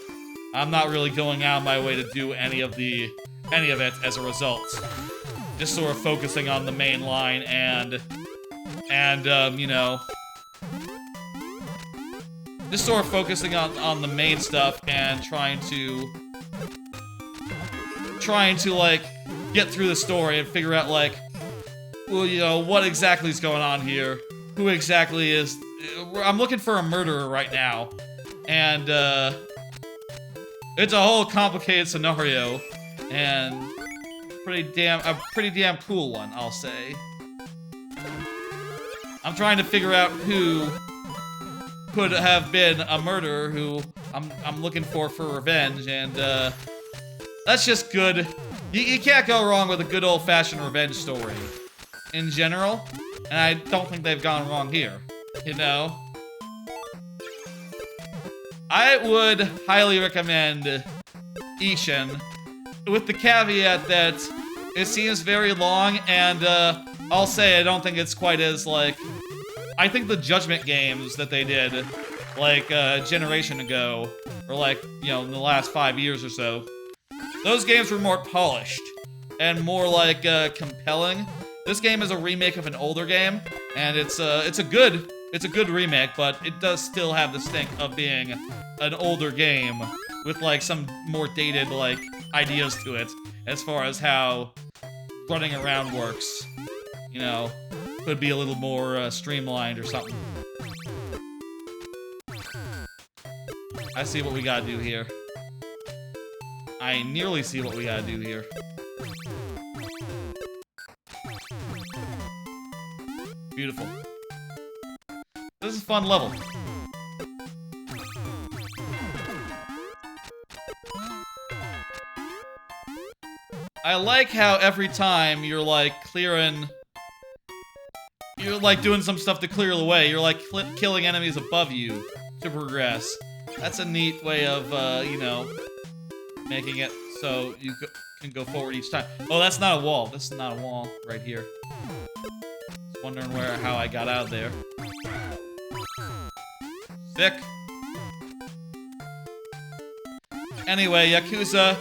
[SPEAKER 1] I'm not really going out of my way to do any of it as a result. Just sort of focusing on the main line and you know, just sort of focusing on the main stuff and trying to like get through the story and figure out like, well, you know, what exactly is going on here? Who exactly is... I'm looking for a murderer right now, and it's a whole complicated scenario, and a pretty damn cool one, I'll say. I'm trying to figure out who could have been a murderer who I'm looking for revenge, and that's just good. You can't go wrong with a good old-fashioned revenge story in general, and I don't think they've gone wrong here, you know? I would highly recommend Ishin, with the caveat that it seems very long, and I'll say I don't think it's quite as, like... I think the Judgment games that they did, like, a generation ago, or like, you know, in the last 5 years or so, those games were more polished and more like compelling. This game is a remake of an older game, and it's a good remake, but it does still have the stink of being an older game with like some more dated like ideas to it as far as how running around works. You know, could be a little more streamlined or something. I see what we gotta do here. I nearly see what we gotta do here. Beautiful. This is a fun level. I like how every time you're like clearing... You're like doing some stuff to clear the way. You're like killing enemies above you to progress. That's a neat way of, you know, making it so you can go forward each time. Oh, that's not a wall. This is not a wall right here. Just wondering how I got out of there. Sick. Anyway, Yakuza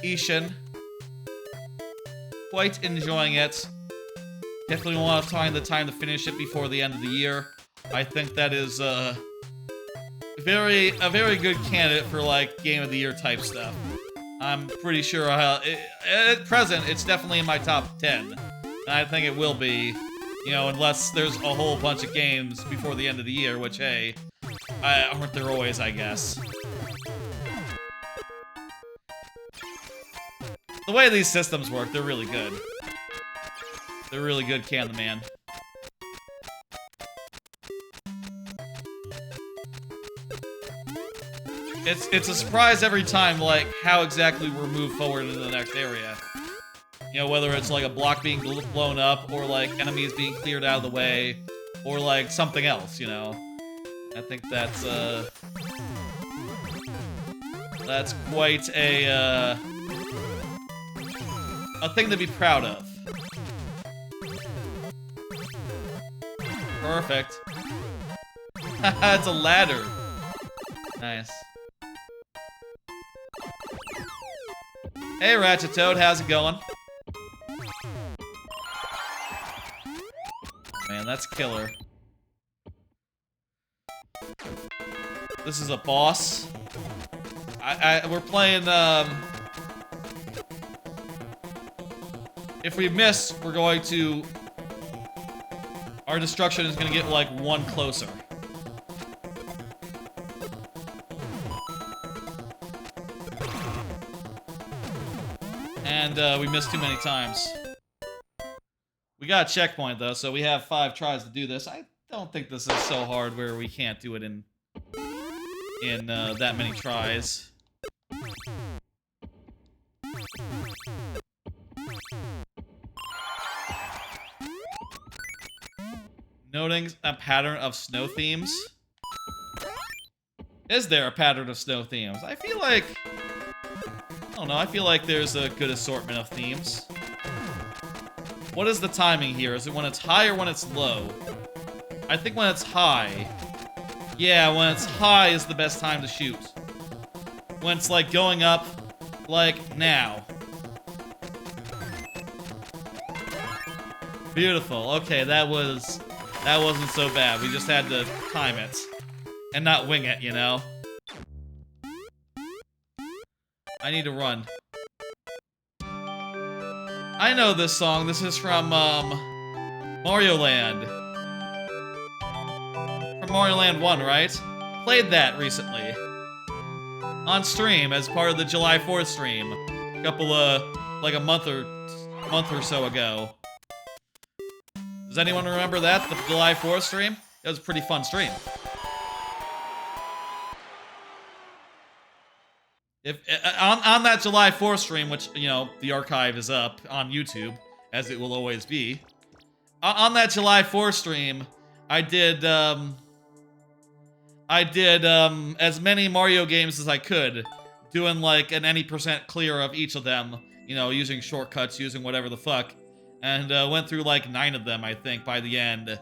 [SPEAKER 1] Ishin. Quite enjoying it. Definitely want to find the time to finish it before the end of the year. I think that is a very good candidate for like Game of the Year type stuff. I'm pretty sure at present it's definitely in my top 10. And I think it will be, you know, unless there's a whole bunch of games before the end of the year, which hey, aren't there always, I guess. The way these systems work, they're really good. They're really good, can the man. It's a surprise every time, like, how exactly we're moved forward into the next area. You know, whether it's like a block being blown up, or like enemies being cleared out of the way, or like something else, you know. I think that's quite a thing to be proud of. Perfect. It's a ladder. Nice. Hey, Ratchet Toad, how's it going? Man, that's killer. This is a boss. We're playing, if we miss, we're going to... Our destruction is gonna get, like, one closer. And, we missed too many times. We got a checkpoint, though, so we have 5 tries to do this. I don't think this is so hard where we can't do it in that many tries. Noting a pattern of snow themes. Is there a pattern of snow themes? I feel like... I don't know, I feel like there's a good assortment of themes. What is the timing here? Is it when it's high or when it's low? I think when it's high. Yeah, when it's high is the best time to shoot. When it's like going up, like now. Beautiful. Okay, that wasn't so bad. We just had to time it and not wing it, you know. I need to run. I know this song. This is from Mario Land. From Mario Land 1, right? Played that recently. On stream as part of the July 4th stream. A couple like a month or so ago. Does anyone remember that? The July 4th stream? It was a pretty fun stream. If on that July 4th stream, which, you know, the archive is up on YouTube, as it will always be. On that July 4th stream, I did as many Mario games as I could, doing like an any % clear of each of them, you know, using shortcuts, using whatever the fuck. And went through like 9 of them, I think, by the end.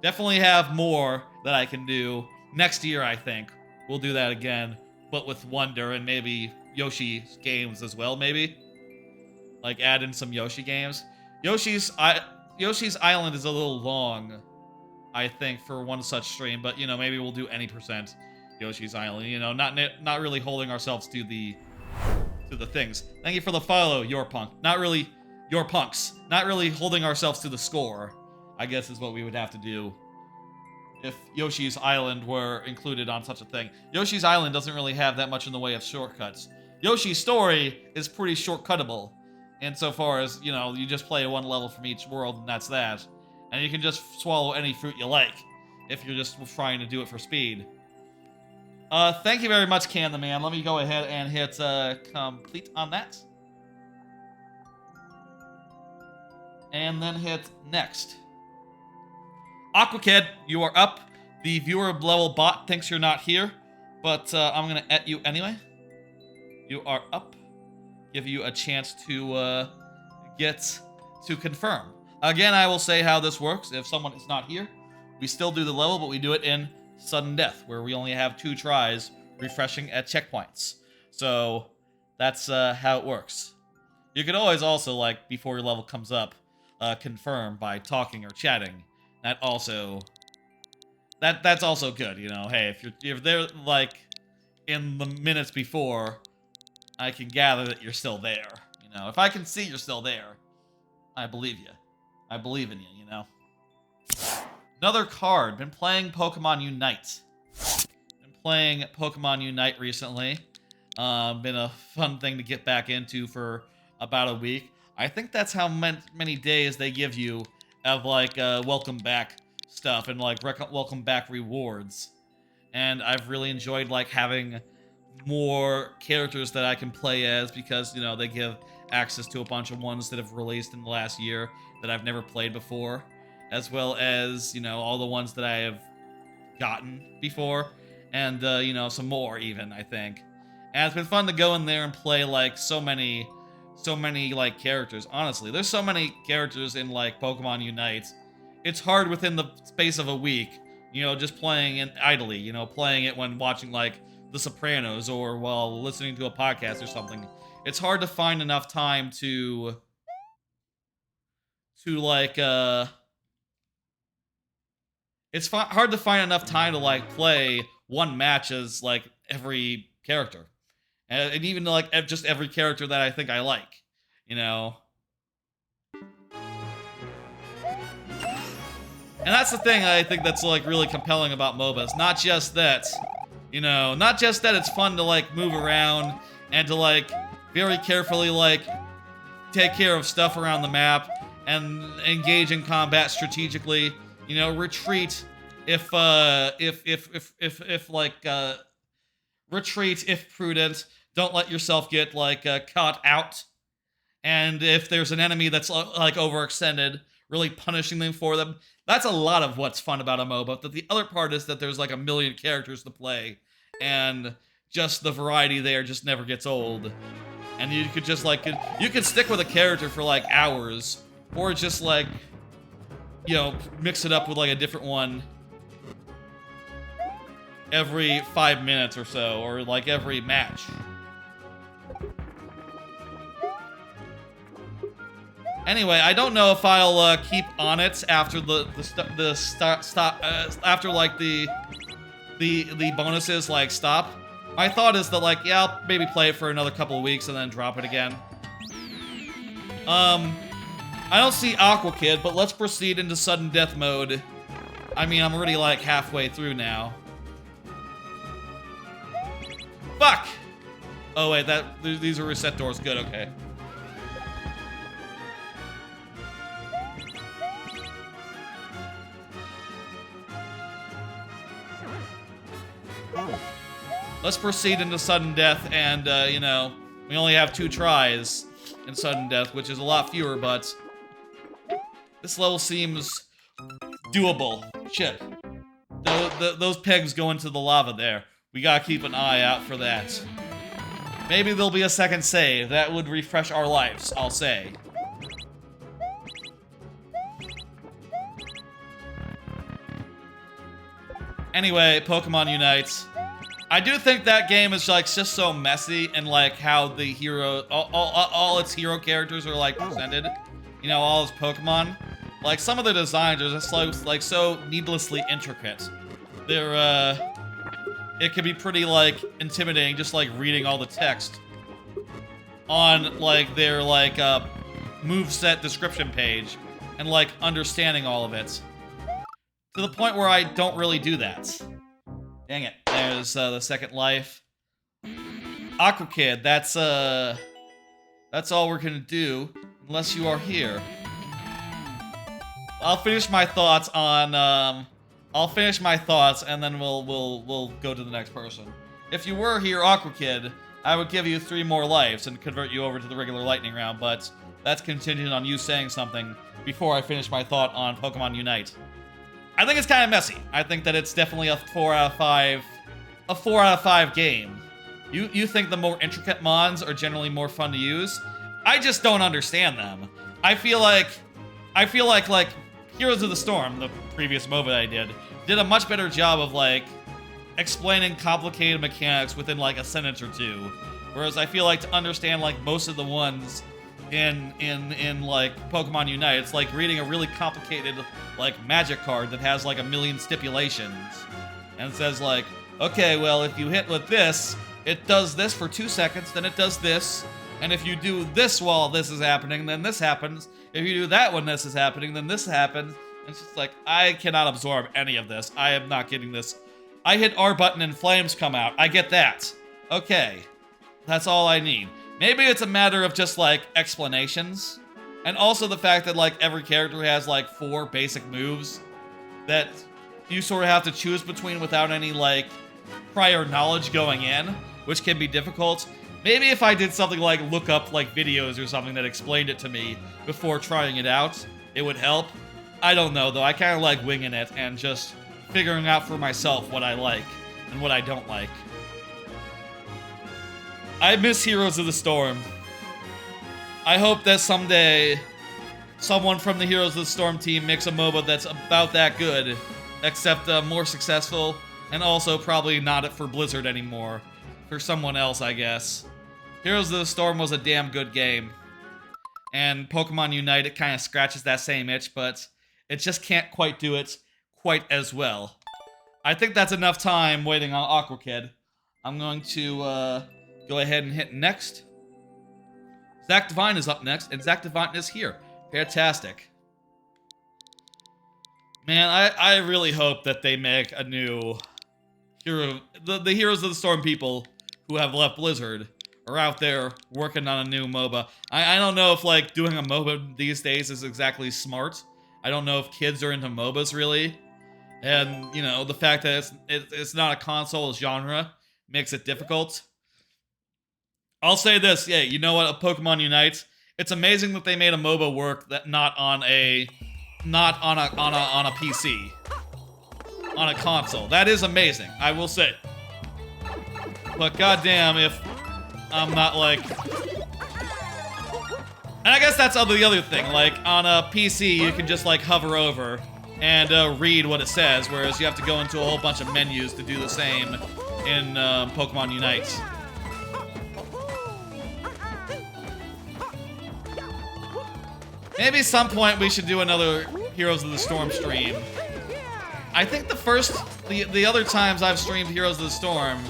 [SPEAKER 1] Definitely have more that I can do. Next year, I think. We'll do that again. But with Wonder and maybe Yoshi games as well, maybe? Like, add in some Yoshi games. Yoshi's Island is a little long, I think, for one such stream. But, you know, maybe we'll do any % Yoshi's Island. You know, not really holding ourselves to the things. Thank you for the follow, Your Punk. Not really... Your punks. Not really holding ourselves to the score, I guess is what we would have to do if Yoshi's Island were included on such a thing. Yoshi's Island doesn't really have that much in the way of shortcuts. Yoshi's story is pretty shortcuttable, insofar as, you know, you just play one level from each world and that's that. And you can just swallow any fruit you like, if you're just trying to do it for speed. Thank you very much, Can the Man. Let me go ahead and hit complete on that. And then hit next. Aquakid, you are up. The viewer level bot thinks you're not here, but I'm gonna at you anyway. You are up. Give you a chance to get to confirm. Again, I will say how this works. If someone is not here, we still do the level, but we do it in sudden death, where we only have 2 tries, refreshing at checkpoints. So that's how it works. You can always also, like, before your level comes up, confirm by talking or chatting. That's also good, you know. Hey, if you're there, like, in the minutes before, I can gather that you're still there. You know, if I can see you're still there, I believe you. I believe in you, you know. Another card. Been playing Pokemon Unite. Been playing Pokemon Unite recently. Been a fun thing to get back into for about a week. I think that's how many days they give you of, like, welcome back stuff and, like, welcome back rewards. And I've really enjoyed, like, having more characters that I can play as, because, you know, they give access to a bunch of ones that have released in the last year that I've never played before, as well as, you know, all the ones that I have gotten before, and, you know, some more even, I think. And it's been fun to go in there and play, like, so many, like, characters. Honestly, there's so many characters in, like, Pokemon Unite. It's hard within the space of a week, you know, just playing it idly, you know, playing it when watching, like, The Sopranos or while listening to a podcast or something. It's hard to find enough time to like, it's hard to find enough time to, like, play one match as, like, every character. And even, like, just every character that I think I like, you know? And that's the thing I think that's, like, really compelling about MOBAs. Not just that, you know, not just that it's fun to, like, move around and to, like, very carefully, like, take care of stuff around the map and engage in combat strategically. You know, retreat if retreat if prudent. Don't let yourself get, like, caught out. And if there's an enemy that's, like, overextended, really punishing them for them. That's a lot of what's fun about a MOBA. But the other part is that there's, like, 1 million characters to play. And just the variety there just never gets old. And you could just, like, you could stick with a character for, like, hours. Or just, like, you know, mix it up with, like, a different one every 5 minutes or so. Or, like, every match. Anyway, I don't know if I'll keep on it after after, like, the bonuses, like, stop. My thought is that, like, yeah, I'll maybe play it for another couple of weeks and then drop it again. I don't see Aquakid, but let's proceed into sudden death mode. I mean, I'm already, like, halfway through now. Fuck! Oh, wait, these are reset doors. Good, okay. Let's proceed into sudden death, and, you know, we only have 2 tries in sudden death, which is a lot fewer, but this level seems doable. Shit. Those pegs go into the lava there. We gotta keep an eye out for that. Maybe there'll be a second save. That would refresh our lives, I'll say. Anyway, Pokemon Unite. I do think that game is, like, just so messy, and, like, how the hero, all its hero characters are, like, presented. You know, all its Pokemon. Like, some of the designs are just, like, so needlessly intricate. They're, it can be pretty, like, intimidating, just, like, reading all the text on, like, their, like, moveset description page, and, like, understanding all of it. to the point where I don't really do that. Dang it. There's the second life. Aqua Kid, that's all we're gonna do, unless you are here. I'll finish my thoughts on, I'll finish my thoughts and then we'll go to the next person. If you were here, Aqua Kid, I would give you 3 more lives and convert you over to the regular lightning round, but that's contingent on you saying something before I finish my thought on Pokemon Unite. I think it's kind of messy. I think that it's definitely a 4 out of 5 game. You think the more intricate mons are generally more fun to use? I just don't understand them. I feel like Heroes of the Storm, the previous MOBA that I did a much better job of like explaining complicated mechanics within like a sentence or two. Whereas I feel like to understand like most of the ones in like Pokemon Unite, it's like reading a really complicated like magic card that has like a million stipulations. And it says like, okay, well if you hit with this, it does this for 2 seconds, then it does this. And if you do this while this is happening, then this happens. If you do that when this is happening, then this happens. And it's just like, I cannot absorb any of this. I am not getting this. I hit R button and flames come out. I get that. Okay. That's all I need. Maybe it's a matter of just, like, explanations. And also the fact that, like, every character has, like, 4 basic moves that you sort of have to choose between without any, like, prior knowledge going in, which can be difficult. Maybe if I did something like look up, like, videos or something that explained it to me before trying it out, it would help. I don't know, though. I kind of like winging it and just figuring out for myself what I like and what I don't like. I miss Heroes of the Storm. I hope that someday someone from the Heroes of the Storm team makes a MOBA that's about that good, except more successful, and also probably not for Blizzard anymore. For someone else, I guess. Heroes of the Storm was a damn good game. And Pokemon Unite, it kind of scratches that same itch, but it just can't quite do it quite as well. I think that's enough time waiting on Aqua Kid. I'm going to go ahead and hit next. Zach Devine is up next, and Zach Devine is here. Fantastic. Man, I really hope that they make a new hero. The Heroes of the Storm people who have left Blizzard are out there working on a new MOBA. I don't know if, like, doing a MOBA these days is exactly smart. I don't know if kids are into MOBAs, really. And, you know, the fact that it's not a console genre makes it difficult. I'll say this, yeah, you know what, a Pokemon Unite, it's amazing that they made a MOBA work that not on a PC. On a console. That is amazing, I will say. But goddamn if I'm not like... And I guess that's the other thing, like, on a PC you can just like hover over and read what it says, whereas you have to go into a whole bunch of menus to do the same in Pokemon Unite. Maybe at some point we should do another Heroes of the Storm stream. I think the other times I've streamed Heroes of the Storm,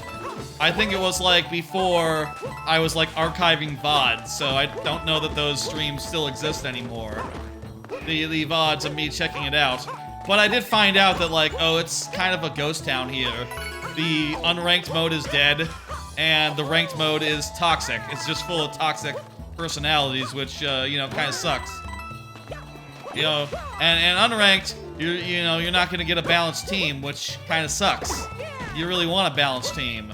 [SPEAKER 1] I think it was like before I was like archiving VODs, so I don't know that those streams still exist anymore. The VODs of me checking it out. But I did find out that like, oh, it's kind of a ghost town here. The unranked mode is dead, and the ranked mode is toxic. It's just full of toxic personalities, which, you know, kind of sucks. You know, and unranked, you know, you're not gonna get a balanced team, which kind of sucks. You really want a balanced team.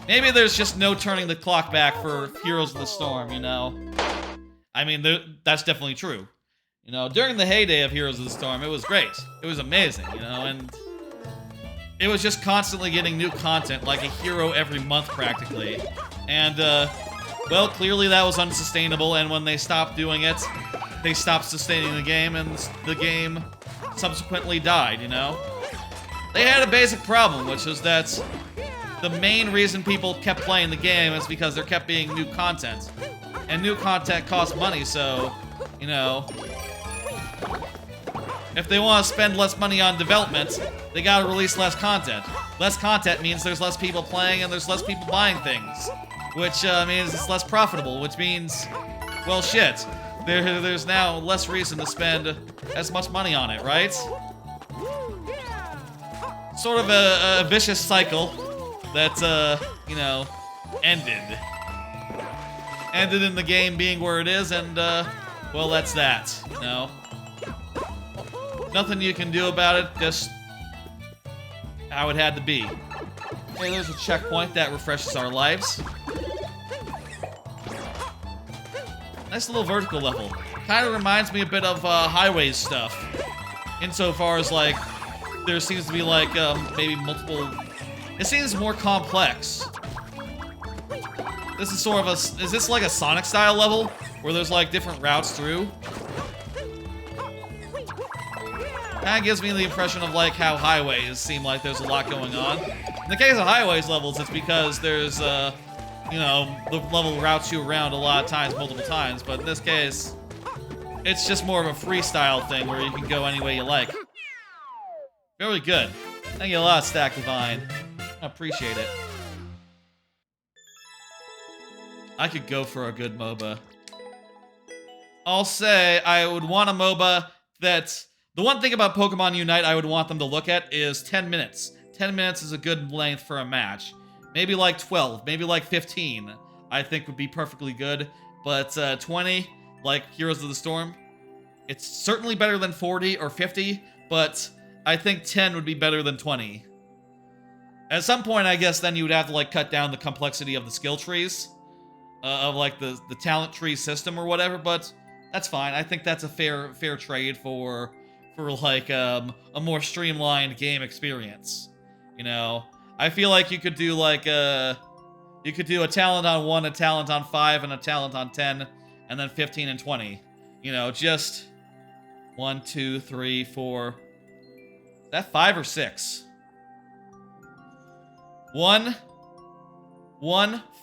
[SPEAKER 1] Maybe there's just no turning the clock back for Heroes of the Storm, you know? I mean, that's definitely true. You know, during the heyday of Heroes of the Storm, it was great. It was amazing, you know, and it was just constantly getting new content, like a hero every month practically. And, well, clearly that was unsustainable, and when they stopped doing it, they stopped sustaining the game, and the game subsequently died, you know? They had a basic problem, which was that the main reason people kept playing the game is because there kept being new content. And new content costs money, so, you know, if they want to spend less money on development, they gotta release less content. Less content means there's less people playing and there's less people buying things. Which means it's less profitable, which means, well, shit. there's now less reason to spend as much money on it, right? Sort of a vicious cycle that, you know, ended. Ended in the game being where it is, and, well, that's that, you know? Nothing you can do about it, just how it had to be. Hey, there's a checkpoint that refreshes our lives. Nice little vertical level. Kind of reminds me a bit of Highways stuff. Insofar as, like, there seems to be, like, maybe multiple... It seems more complex. This is sort of a... Is this like a Sonic-style level? Where there's, like, different routes through? Kinda gives me the impression of, like, how Highways seem like there's a lot going on. In the case of Highways levels, it's because there's, you know, the level routes you around a lot of times, multiple times. But in this case, it's just more of a freestyle thing where you can go any way you like. Very good. Thank you a lot, Stack Divine. I appreciate it. I could go for a good MOBA. I'll say I would want a MOBA that... The one thing about Pokemon Unite I would want them to look at is 10 minutes. 10 minutes is a good length for a match. Maybe like 12, maybe like 15, I think would be perfectly good. But 20, like Heroes of the Storm, it's certainly better than 40 or 50, but I think 10 would be better than 20. At some point, I guess then you would have to like cut down the complexity of the skill trees, of like the talent tree system or whatever, but that's fine. I think that's a fair trade for like a more streamlined game experience. You know, I feel like you could do like you could do a talent on 1, a talent on 5, and a talent on 10, and then 15 and 20. You know, just 1, 2, 3, 4. Is that 5 or 6? 1,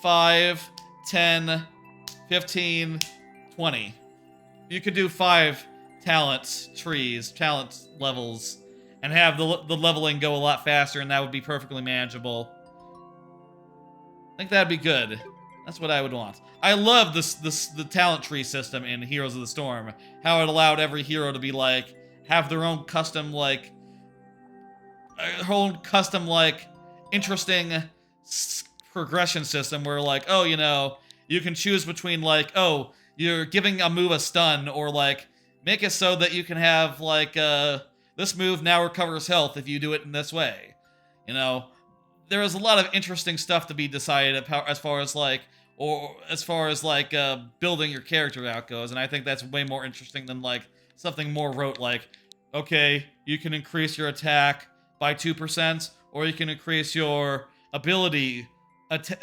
[SPEAKER 1] 5, 10, 15, 20. You could do 5 talent trees, talent levels, and have the leveling go a lot faster, and that would be perfectly manageable. I think that'd be good. That's what I would want. I love the talent tree system in Heroes of the Storm. How it allowed every hero to be like, have their own custom like, interesting progression system where like, oh, you know, you can choose between like, oh, you're giving a move a stun, or like, make it so that you can have like, this move now recovers health if you do it in this way. You know, there is a lot of interesting stuff to be decided as far as like, building your character out goes, and I think that's way more interesting than like something more rote like, okay, you can increase your attack by 2%, or you can increase your ability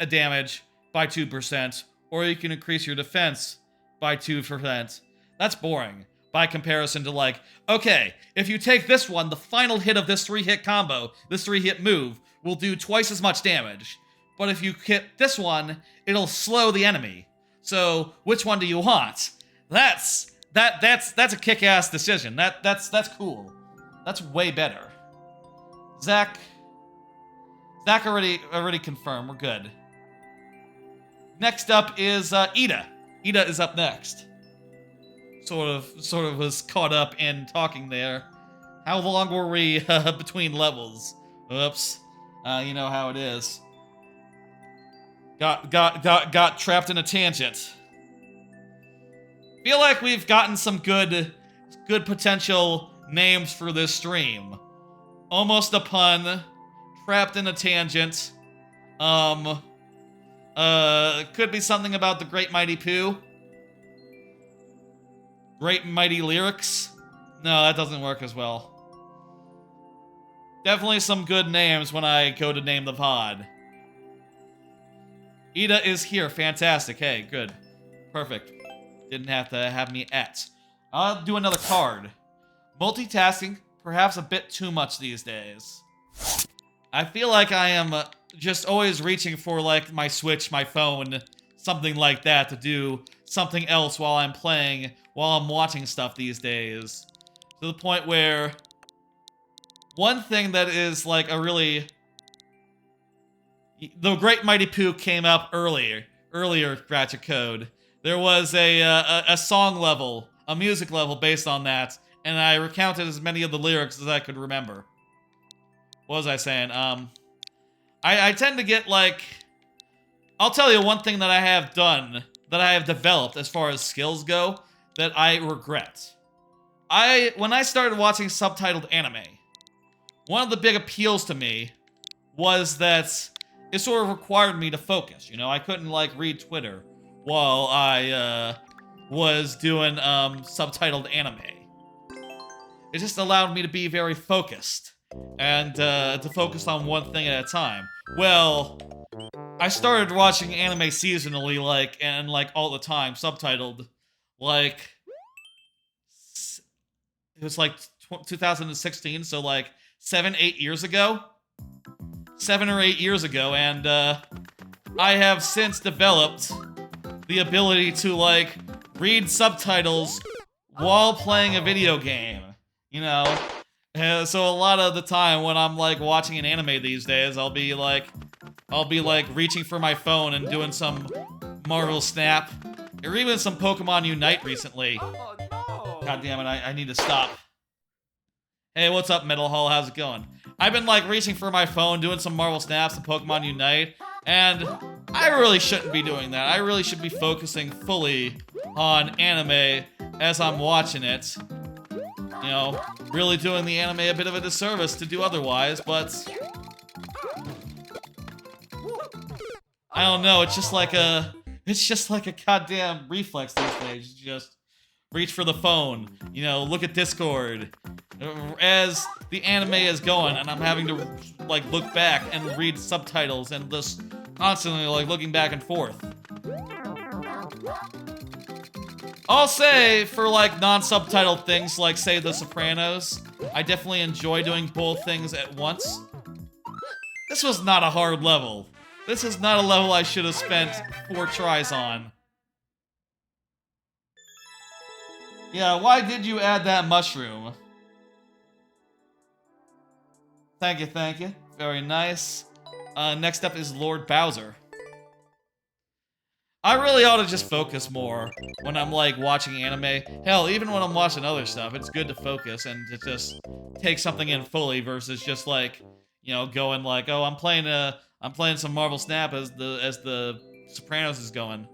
[SPEAKER 1] damage by 2%, or you can increase your defense by 2%. That's boring by comparison to like, okay, if you take this one, the final hit of this 3-hit combo, this 3-hit move, will do twice as much damage. But if you hit this one, it'll slow the enemy. So which one do you want? That's a kick-ass decision. That's cool. That's way better. Zach already confirmed. We're good. Next up is Ida. Ida is up next. Sort of was caught up in talking there. How long were we between levels? Oops. You know how it is. Got trapped in a tangent. Feel like we've gotten some good potential names for this stream. Almost a pun. Trapped in a tangent. Could be something about the Great Mighty Poo. Great Mighty Lyrics. No, that doesn't work as well. Definitely some good names when I go to name the pod. Ida is here. Fantastic. Hey, good. Perfect. Didn't have to have me at. I'll do another card. Multitasking, perhaps a bit too much these days. I feel like I am just always reaching for like my Switch, my phone, something like that to do something else while I'm playing, while I'm watching stuff these days. To the point where one thing that is like a really... The Great Mighty Poo came up earlier Scratch a Code. there was a song level, a music level based on that, and I recounted as many of the lyrics as I could remember. What was I saying? I tend to get like... I'll tell you one thing that I have done, that I have developed as far as skills go, that I regret. When I started watching subtitled anime, one of the big appeals to me was that it sort of required me to focus. You know, I couldn't like read Twitter while I was doing subtitled anime. It just allowed me to be very focused and to focus on one thing at a time. Well, I started watching anime seasonally, and all the time, subtitled, like, it was like 2016, so like 7 or 8 years ago, and I have since developed the ability to like read subtitles while playing a video game, you know. So a lot of the time when I'm like watching an anime these days, I'll be like reaching for my phone and doing some Marvel Snap, or even some Pokemon Unite recently.
[SPEAKER 2] Oh no!
[SPEAKER 1] God damn it, I need to stop. Hey, what's up, Metal Hall? How's it going? I've been like reaching for my phone, doing some Marvel Snaps and Pokemon Unite, and I really shouldn't be doing that. I really should be focusing fully on anime as I'm watching it. You know, really doing the anime a bit of a disservice to do otherwise, but I don't know, it's just like a goddamn reflex these days. You just reach for the phone, you know, look at Discord as the anime is going, and I'm having to like look back and read subtitles and just constantly like looking back and forth. I'll say for like non-subtitled things like say The Sopranos, I definitely enjoy doing both things at once. This was not a hard level. This is not a level I should have spent 4 tries on. Yeah, why did you add that mushroom? Thank you, thank you. Very nice. Next up is Lord Bowser. I really ought to just focus more when I'm like watching anime. Hell, even when I'm watching other stuff, it's good to focus and to just take something in fully versus just like, you know, going like, oh, I'm playing some Marvel Snap as the Sopranos is going.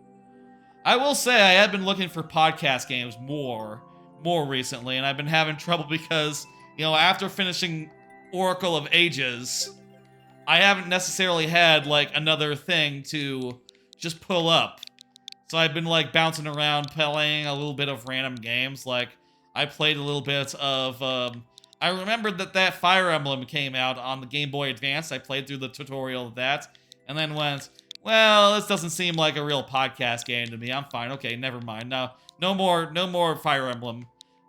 [SPEAKER 1] I will say I have been looking for podcast games more recently, and I've been having trouble because, you know, after finishing Oracle of Ages, I haven't necessarily had like another thing to just pull up. So I've been like bouncing around playing a little bit of random games. Like I played a little bit of I remembered that Fire Emblem came out on the Game Boy Advance. I played through the tutorial of that and then went, well, this doesn't seem like a real podcast game to me. I'm fine. Okay, never mind. No more Fire Emblem.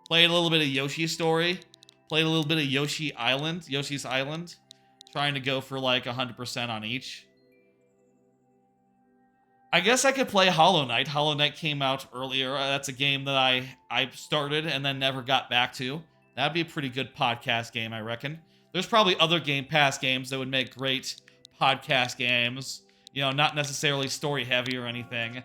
[SPEAKER 1] Played a little bit of Yoshi's Story. Played a little bit of Yoshi's Island. Trying to go for like 100% on each. I guess I could play Hollow Knight. Hollow Knight came out earlier. That's a game that I started and then never got back to. That'd be a pretty good podcast game, I reckon. There's probably other Game Pass games that would make great podcast games. You know, not necessarily story-heavy or anything.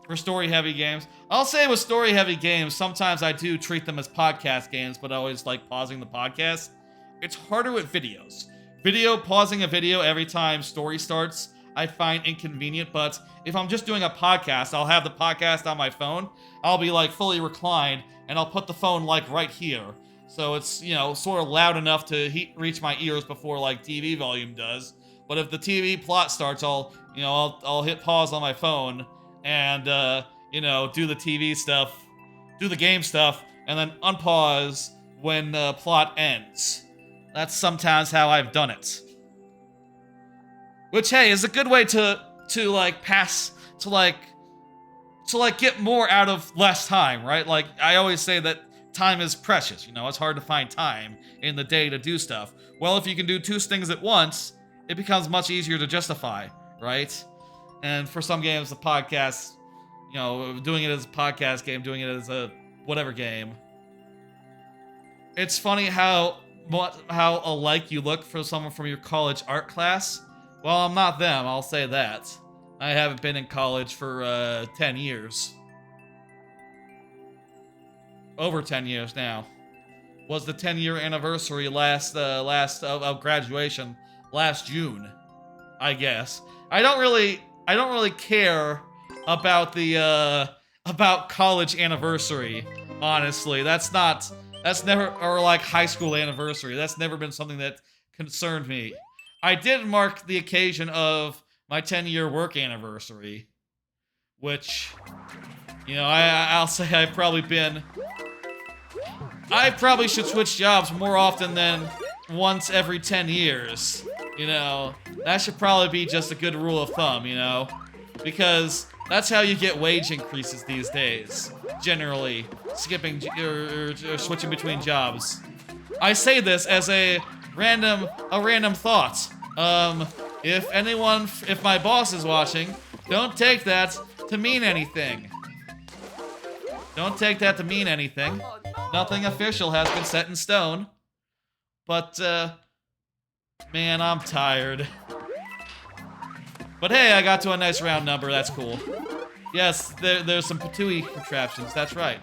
[SPEAKER 1] For story-heavy games, I'll say with story-heavy games, sometimes I do treat them as podcast games, but I always like pausing the podcast. It's harder with videos. Pausing a video every time story starts, I find inconvenient, but if I'm just doing a podcast, I'll have the podcast on my phone. I'll be like fully reclined, and I'll put the phone like right here. So it's, you know, sort of loud enough to reach my ears before like TV volume does. But if the TV plot starts, I'll hit pause on my phone and, you know, do the TV stuff, do the game stuff, and then unpause when the plot ends. That's sometimes how I've done it. Which, hey, is a good way to get more out of less time, right? Like, I always say that time is precious, you know? It's hard to find time in the day to do stuff. Well, if you can do 2 things at once, it becomes much easier to justify, right? And for some games, the podcast, you know, doing it as a podcast game, doing it as a whatever game. It's funny how alike you look for someone from your college art class. Well, I'm not them, I'll say that. I haven't been in college for 10 years. Over 10 years now. Was the 10-year anniversary of graduation last June, I guess. I don't really care about the about college anniversary, honestly. That's never, or like high school anniversary. That's never been something that concerned me. I did mark the occasion of my 10-year work anniversary, which, you know, I'll say I probably should switch jobs more often than once every 10 years. You know, that should probably be just a good rule of thumb, you know? Because that's how you get wage increases these days. Generally, skipping or switching between jobs. I say this as a random thought. If my boss is watching, don't take that to mean anything. Don't take that to mean anything. Nothing official has been set in stone. But, man, I'm tired. But hey, I got to a nice round number, that's cool. Yes, there's some patooey contraptions, that's right.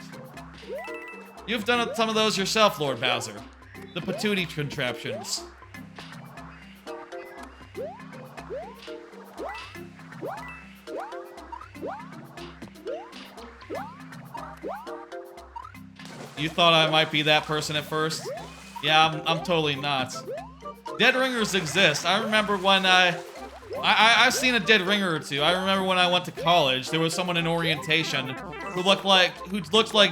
[SPEAKER 1] You've done some of those yourself, Lord Bowser. The patooey contraptions. You thought I might be that person at first? Yeah, I'm totally not. Dead ringers exist. I remember when I've seen a dead ringer or two. I remember when I went to college, there was someone in orientation who looked like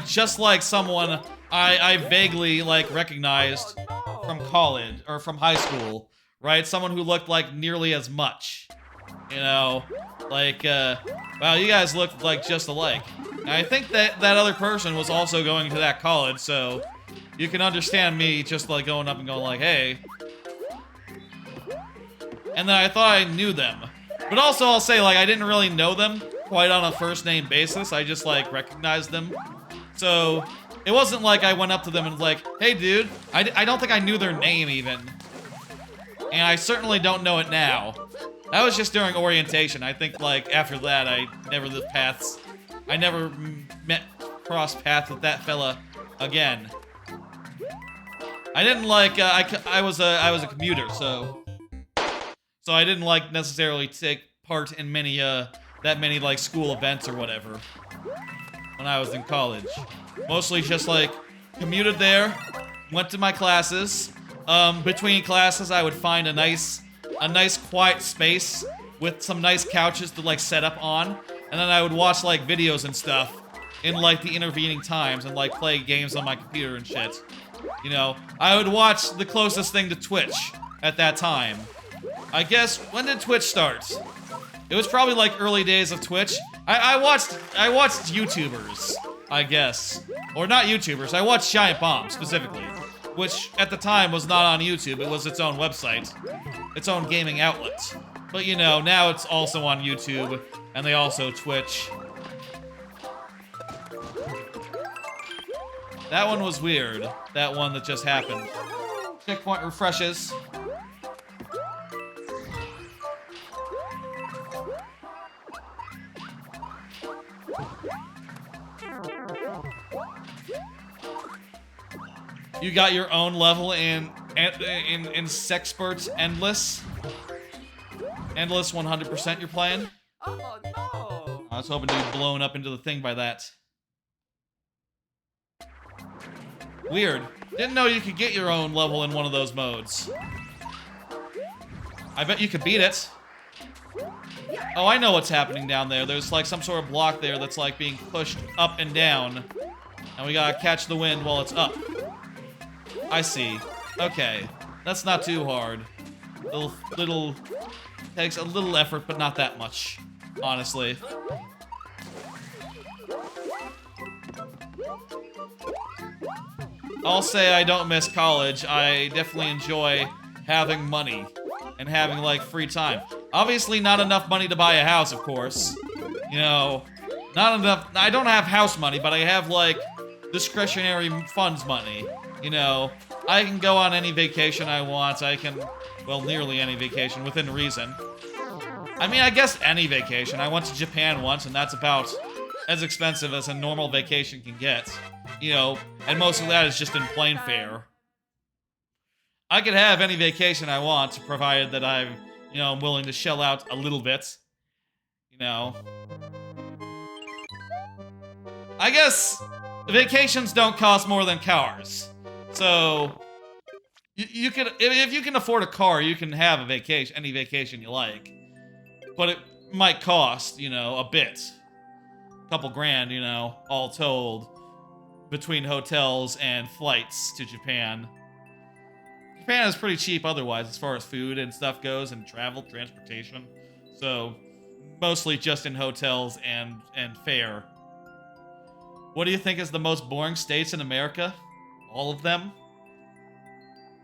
[SPEAKER 1] just like someone I vaguely like recognized from college or from high school, right? Someone who looked like nearly as much. You know, like wow, you guys look like just alike. And I think that other person was also going to that college, so you can understand me just like going up and going like, hey. And then I thought I knew them. But also I'll say, like, I didn't really know them quite on a first name basis. I just like recognized them. So it wasn't like I went up to them and was like, hey dude, I don't think I knew their name even. And I certainly don't know it now. That was just during orientation. I think like after that I never crossed paths with that fella again. I didn't like I was a commuter, so I didn't like necessarily take part in many that many like school events or whatever when I was in college. Mostly just like commuted there, went to my classes. Between classes I would find a nice quiet space with some nice couches to like set up on, and then I would watch like videos and stuff in like the intervening times and like play games on my computer and shit. You know, I would watch the closest thing to Twitch at that time. I guess, when did Twitch start? It was probably like early days of Twitch. I watched YouTubers, I guess. Or not YouTubers, I watched Giant Bomb specifically. Which at the time was not on YouTube, it was its own website. Its own gaming outlet. But you know, now it's also on YouTube, and they also Twitch. That one was weird. That one that just happened. Checkpoint refreshes. You got your own level in Sexpert Endless. Endless 100% you're playing?
[SPEAKER 2] Oh no!
[SPEAKER 1] I was hoping to be blown up into the thing by that. Weird. Didn't know you could get your own level in one of those modes. I bet you could beat it. Oh, I know what's happening down there. There's like some sort of block there that's like being pushed up and down. And we gotta catch the wind while it's up. I see. Okay. That's not too hard. Little takes a little effort, but not that much, honestly. I'll say I don't miss college. I definitely enjoy having money and having, like, free time. Obviously not enough money to buy a house, of course. You know, not enough. I don't have house money, but I have, like, discretionary funds money. You know, I can go on any vacation I want. I can, well, nearly any vacation within reason. I mean, I guess any vacation. I went to Japan once, and that's about as expensive as a normal vacation can get. You know, and most of that is just in plane fare. I could have any vacation I want, provided that I'm willing to shell out a little bit. You know. I guess vacations don't cost more than cars. So, you can, if you can afford a car, you can have a vacation, any vacation you like. But it might cost, a bit. A couple grand, all told, between hotels and flights to Japan. Japan is pretty cheap otherwise, as far as food and stuff goes, and travel, transportation. So, mostly just in hotels and fare. What do you think is the most boring states in America? All of them?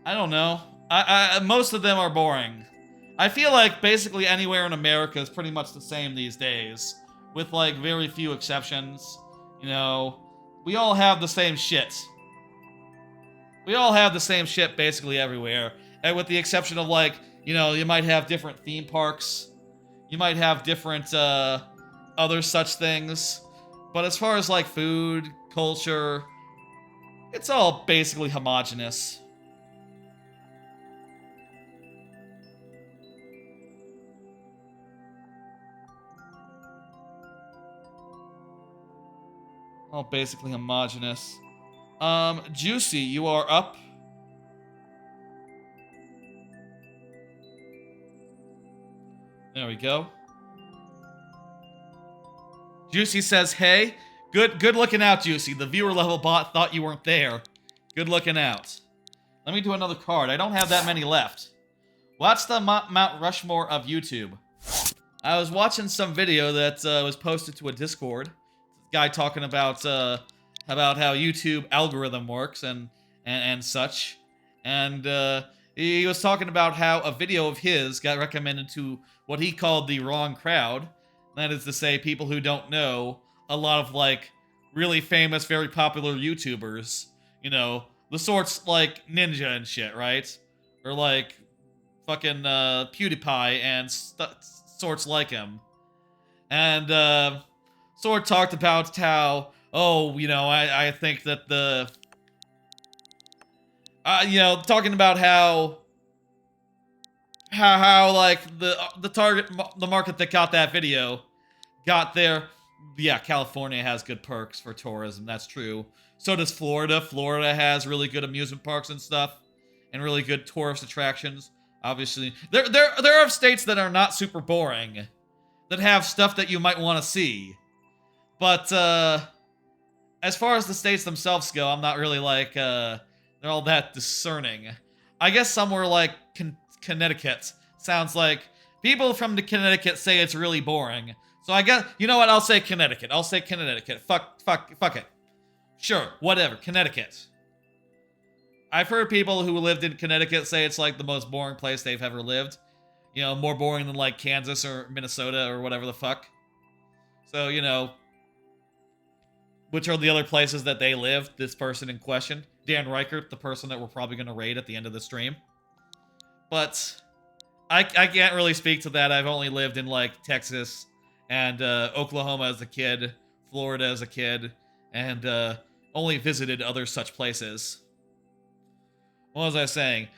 [SPEAKER 1] I don't know. Most of them are boring. I feel like basically anywhere in America is pretty much the same these days, with like very few exceptions. We all have the same shit. We all have the same shit basically everywhere, and with the exception of like, you might have different theme parks, you might have different other such things, but as far as like food, culture, it's all basically homogenous. All basically homogenous. Juicy, you are up. There we go. Juicy says, hey. Good looking out, Juicy. The viewer level bot thought you weren't there. Good looking out. Let me do another card. I don't have that many left. Watch the Mount Rushmore of YouTube. I was watching some video that was posted to a Discord. Guy talking about how YouTube algorithm works and such, and he was talking about how a video of his got recommended to what he called the wrong crowd. That is to say, people who don't know a lot of like really famous, very popular YouTubers. The sorts like Ninja and shit, right? Or like fucking PewDiePie and sorts like him, and Sword talked about how, I think that talking about how like the market that got that video got there. Yeah, California has good perks for tourism. That's true. So does Florida. Florida has really good amusement parks and stuff, and really good tourist attractions. Obviously, there are states that are not super boring, that have stuff that you might want to see. But, as far as the states themselves go, I'm not really, like, they're all that discerning. I guess somewhere like Connecticut sounds like people from the Connecticut say it's really boring. So I guess, you know what, I'll say Connecticut. I'll say Connecticut. Fuck it. Sure, whatever, Connecticut. I've heard people who lived in Connecticut say it's, like, the most boring place they've ever lived. More boring than, like, Kansas or Minnesota or whatever the fuck. So, which are the other places that they live, this person in question. Dan Reichert, the person that we're probably going to raid at the end of the stream. But I can't really speak to that. I've only lived in, like, Texas and Oklahoma as a kid, Florida as a kid, and only visited other such places. What was I saying?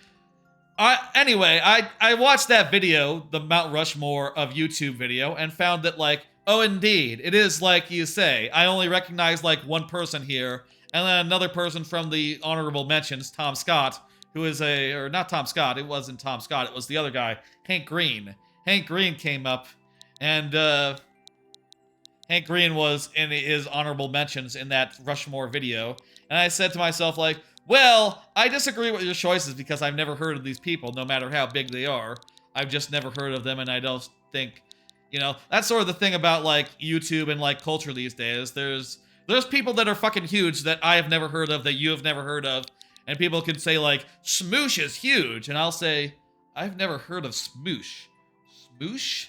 [SPEAKER 1] Anyway, I watched that video, the Mount Rushmore of YouTube video, and found that, like, oh, indeed. It is like you say. I only recognize, like, one person here, and then another person from the honorable mentions, Tom Scott, who is or not Tom Scott, it wasn't Tom Scott, it was the other guy, Hank Green. Hank Green came up, and, Hank Green was in his honorable mentions in that Rushmore video, and I said to myself, like, well, I disagree with your choices because I've never heard of these people, no matter how big they are. I've just never heard of them, and I don't think... that's sort of the thing about, like, YouTube and, like, culture these days. There's people that are fucking huge that I have never heard of, that you have never heard of, and people can say, like, Smoosh is huge, and I'll say, I've never heard of Smoosh. Smoosh?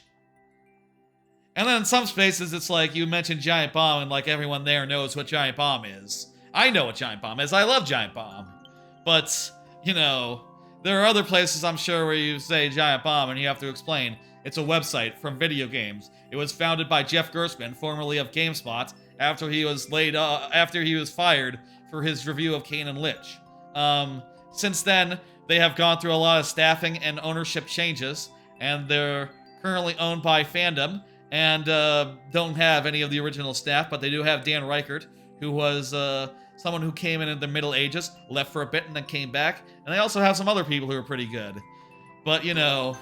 [SPEAKER 1] And then in some spaces, it's like, you mention Giant Bomb, and, like, everyone there knows what Giant Bomb is. I know what Giant Bomb is. I love Giant Bomb. But, there are other places, I'm sure, where you say Giant Bomb, and you have to explain, It's a website from video games. It was founded by Jeff Gerstmann, formerly of GameSpot, after he was fired for his review of Kane and Lynch. Since then, they have gone through a lot of staffing and ownership changes, and they're currently owned by Fandom, and don't have any of the original staff, but they do have Dan Reichert, who was someone who came in the Middle Ages, left for a bit, and then came back. And they also have some other people who are pretty good. But, you know,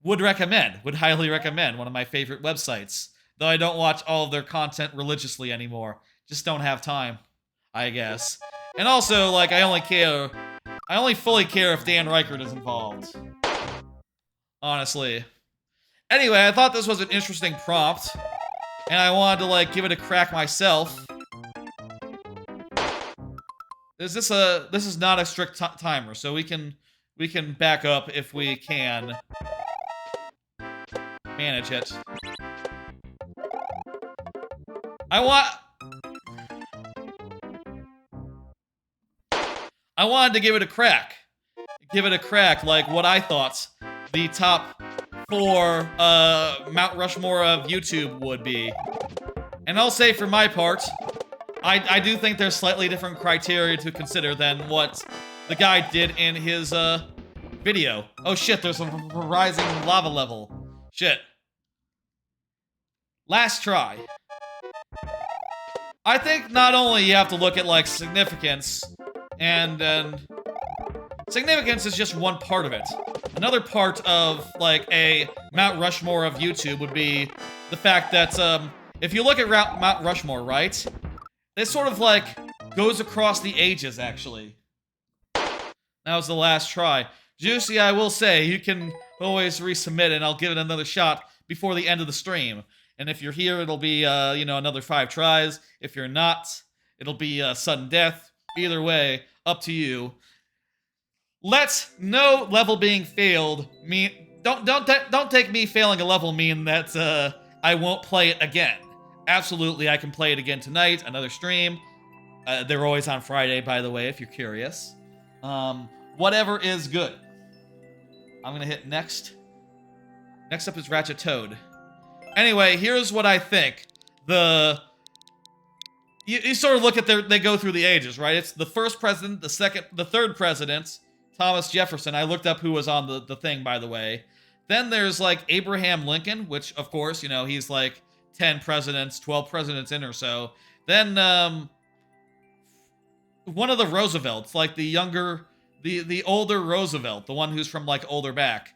[SPEAKER 1] would highly recommend, one of my favorite websites. Though I don't watch all of their content religiously anymore. Just don't have time, I guess. And also, like, I only fully care if Dan Reichert is involved. Honestly. Anyway, I thought this was an interesting prompt, and I wanted to, like, give it a crack myself. This is not a strict timer, so we can back up if we can manage it. I wanted to give it a crack. Like what I thought the top 4 Mount Rushmore of YouTube would be. And I'll say for my part, I do think there's slightly different criteria to consider than what the guy did in his video. Oh shit, there's a rising lava level. Shit. Last try. I think not only you have to look at, like, significance, and significance is just one part of it. Another part of, like, a Mount Rushmore of YouTube would be the fact that, if you look at Mount Rushmore, right? It sort of, like, goes across the ages, actually. That was the last try. Juicy, I will say, you can always resubmit and I'll give it another shot before the end of the stream. And if you're here, it'll be, you know, another 5 tries. If you're not, it'll be sudden death. Either way, up to you. Let no level being failed mean... Don't take me failing a level mean that I won't play it again. Absolutely, I can play it again tonight, another stream. They're always on Friday, by the way, if you're curious. Whatever is good. I'm gonna hit next. Next up is Ratchet Toad. Anyway, here's what I think. You sort of look at they go through the ages, right? It's the first president, the third president, Thomas Jefferson. I looked up who was on the thing, by the way. Then there's, like, Abraham Lincoln, which, of course, you know, he's, like, 10 presidents, 12 presidents in or so. Then, one of the Roosevelts, like, the older Roosevelt, the one who's from, like, older back.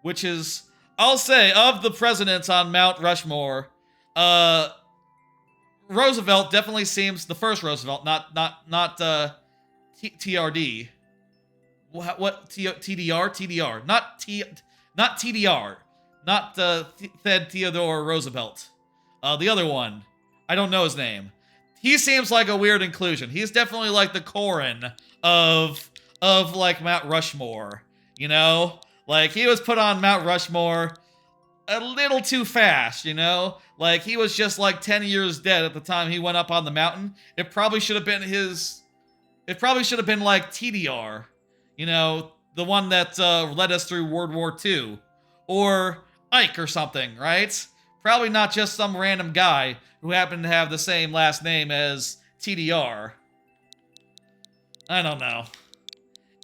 [SPEAKER 1] Which is... I'll say, of the presidents on Mount Rushmore, Roosevelt definitely seems the first Roosevelt, not TRD. What TDR? TDR, not TDR, not Theodore Roosevelt. The other one, I don't know his name. He seems like a weird inclusion. He's definitely like the Corin of like Mount Rushmore, you know? Like, he was put on Mount Rushmore a little too fast, you know? Like, he was just, like, 10 years dead at the time he went up on the mountain. It probably should have been like, TDR. You know, the one that, led us through World War II. Or Ike or something, right? Probably not just some random guy who happened to have the same last name as TDR. I don't know.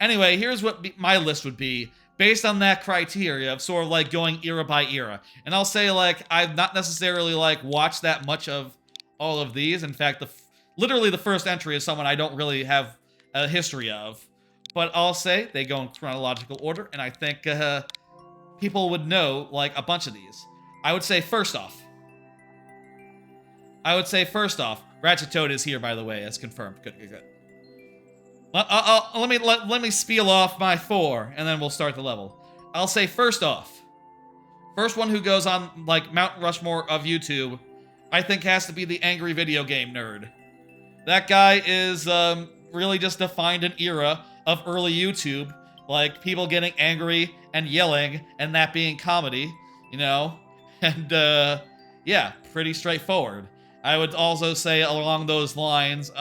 [SPEAKER 1] Anyway, here's what my list would be, based on that criteria of sort of like going era by era. And I'll say, like, I've not necessarily, like, watched that much of all of these. In fact, literally the first entry is someone I don't really have a history of. But I'll say they go in chronological order, and I think people would know, like, a bunch of these. I would say first off, Ratchet Toad is here, by the way, as confirmed. Good. Let me spiel off my 4, and then we'll start the level. I'll say first off, first one who goes on, like, Mount Rushmore of YouTube, I think has to be the angry video game nerd. That guy is really just defined an era of early YouTube, like people getting angry and yelling, and that being comedy, you know? And yeah, pretty straightforward. I would also say along those lines,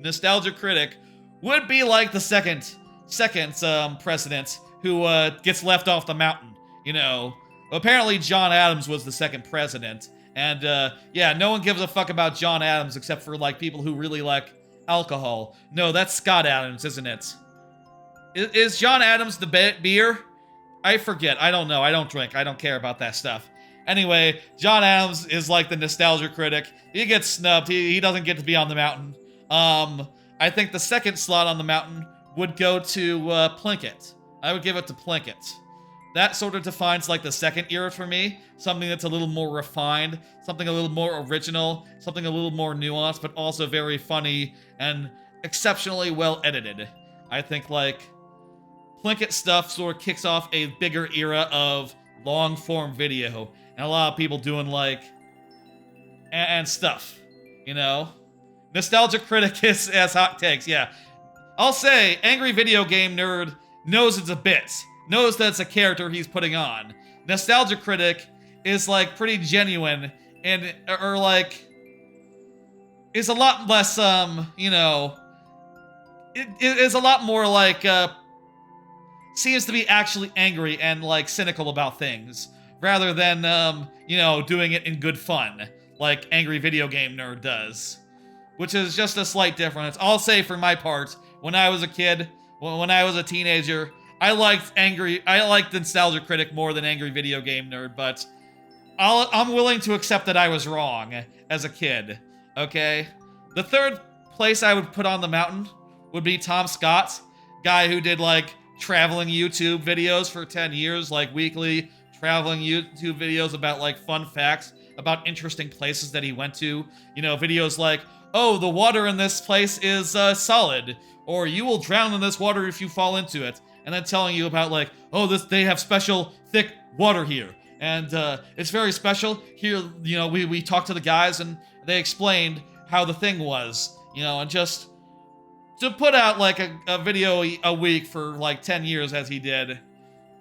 [SPEAKER 1] Nostalgia Critic would be like the second president who gets left off the mountain. you know, apparently John Adams was the second president. And, yeah, no one gives a fuck about John Adams except for, like, people who really like alcohol. No, that's Scott Adams, isn't it? Is John Adams the beer? I forget. I don't know. I don't drink. I don't care about that stuff. Anyway, John Adams is like the nostalgia critic. He gets snubbed. He doesn't get to be on the mountain. I think the second slot on the mountain would go to Plinkett. I would give it to Plinkett. That sort of defines like the second era for me. Something that's a little more refined, something a little more original, something a little more nuanced, but also very funny and exceptionally well edited. I think like Plinkett stuff sort of kicks off a bigger era of long form video and a lot of people doing like and stuff, you know. Nostalgia critic has hot takes, yeah. I'll say Angry Video Game Nerd knows it's a bit. Knows that it's a character he's putting on. Nostalgia Critic is like pretty genuine and or like is a lot less you know, it is a lot more like seems to be actually angry and like cynical about things rather than you know, doing it in good fun like Angry Video Game Nerd does, which is just a slight difference. I'll say for my part, when I was a kid, when I was a teenager, I liked Nostalgia Critic more than Angry Video Game Nerd, but I'm willing to accept that I was wrong as a kid, okay? The third place I would put on the mountain would be Tom Scott, guy who did, like, traveling YouTube videos for 10 years, like, weekly traveling YouTube videos about, like, fun facts, about interesting places that he went to. You know, videos like, oh, the water in this place is solid, or you will drown in this water if you fall into it. And then telling you about like, oh, they have special thick water here, and it's very special. Here, you know, we talked to the guys and they explained how the thing was, you know, and just to put out like a video a week for like 10 years as he did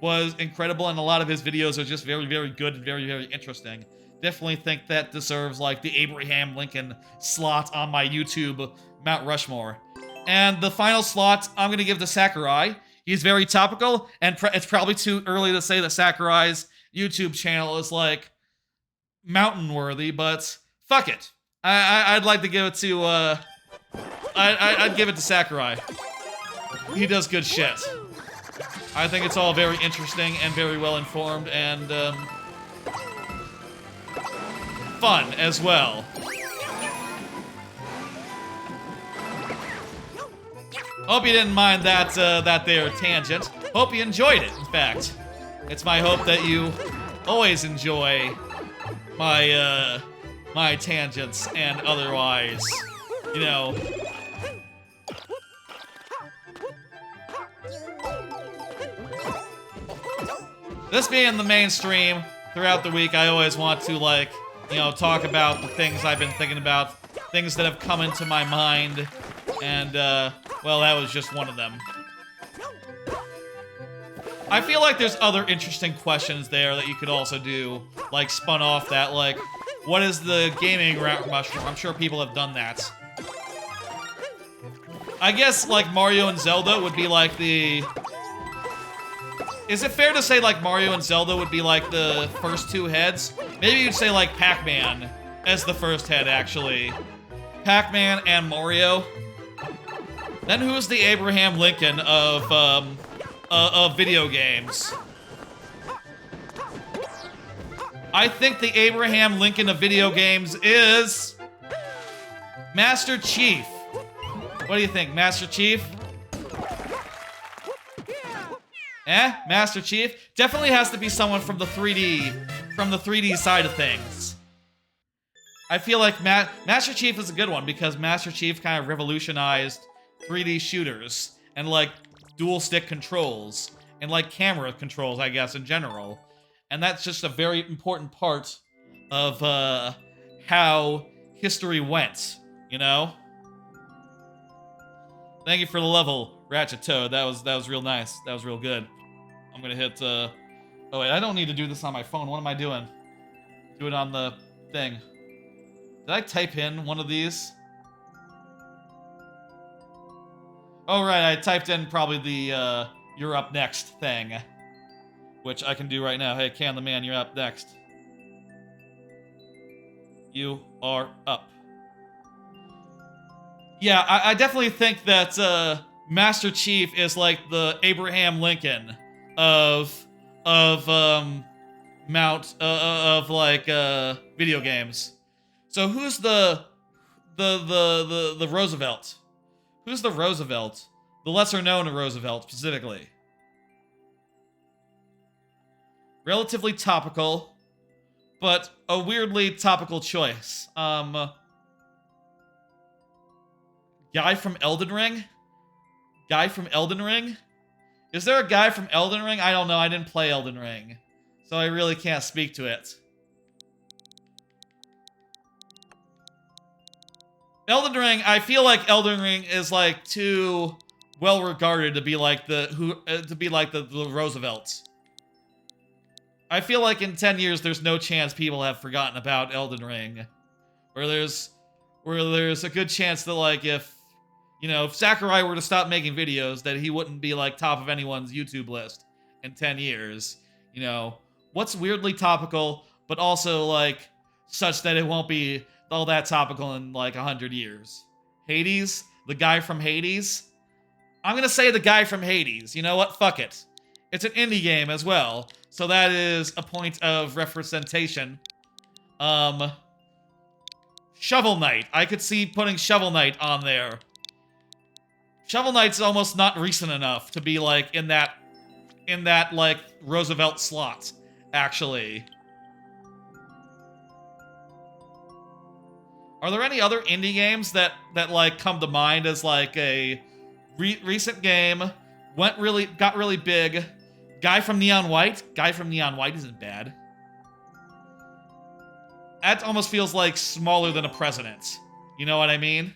[SPEAKER 1] was incredible, and a lot of his videos are just very, very good and very, very interesting. Definitely think that deserves like the Abraham Lincoln slot on my YouTube Mount Rushmore. And the final slot I'm gonna give to Sakurai. He's very topical, and it's probably too early to say that Sakurai's YouTube channel is, like, mountain-worthy, but fuck it. I'd like to give it to, I'd give it to Sakurai. He does good shit. I think it's all very interesting and very well-informed and, fun as well. Hope you didn't mind that there tangent. Hope you enjoyed it, in fact. It's my hope that you always enjoy my, my tangents and otherwise, you know. This being the mainstream, throughout the week I always want to, like, you know, talk about the things I've been thinking about, things that have come into my mind, and, well, that was just one of them. I feel like there's other interesting questions there that you could also do, like, spun off that, like, what is the gaming Mount Rushmore? I'm sure people have done that. I guess, like, Mario and Zelda would be, like, the... Is it fair to say, like, Mario and Zelda would be, like, the first two heads? Maybe you'd say, like, Pac-Man as the first head, actually. Pac-Man and Mario. Then who's the Abraham Lincoln of video games? I think the Abraham Lincoln of video games is... Master Chief. What do you think, Master Chief? Master Chief? Definitely has to be someone from the 3D side of things. I feel like Master Chief is a good one because Master Chief kind of revolutionized 3D shooters and like dual stick controls and like camera controls, I guess, in general. And that's just a very important part of how history went, you know? Thank you for the level, Ratchet Toad. That was real nice. That was real good. I'm gonna hit oh wait, I don't need to do this on my phone. What am I doing? Do it on the thing. Did I type in one of these? Oh right, I typed in probably the you're up next thing. which I can do right now. Hey, Can the Man, you're up next. You are up. Yeah, I definitely think that Master Chief is like the Abraham Lincoln of video games. So who's the Roosevelt? Who's the Roosevelt? The lesser known Roosevelt specifically. Relatively topical, but a weirdly topical choice. Guy from Elden Ring? Guy from Elden Ring? Is there a guy from Elden Ring? I don't know. I didn't play Elden Ring, so I really can't speak to it. Elden Ring, I feel like Elden Ring is like too well regarded to be like the Roosevelts. I feel like in 10 years there's no chance people have forgotten about Elden Ring. Where there's a good chance that like if Sakurai were to stop making videos, that he wouldn't be like top of anyone's YouTube list in 10 years. You know, what's weirdly topical, but also like such that it won't be all that topical in like 100 years. Hades? The guy from Hades? I'm gonna say the guy from Hades. You know what? Fuck it. It's an indie game as well, so that is a point of representation. Shovel Knight. I could see putting Shovel Knight on there. Shovel Knight's almost not recent enough to be like in that like Roosevelt slot, actually. Are there any other indie games that like come to mind as like a recent game, got really big? Guy from Neon White? Guy from Neon White isn't bad. That almost feels like smaller than a president. You know what I mean?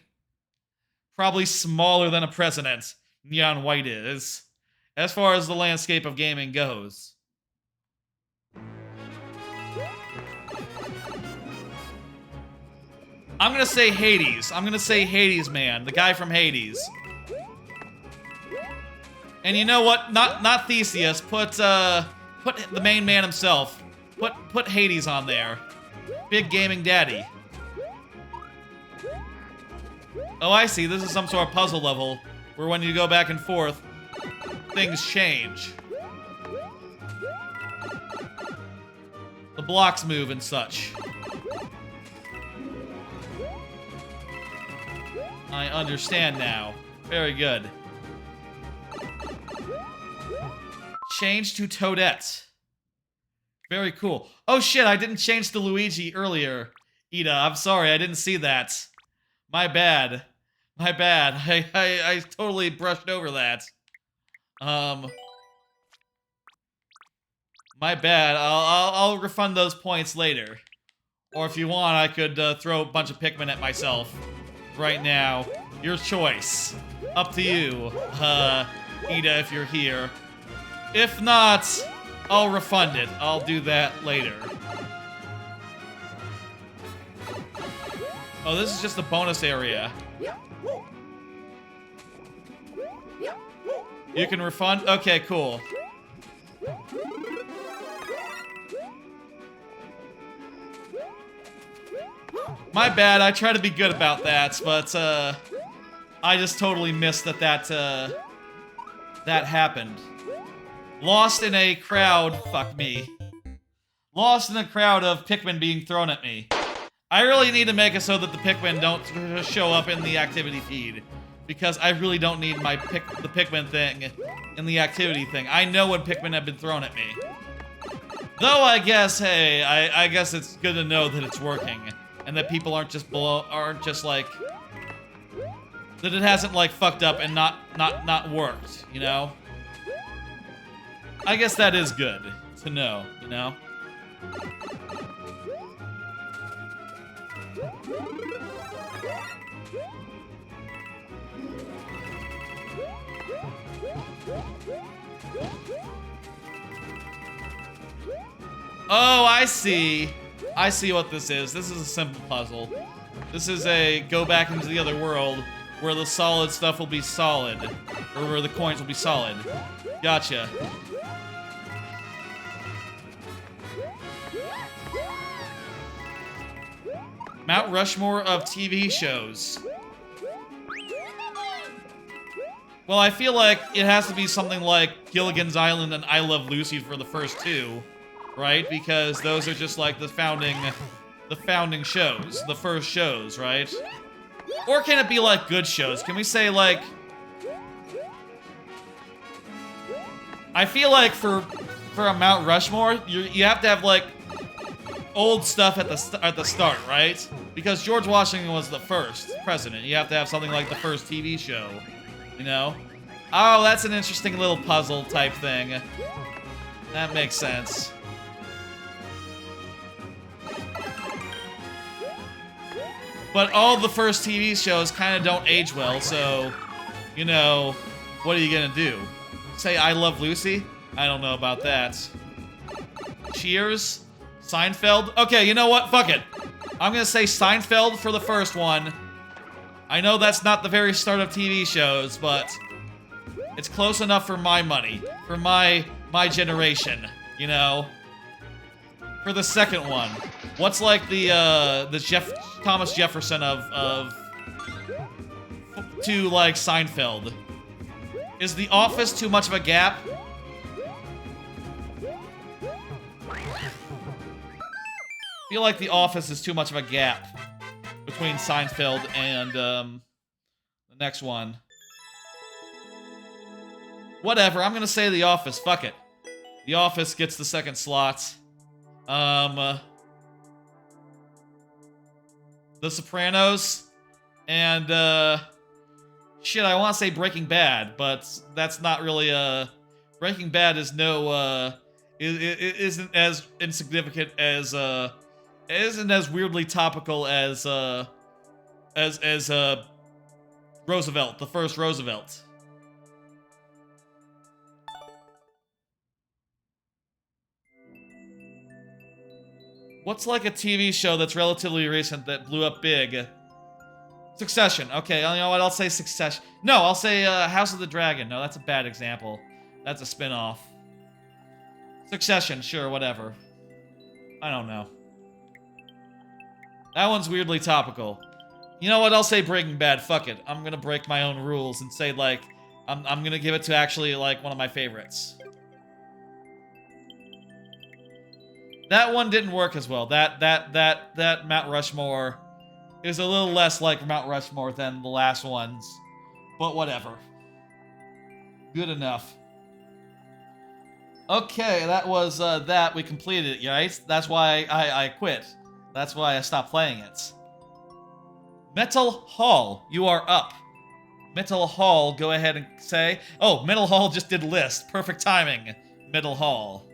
[SPEAKER 1] Probably smaller than a president, Neon White is, as far as the landscape of gaming goes. I'm gonna say Hades. I'm gonna say Hades, man. The guy from Hades. And you know what? Not Theseus. Put the main man himself. Put Hades on there. Big gaming daddy. Oh, I see. This is some sort of puzzle level where when you go back and forth, things change. The blocks move and such. I understand now. Very good. Change to Toadette. Very cool. Oh shit, I didn't change to Luigi earlier. Ida, I'm sorry, I didn't see that. My bad. My bad. I totally brushed over that. My bad. I'll refund those points later. Or if you want, I could throw a bunch of Pikmin at myself right now. Your choice. Up to you, Ida, if you're here. If not, I'll refund it. I'll do that later. Oh, this is just a bonus area. You can refund? Okay, cool. My bad, I try to be good about that, but I just totally missed that happened. Lost in a crowd, fuck me. Lost in a crowd of Pikmin being thrown at me. I really need to make it so that the Pikmin don't show up in the activity feed, because I really don't need the Pikmin thing in the activity thing. I know when Pikmin have been thrown at me. Though I guess, hey, I guess it's good to know that it's working, and that people aren't just like, that it hasn't like fucked up and not worked, you know? I guess that is good to know, you know? Oh, I see. I see what this is. This is a simple puzzle. This is a go back into the other world where the solid stuff will be solid. Or where the coins will be solid. Gotcha. Mount Rushmore of TV shows. Well, I feel like it has to be something like Gilligan's Island and I Love Lucy for the first two, right? Because those are just like the founding shows, the first shows, right? Or can it be like good shows? Can we say like... I feel like for a Mount Rushmore, you have to have like old stuff at the start, right? Because George Washington was the first president. You have to have something like the first TV show, you know? Oh, that's an interesting little puzzle type thing. That makes sense. But all the first TV shows kind of don't age well, so, you know, what are you gonna do? Say I Love Lucy? I don't know about that. Cheers? Seinfeld? Okay, you know what? Fuck it. I'm gonna say Seinfeld for the first one. I know that's not the very start of TV shows, but it's close enough for my money. For my generation, you know? For the second one. What's like the Thomas Jefferson of to like Seinfeld? Is The Office too much of a gap? I feel like The Office is too much of a gap between Seinfeld and the next one. Whatever, I'm gonna say The Office, fuck it. The Office gets the second slot. The Sopranos, and shit, I want to say Breaking Bad, but that's not really Breaking Bad is no isn't as insignificant as isn't as weirdly topical as Roosevelt, the first Roosevelt. What's like a TV show that's relatively recent that blew up big? Succession. Okay, you know what? I'll say Succession. No, I'll say House of the Dragon. No, that's a bad example. That's a spin-off. Succession, sure, whatever. I don't know. That one's weirdly topical. You know what? I'll say Breaking Bad. Fuck it. I'm gonna break my own rules and say, like, I'm gonna give it to actually, like, one of my favorites. That one didn't work as well. That Mount Rushmore is a little less like Mount Rushmore than the last ones. But whatever. Good enough. Okay, that was that. We completed it, right? That's why I quit. That's why I stopped playing it. Metal Hall, you are up. Metal Hall, go ahead and say... Oh, Metal Hall just did list. Perfect timing. Metal Hall.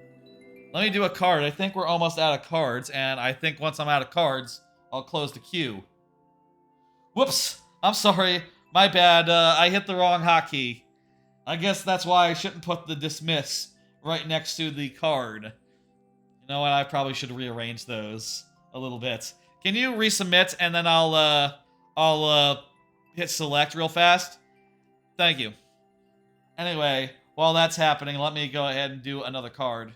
[SPEAKER 1] Let me do a card. I think we're almost out of cards, and I think once I'm out of cards, I'll close the queue. Whoops! I'm sorry. My bad. I hit the wrong hotkey. I guess that's why I shouldn't put the dismiss right next to the card. You know what? I probably should rearrange those a little bit. Can you resubmit, and then I'll hit select real fast? Thank you. Anyway, while that's happening, let me go ahead and do another card.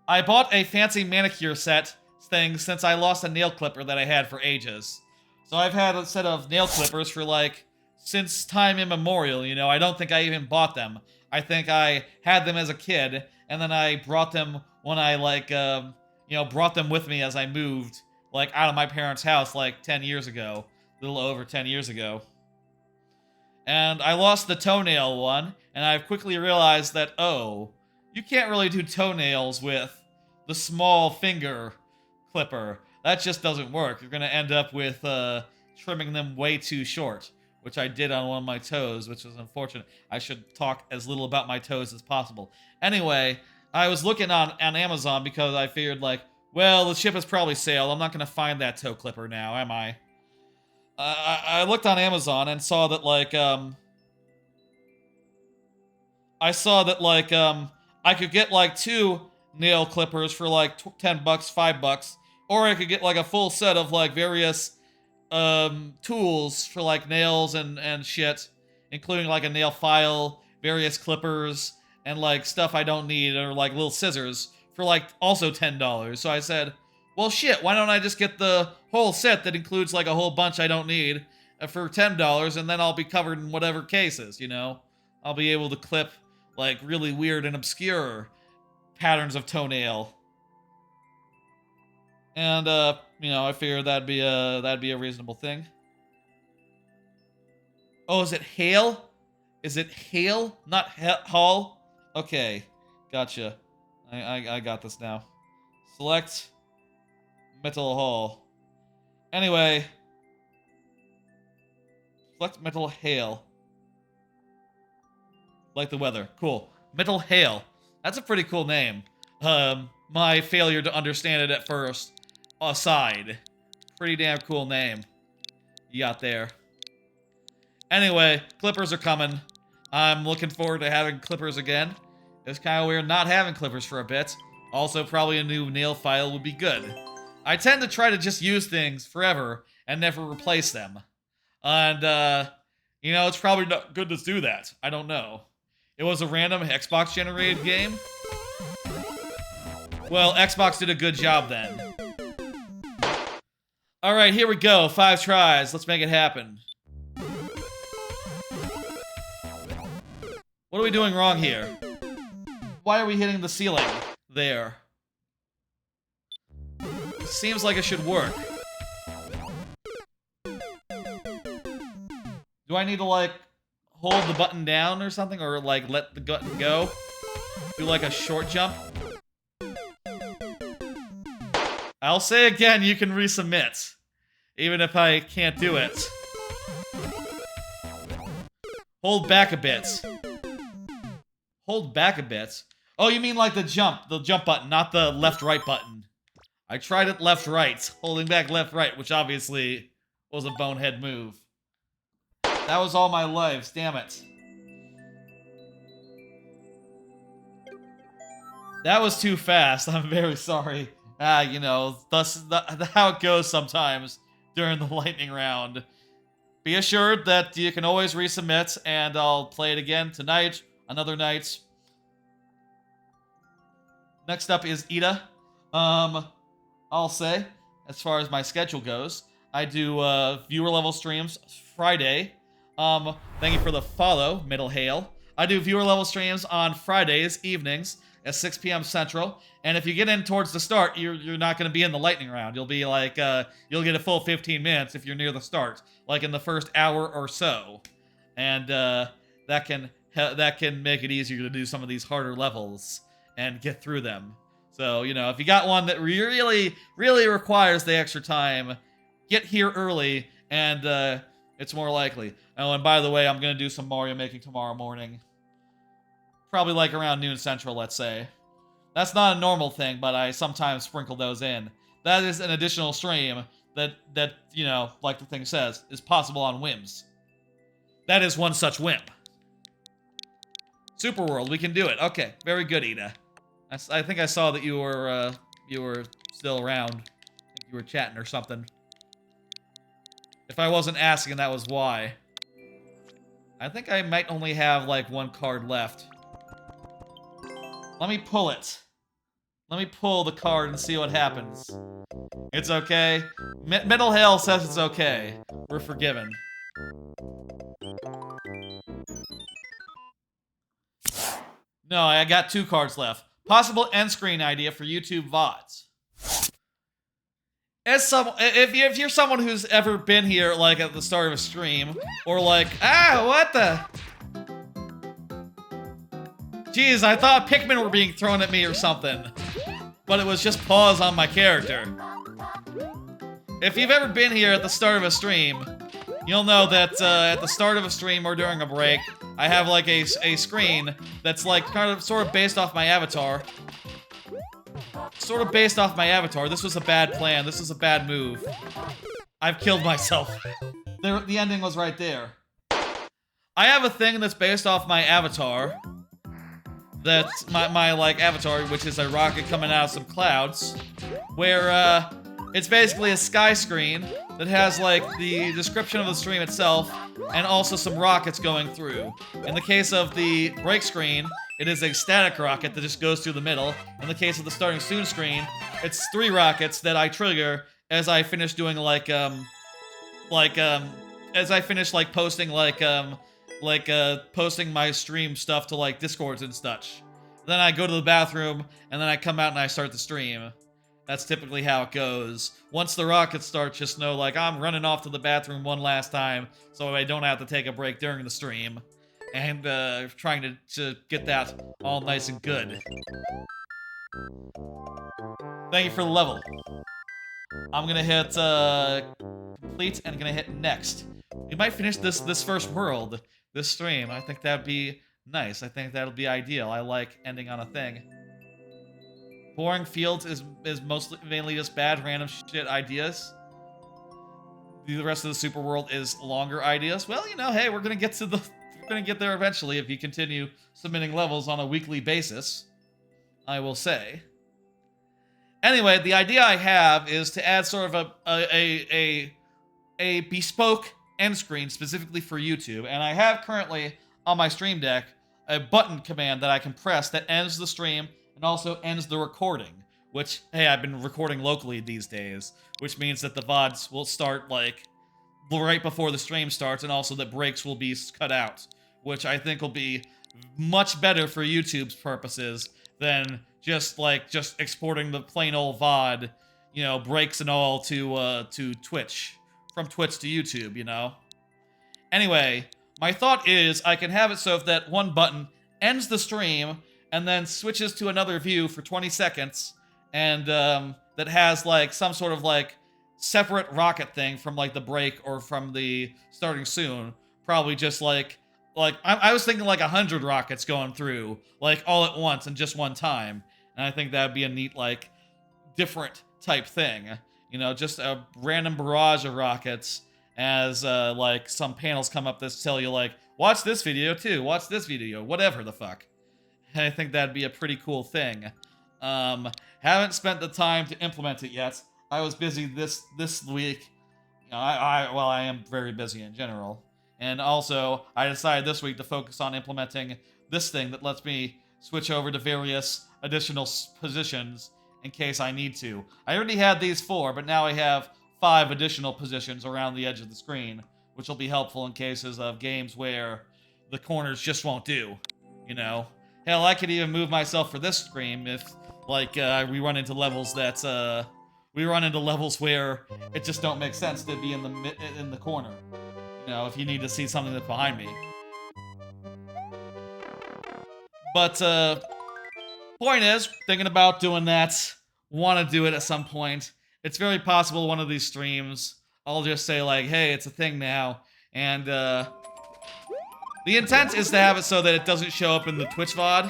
[SPEAKER 1] I bought a fancy manicure set thing since I lost a nail clipper that I had for ages. So I've had a set of nail clippers for like, since time immemorial, you know. I don't think I even bought them. I think I had them as a kid, and then I brought them when I like, you know, brought them with me as I moved, like, out of my parents' house like 10 years ago. A little over 10 years ago. And I lost the toenail one, and I've quickly realized that, oh, you can't really do toenails with the small finger clipper. That just doesn't work. You're going to end up with trimming them way too short, which I did on one of my toes, which was unfortunate. I should talk as little about my toes as possible. Anyway, I was looking on Amazon because I figured, like, well, the ship has probably sailed. I'm not going to find that toe clipper now, am I? I looked on Amazon and saw that, like, I could get, like, 2 nail clippers for, like, $10, $5, or I could get, like, a full set of, like, various, tools for, like, nails and shit, including, like, a nail file, various clippers, and, like, stuff I don't need, or, like, little scissors for, like, also $10. So I said, Well, shit, why don't I just get the whole set that includes like a whole bunch I don't need for $10, and then I'll be covered in whatever cases, you know? I'll be able to clip like really weird and obscure patterns of toenail. And you know, I figured that'd be a reasonable thing. Oh, is it hail? Is it hail, not hall? Okay, gotcha. I got this now. Select metal hall. Anyway, select metal hail. Like the weather. Cool. Metal hail. That's a pretty cool name. My failure to understand it at first aside. Pretty damn cool name you got there. Anyway, clippers are coming. I'm looking forward to having clippers again. It's kind of weird not having clippers for a bit. Also, probably a new nail file would be good. I tend to try to just use things forever and never replace them. And, you know, it's probably not good to do that. I don't know. It was a random Xbox-generated game. Well, Xbox did a good job then. Alright, here we go. 5 tries. Let's make it happen. What are we doing wrong here? Why are we hitting the ceiling? There. It seems like it should work. Do I need to, like, hold the button down or something? Or, like, let the button go? Do, like, a short jump? I'll say again, you can resubmit. Even if I can't do it. Hold back a bit. Hold back a bit? Oh, you mean like the jump button, not the left-right button. I tried it left-right, holding back left-right, which obviously was a bonehead move. That was all my lives, damn it. That was too fast, I'm very sorry. You know, that's how it goes sometimes during the lightning round. Be assured that you can always resubmit, and I'll play it again tonight, another night. Next up is Ida. I'll say, as far as my schedule goes, I do viewer level streams Friday. Thank you for the follow, Middle Hail. I do viewer level streams on Fridays evenings at 6 p.m. Central. And if you get in towards the start, you're not going to be in the lightning round. You'll be like, you'll get a full 15 minutes if you're near the start, like in the first hour or so. And that can make it easier to do some of these harder levels and get through them. So, you know, if you got one that really, really requires the extra time, get here early, and it's more likely. Oh, and by the way, I'm going to do some Mario making tomorrow morning. Probably like around noon central, let's say. That's not a normal thing, but I sometimes sprinkle those in. That is an additional stream that you know, like the thing says, is possible on whims. That is one such whim. Super World, we can do it. Okay, very good, Ida. I think I saw that you were still around. I think you were chatting or something. If I wasn't asking, that was why. I think I might only have, like, one card left. Let me pull it. Let me pull the card and see what happens. It's okay. Metal Hail says it's okay. We're forgiven. No, I got 2 cards left. Possible end screen idea for YouTube VODs. If you're someone who's ever been here, like, at the start of a stream, or like, what the? Jeez, I thought Pikmin were being thrown at me or something. But it was just pause on my character. If you've ever been here at the start of a stream, you'll know that at the start of a stream or during a break, I have like a screen that's like sort of based off my avatar. Sort of based off my avatar. This was a bad plan. This was a bad move. I've killed myself. The ending was right there. I have a thing that's based off my avatar. That's my like avatar, which is a rocket coming out of some clouds, where it's basically a sky screen that has like the description of the stream itself and also some rockets going through. In the case of the break screen, it is a static rocket that just goes through the middle. In the case of the starting soon screen, it's 3 rockets that I trigger as I finish doing as I finish posting posting my stream stuff to like Discords and such. Then I go to the bathroom and then I come out and I start the stream. That's typically how it goes. Once the rockets start, just know like I'm running off to the bathroom one last time so I don't have to take a break during the stream. And trying to get that all nice and good. Thank you for the level. I'm gonna hit complete and gonna hit next. We might finish this first world, this stream. I think that'd be nice. I think that'll be ideal. I like ending on a thing. Boring fields is mainly just bad random shit ideas. The rest of the super world is longer ideas. Well, you know, hey, we're gonna get there eventually if you continue submitting levels on a weekly basis, I will say. Anyway, the idea I have is to add sort of a bespoke end screen specifically for YouTube, and I have currently on my stream deck a button command that I can press that ends the stream and also ends the recording, which, hey, I've been recording locally these days, which means that the VODs will start, like, right before the stream starts, and also that breaks will be cut out, which I think will be much better for YouTube's purposes than just exporting the plain old VOD, you know, breaks and all to Twitch, from Twitch to YouTube, you know? Anyway, my thought is I can have it so if that one button ends the stream and then switches to another view for 20 seconds and that has like some sort of like separate rocket thing from like the break or from the starting soon. Probably just like I was thinking like 100 rockets going through like all at once and just one time. And I think that'd be a neat like different type thing. You know, just a random barrage of rockets as like some panels come up that tell you like, watch this video too, watch this video, whatever the fuck. And I think that'd be a pretty cool thing. Haven't spent the time to implement it yet. I was busy this week. You know, I am very busy in general. And also, I decided this week to focus on implementing this thing that lets me switch over to various additional positions in case I need to. I already had these 4, but now I have 5 additional positions around the edge of the screen, which will be helpful in cases of games where the corners just won't do, you know? Hell, I could even move myself for this stream if, like, we run into levels where it just don't make sense to be in the corner. You know, if you need to see something that's behind me. But, point is, thinking about doing that, want to do it at some point. It's very possible one of these streams, I'll just say like, hey, it's a thing now, and, the intent is to have it so that it doesn't show up in the Twitch VOD.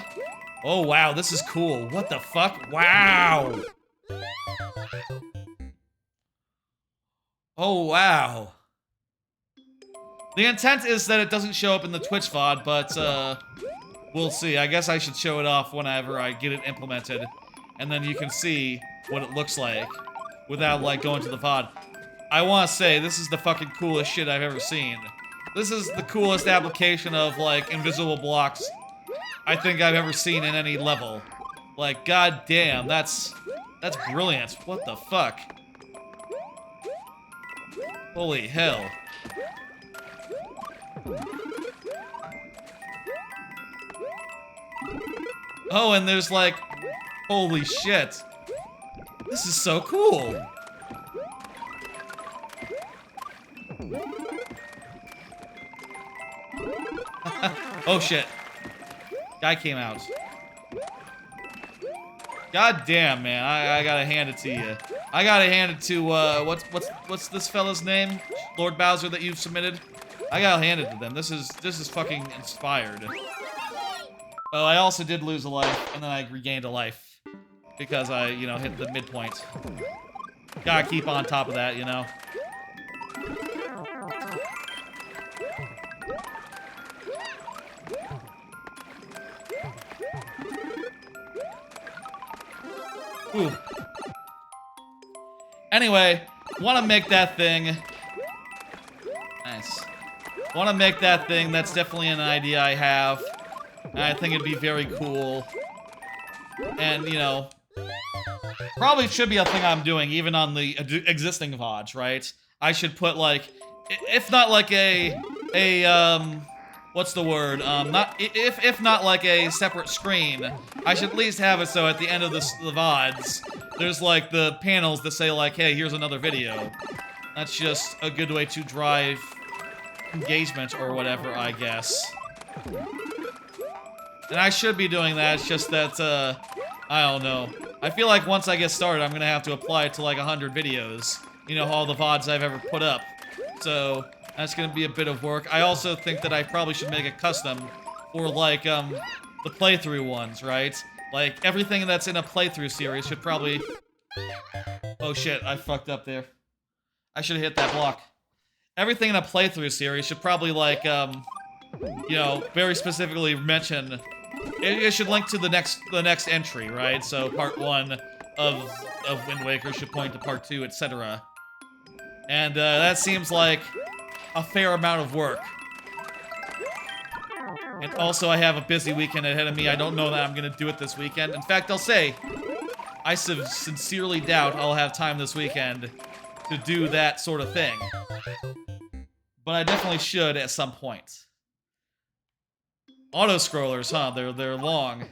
[SPEAKER 1] Oh, wow, this is cool. What the fuck? Wow! Oh, wow. The intent is that it doesn't show up in the Twitch VOD, but, we'll see. I guess I should show it off whenever I get it implemented, and then you can see what it looks like without, like, going to the VOD. I want to say, this is the fucking coolest shit I've ever seen. This is the coolest application of, like, invisible blocks I think I've ever seen in any level. Like, goddamn, that's brilliant. What the fuck? Holy hell. Oh, and there's like, holy shit. This is so cool. Oh shit. Guy came out. God damn, man. I gotta hand it to you. I gotta hand it to, what's this fella's name? Lord Bowser that you've submitted? I gotta hand it to them. This is fucking inspired. Oh, I also did lose a life, and then I regained a life. Because I, you know, hit the midpoint. Gotta keep on top of that, you know? Ooh. Anyway, want to make that thing. Nice. Want to make that thing. That's definitely an idea I have. And I think it'd be very cool. And, you know, probably should be a thing I'm doing even on the existing VODs, right? I should put, like, if not like what's the word? If not like a separate screen, I should at least have it so at the end of the VODs, there's like the panels that say like, hey, here's another video. That's just a good way to drive engagement or whatever, I guess. And I should be doing that, it's just that, I don't know. I feel like once I get started, I'm gonna have to apply it to like 100 videos. You know, all the VODs I've ever put up. So, that's gonna be a bit of work. I also think that I probably should make a custom for, like, the playthrough ones, right? Like, everything that's in a playthrough series should probably... Oh shit, I fucked up there. I should've hit that block. Everything in a playthrough series should probably, like, you know, very specifically mention... It should link to the next entry, right? So, part 1 of Wind Waker should point to part 2, etc. And, that seems like a fair amount of work. And also, I have a busy weekend ahead of me. I don't know that I'm gonna do it this weekend. In fact, I'll say, I sincerely doubt I'll have time this weekend to do that sort of thing. But I definitely should at some point. Auto-scrollers, huh? They're long.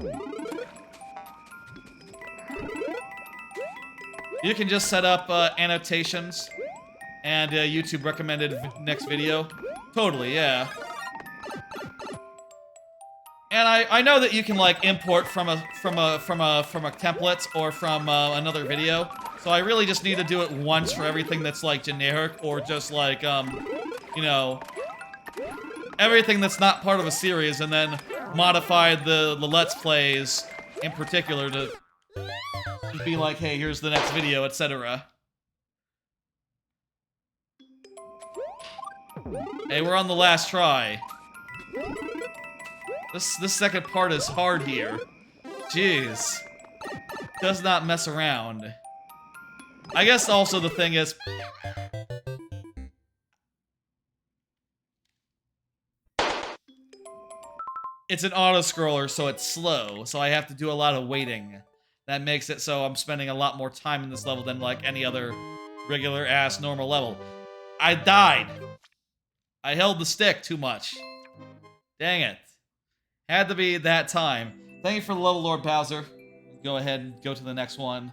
[SPEAKER 1] You can just set up annotations and YouTube recommended next video. Totally, yeah. And I know that you can like import from a template or from another video. So I really just need to do it once for everything that's like generic or just like you know, everything that's not part of a series, and then modify the Let's Plays in particular to be like, hey, here's the next video, etc. Hey, we're on the last try. This second part is hard here. Jeez. Does not mess around. I guess also the thing is... It's an auto-scroller, so it's slow, so I have to do a lot of waiting. That makes it so I'm spending a lot more time in this level than, like, any other regular-ass normal level. I died! I held the stick too much. Dang it. Had to be that time. Thank you for the level, Lord Bowser. Go ahead and go to the next one.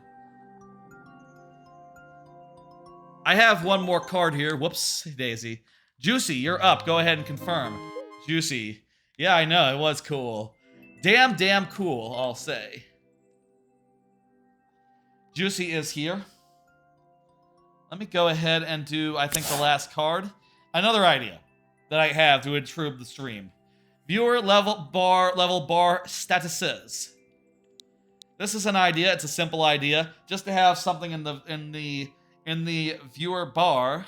[SPEAKER 1] I have one more card here. Whoops, Daisy. Juicy, you're up. Go ahead and confirm. Juicy. Yeah, I know, it was cool. Damn cool, I'll say. Juicy is here. Let me go ahead and do, I think, the last card. Another idea that I have to improve the stream. Viewer level bar statuses. This is an idea, it's a simple idea. Just to have something in the viewer bar,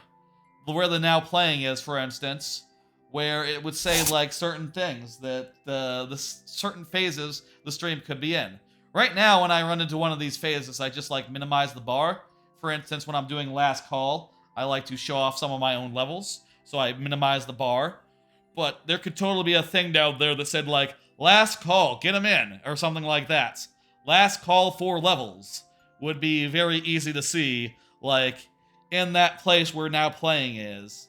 [SPEAKER 1] where the now playing is, for instance, where it would say like certain things that the certain phases the stream could be in. Right now, when I run into one of these phases, I just like minimize the bar. For instance, when I'm doing last call, I like to show off some of my own levels, so I minimize the bar. But there could totally be a thing down there that said like, last call, get them in, or something like that. Last call for levels would be very easy to see, like, in that place where now playing is.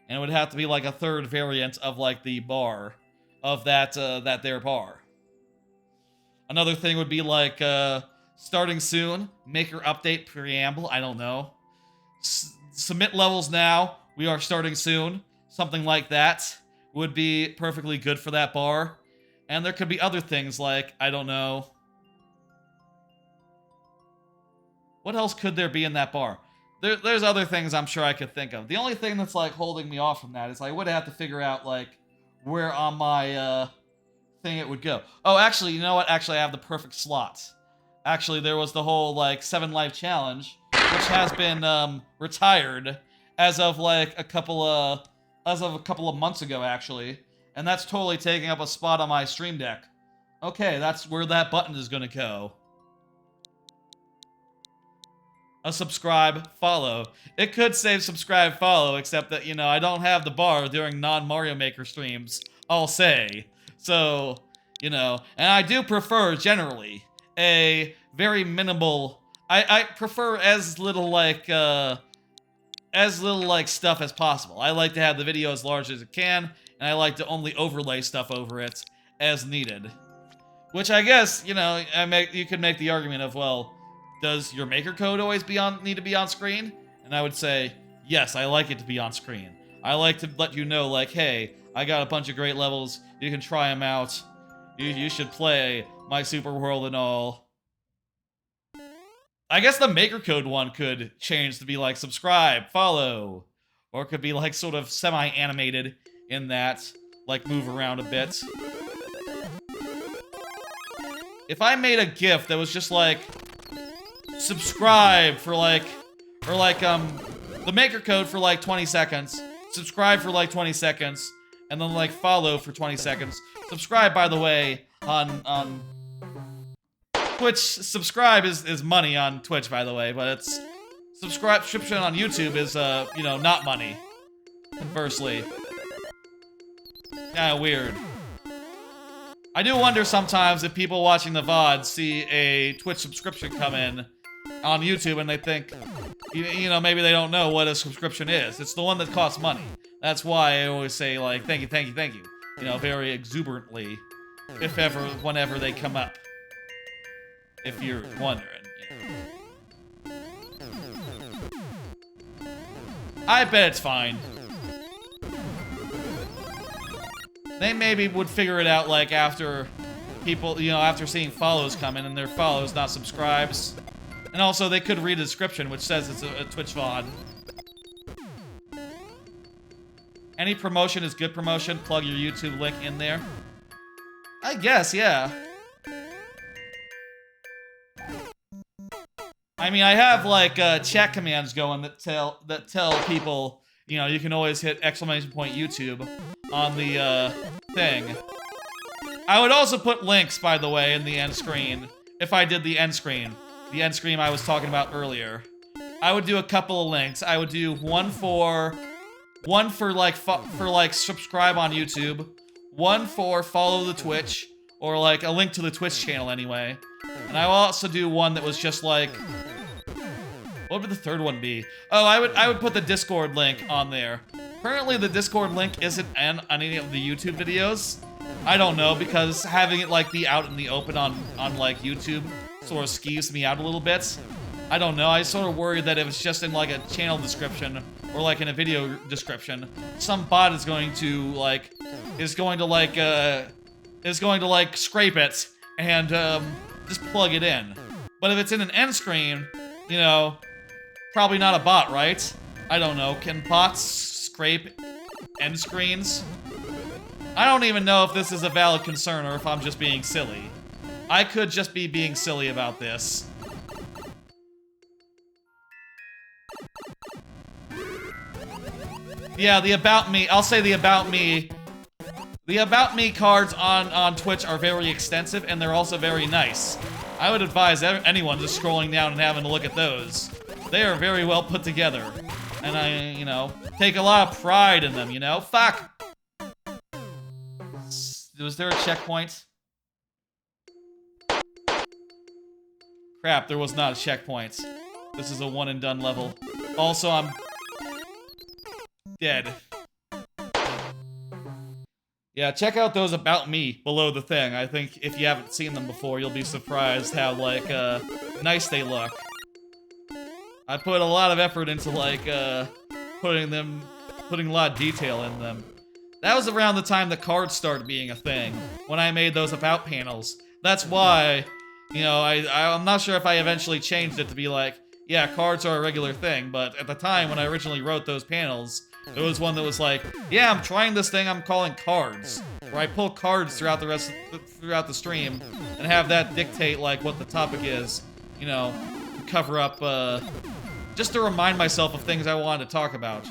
[SPEAKER 1] And it would have to be like a third variant of like the bar of that there bar. Another thing would be like starting soon, maker update preamble, I don't know. Submit levels now, we are starting soon. Something like that would be perfectly good for that bar. And there could be other things like, I don't know. What else could there be in that bar? There's other things I'm sure I could think of. The only thing that's like holding me off from that is I would have to figure out like where on my thing it would go. Oh, actually, you know what? Actually, I have the perfect slots. Actually, there was the whole like 7 life challenge, which has been retired as of like a couple of months ago, actually, and that's totally taking up a spot on my stream deck. Okay, that's where that button is gonna go. A subscribe, follow. It could say subscribe, follow, except that, you know, I don't have the bar during non-Mario Maker streams, I'll say. So, you know, and I do prefer generally a very minimal. I prefer as little like stuff as possible. I like to have the video as large as it can, and I like to only overlay stuff over it as needed. Which I guess, you know, you could make the argument of, well, does your maker code always need to be on screen? And I would say, yes, I like it to be on screen. I like to let you know, like, hey, I got a bunch of great levels. You can try them out. You should play my super world and all. I guess the maker code one could change to be like subscribe, follow, or it could be like sort of semi-animated in that, like move around a bit. If I made a GIF that was just like subscribe for like, or like the maker code for like 20 seconds, subscribe for like 20 seconds, and then like follow for 20 seconds. Subscribe, by the way, on Twitch. Subscribe is money on Twitch, by the way, but it's subscription on YouTube is you know, not money. Conversely, kinda weird. I do wonder sometimes if people watching the VOD see a Twitch subscription come in on YouTube and they think, you know, maybe they don't know what a subscription is. It's the one that costs money. That's why I always say, like, thank you, thank you, thank you. You know, very exuberantly, if ever, whenever they come up. If you're wondering, you know. I bet it's fine. They maybe would figure it out, like, after people, you know, after seeing follows come in, and they're follows, not subscribes. And also, they could read a description, which says it's a Twitch VOD. Any promotion is good promotion. Plug your YouTube link in there. I guess, yeah. I mean, I have, like, chat commands going that tell people, you know, you can always hit !YouTube on the, thing. I would also put links, by the way, in the end screen, if I did the end screen. The end screen I was talking about earlier. I would do a couple of links. I would do one for like subscribe on YouTube, one for follow the Twitch, or like a link to the Twitch channel anyway. And I will also do one that was just like, what would the third one be? Oh, I would put the Discord link on there. Currently, the Discord link isn't on any of the YouTube videos. I don't know, because having it like be out in the open on like YouTube sort of skeeves me out a little bit. I don't know, I sort of worry that if it's just in like a channel description or like in a video description, some bot is going to like scrape it and just plug it in. But if it's in an end screen, you know, probably not a bot, right? I don't know, can bots scrape end screens? I don't even know if this is a valid concern or if I'm just being silly. I could just be being silly about this. Yeah, the About Me, I'll say the About Me. The About Me cards on Twitch are very extensive, and they're also very nice. I would advise anyone just scrolling down and having a look at those. They are very well put together. And I, you know, take a lot of pride in them, you know? Fuck! Was there a checkpoint? Crap, there was not a checkpoint. This is a one and done level. Also, I'm dead. Yeah, check out those About Me below the thing. I think if you haven't seen them before, you'll be surprised how, like, nice they look. I put a lot of effort into, like, putting a lot of detail in them. That was around the time the cards started being a thing, when I made those About panels. That's why, you know, I'm not sure if I eventually changed it to be like, yeah, cards are a regular thing, but at the time when I originally wrote those panels, it was one that was like, yeah, I'm trying this thing I'm calling cards, where I pull cards throughout the stream and have that dictate like what the topic is, you know, cover up, just to remind myself of things I wanted to talk about.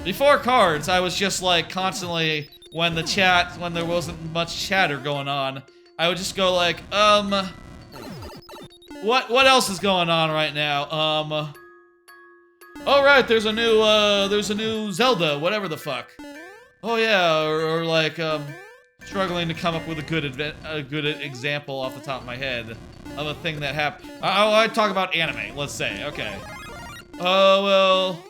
[SPEAKER 1] Before cards, I was just like constantly, when there wasn't much chatter going on, I would just go like, what else is going on right now? Oh right, there's a new Zelda, whatever the fuck. Oh yeah, or like, struggling to come up with a good example off the top of my head of a thing that happened. I talk about anime, let's say. Okay. Oh, well.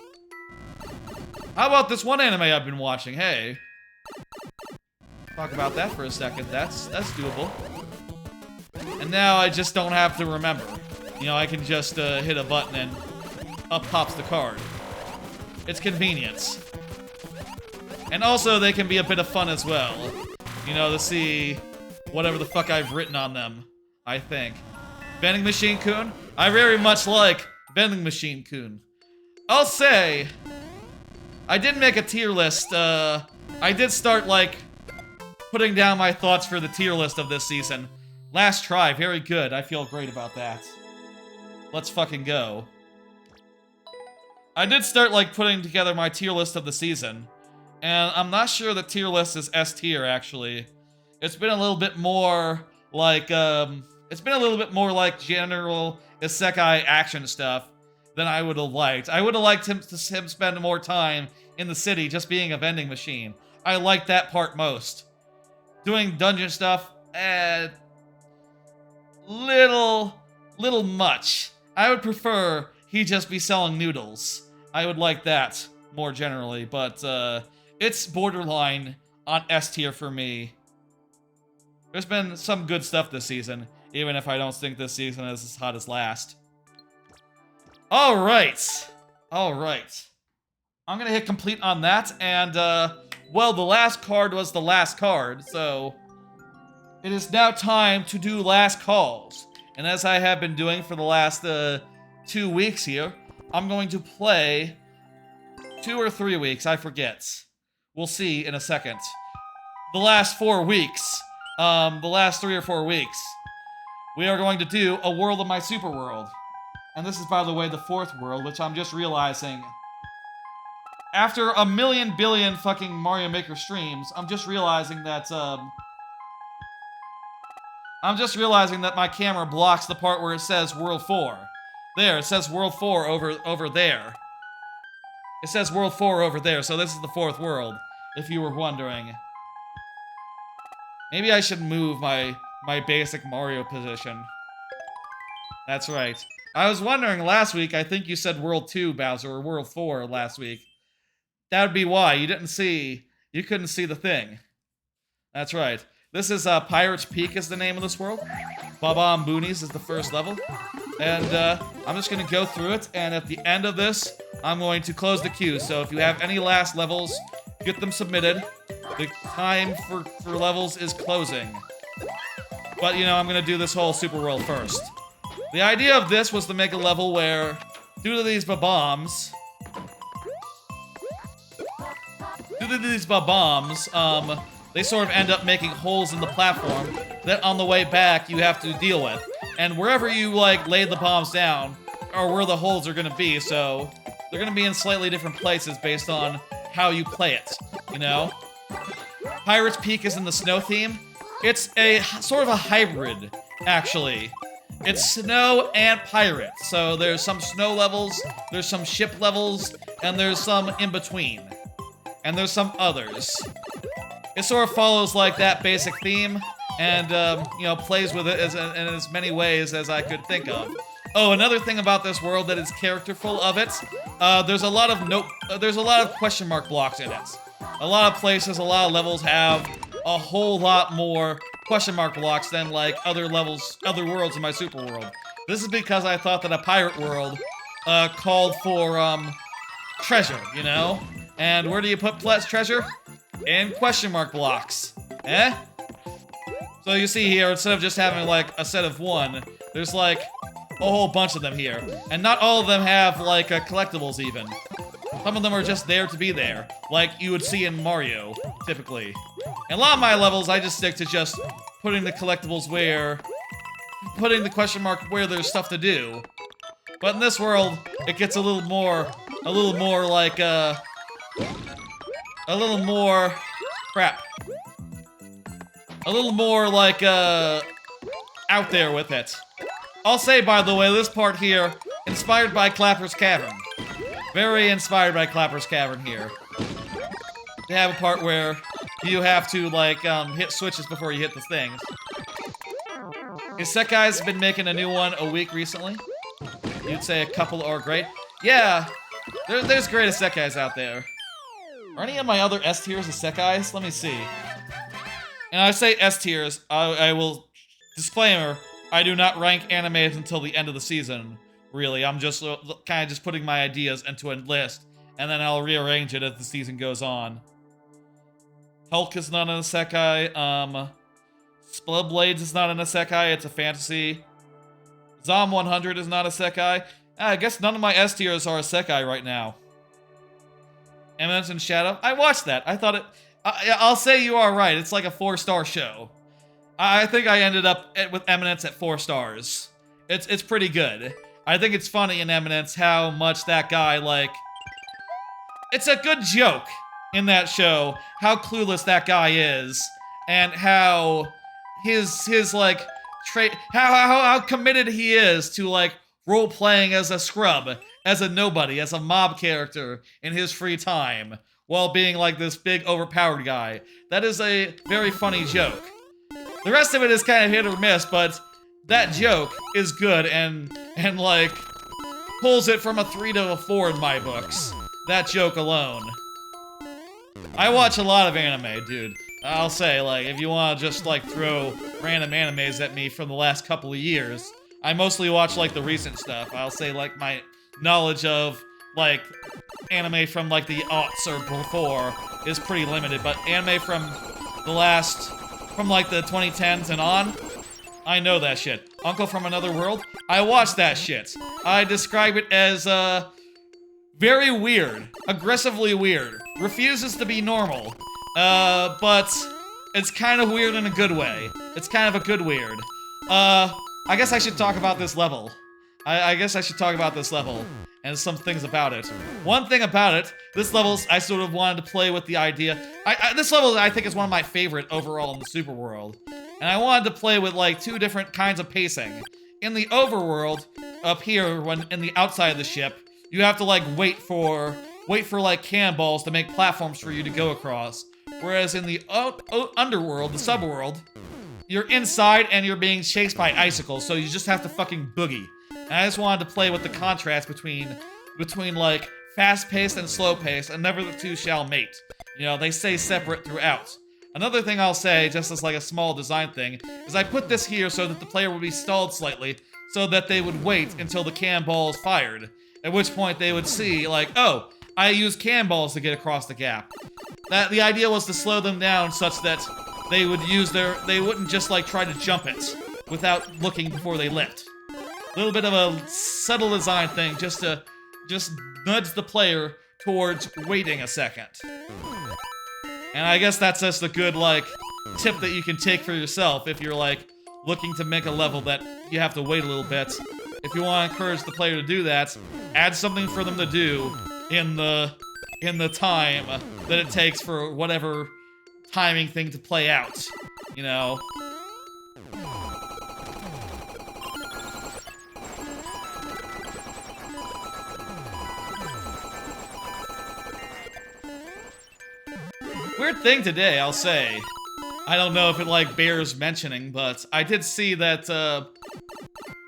[SPEAKER 1] How about this one anime I've been watching? Hey. Talk about that for a second. That's doable. And now I just don't have to remember. You know, I can just hit a button and up pops the card. It's convenience. And also, they can be a bit of fun as well. You know, to see whatever the fuck I've written on them, I think. Vending Machine Kun? I very much like Vending Machine Kun. I'll say, I did make a tier list. I did start, like, putting down my thoughts for the tier list of this season. Last try, very good. I feel great about that. Let's fucking go. I did start, like, putting together my tier list of the season. And I'm not sure the tier list is S tier, actually. It's been a little bit more like, it's been a little bit more like general isekai action stuff than I would have liked. I would have liked him to spend more time in the city just being a vending machine. I like that part most. Doing dungeon stuff, little much. I would prefer he just be selling noodles. I would like that more generally, but, it's borderline on S tier for me. There's been some good stuff this season, even if I don't think this season is as hot as last. Alright. Alright. I'm gonna hit complete on that, and, well, the last card was the last card, so it is now time to do last calls. And as I have been doing for the last, 2 weeks here, I'm going to play 2 or 3 weeks, I forget. We'll see in a second. The last 4 weeks, the last 3 or 4 weeks, we are going to do a World of My Super World. And this is, by the way, the 4th world, which I'm just realizing, after a million billion fucking Mario Maker streams, I'm just realizing that my camera blocks the part where it says World 4. There, it says World 4 over there. It says World 4 over there, so this is the 4th world, if you were wondering. Maybe I should move my basic Mario position. That's right. I was wondering last week, I think you said World 2, Bowser, or World 4 last week. That would be why. You couldn't see the thing. That's right. This is, Pirate's Peak is the name of this world. Baba Boonies is the first level. And, I'm just gonna go through it, and at the end of this, I'm going to close the queue. So if you have any last levels, get them submitted. The time for levels is closing. But, you know, I'm gonna do this whole Super World first. The idea of this was to make a level where, due to these bombs, they sort of end up making holes in the platform that on the way back you have to deal with. And wherever you, like, lay the bombs down are where the holes are gonna be, so they're gonna be in slightly different places based on how you play it, you know? Pirate's Peak is in the snow theme. It's a sort of a hybrid, actually. It's snow and pirate, so there's some snow levels, there's some ship levels, and there's some in between. And there's some others. It sort of follows, like, that basic theme, and, you know, plays with it in as many ways as I could think of. Oh, another thing about this world that is characterful of it, there's a lot of question mark blocks in it. A lot of places, a lot of levels have a whole lot more question mark blocks than, like, other worlds in my Super World. This is because I thought that a pirate world, called for, treasure, you know? And where do you put treasure? In question mark blocks. Eh? So you see here, instead of just having, like, a set of one, there's, like, a whole bunch of them here. And not all of them have, like, collectibles, even. Some of them are just there to be there, like you would see in Mario, typically. In a lot of my levels, I just stick to just putting the collectibles putting the question mark where there's stuff to do. But in this world, it gets a little more like, out there with it. I'll say, by the way, this part here, inspired by Clapper's Cavern. Very inspired by Clapper's Cavern here. They have a part where you have to, like, hit switches before you hit the things. Isekai's been making a new one a week recently. You'd say a couple are great. Yeah, there's great isekais out there. Are any of my other S tiers isekais? Let me see. And I say S tiers, I will... Disclaimer, I do not rank animes until the end of the season, really. I'm just kind of just putting my ideas into a list, and then I'll rearrange it as the season goes on. Hulk is not an isekai, Split Blades is not an isekai, it's a fantasy. Zom 100 is not a isekai. I guess none of my S tiers are isekai right now. Eminence in Shadow, I watched that. I thought it... I'll say you are right, it's like a 4-star show. I think I ended up with Eminence at 4 stars. It's pretty good. I think it's funny in Eminence how much that guy, like... It's a good joke in that show, how clueless that guy is, and how his like, how committed he is to, like, role-playing as a scrub, as a nobody, as a mob character in his free time, while being, like, this big, overpowered guy. That is a very funny joke. The rest of it is kind of hit or miss, but that joke is good and like, pulls it from a 3 to a 4 in my books. That joke alone. I watch a lot of anime, dude. I'll say, like, if you want to just, like, throw random animes at me from the last couple of years, I mostly watch, like, the recent stuff. I'll say, like, my knowledge of, like, anime from, like, the aughts or before is pretty limited, but anime from the last... From, like, the 2010s and on, I know that shit. Uncle from Another World, I watch that shit. I describe it as, very weird. Aggressively weird. Refuses to be normal. But it's kind of weird in a good way. It's kind of a good weird. I guess I should talk about this level. I guess I should talk about this level and some things about it. One thing about it, this level, I sort of wanted to play with the idea. This level, I think, is one of my favorite overall in the super world. And I wanted to play with, like, 2 different kinds of pacing. In the overworld, up here, when in the outside of the ship, you have to, like, wait for like, cannonballs to make platforms for you to go across. Whereas in the underworld, the subworld, you're inside and you're being chased by icicles, so you just have to fucking boogie. And I just wanted to play with the contrast between like, fast-paced and slow-paced, and never the two shall mate. You know, they stay separate throughout. Another thing I'll say, just as like a small design thing, is I put this here so that the player would be stalled slightly, so that they would wait until the cannonball is fired. At which point they would see, like, oh, I use cannonballs to get across the gap. The idea was to slow them down such that they would they wouldn't just, like, try to jump it without looking before they leapt. A little bit of a subtle design thing, just to nudge the player towards waiting a second. And I guess that's just a good, like, tip that you can take for yourself if you're, like, looking to make a level that you have to wait a little bit. If you want to encourage the player to do that, add something for them to do in the time that it takes for whatever timing thing to play out, you know? Weird thing today, I'll say. I don't know if it, like, bears mentioning, but I did see that,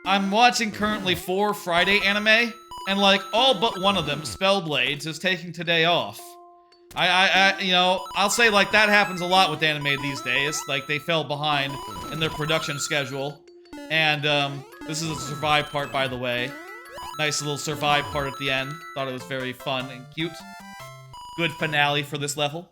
[SPEAKER 1] I'm watching currently 4 Friday anime, and, like, all but one of them, Spellblades, is taking today off. You know, I'll say, like, that happens a lot with anime these days. Like, they fell behind in their production schedule. And, this is a survive part, by the way. Nice little survive part at the end. Thought it was very fun and cute. Good finale for this level.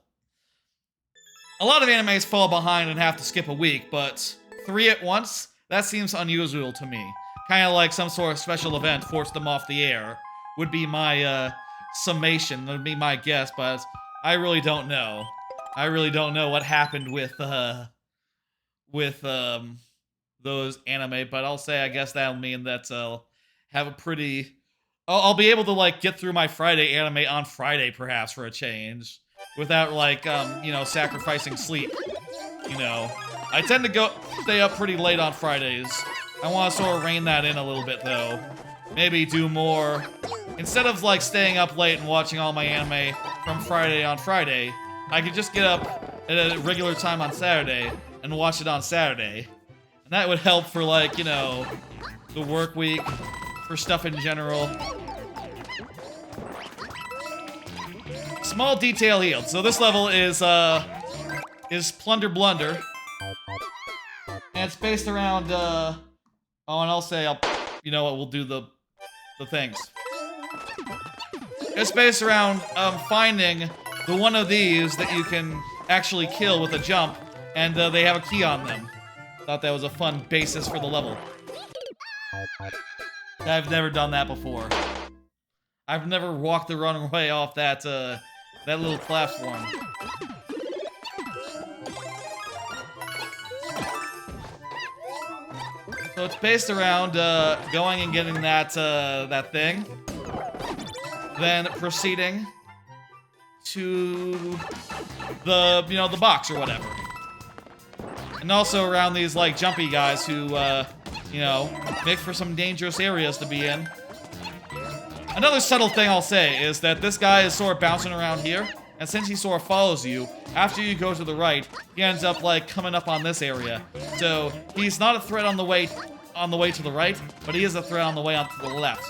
[SPEAKER 1] A lot of animes fall behind and have to skip a week, but 3 at once? That seems unusual to me. Kind of like some sort of special event forced them off the air. Would be my, summation, would be my guess, but I really don't know. I really don't know what happened with those anime, but I'll say I guess that'll mean that I'll have a pretty... I'll be able to, like, get through my Friday anime on Friday, perhaps, for a change. Without, like, you know, sacrificing sleep. You know. I tend to stay up pretty late on Fridays. I want to sort of rein that in a little bit, though. Maybe do more... Instead of, like, staying up late and watching all my anime from Friday on Friday, I could just get up at a regular time on Saturday and watch it on Saturday. And that would help for, like, you know, the work week, for stuff in general. Small detail healed. So this level is Plunder Blunder. And it's based around, oh, and I'll say, you know what, we'll do the things. It's based around finding the one of these that you can actually kill with a jump, and they have a key on them. Thought that was a fun basis for the level. I've never done that before. I've never walked the runway off that little platform. So it's based around going and getting that thing, then proceeding to the, you know, the box or whatever, and also around these like jumpy guys who you know, make for some dangerous areas to be in. Another subtle thing I'll say is that this guy is sort of bouncing around here, and since he sort of follows you, after you go to the right, he ends up like coming up on this area. So he's not a threat on the way to the right, but he is a threat on the way onto the left.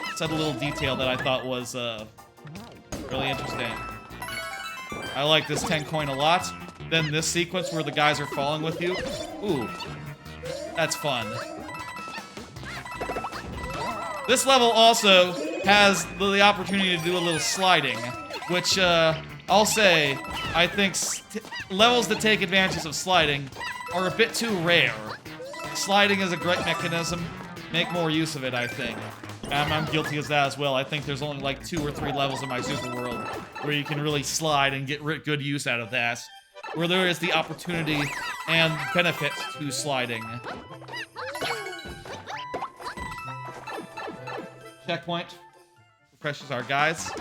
[SPEAKER 1] It's a little detail that I thought was really interesting. I like this 10 coin a lot. Then this sequence where the guys are falling with you. Ooh, that's fun. This level also has the opportunity to do a little sliding, which I'll say, I think levels that take advantages of sliding are a bit too rare. Sliding is a great mechanism. Make more use of it, I think. I'm guilty of that as well. I think there's only like 2 or 3 levels in my Super World where you can really slide and get good use out of that, where there is the opportunity and benefit to sliding. Checkpoint. Refreshes our guys.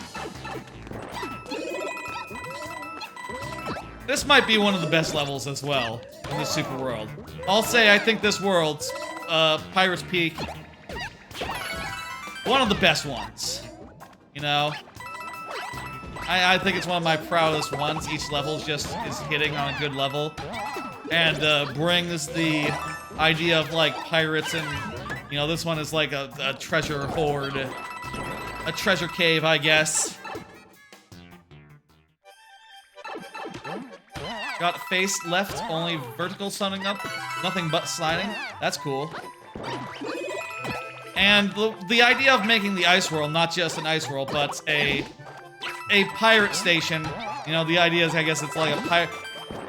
[SPEAKER 1] This might be one of the best levels as well in the Super World. I'll say I think this world's Pirates Peak, one of the best ones. You know? I think it's one of my proudest ones. Each level just is hitting on a good level. And brings the idea of like pirates, and you know, this one is like a treasure hoard. A treasure cave, I guess. Got face left, only vertical sunning up, nothing but sliding. That's cool. And the idea of making the ice world not just an ice world, but a pirate station. You know, the idea is, I guess it's like a pirate.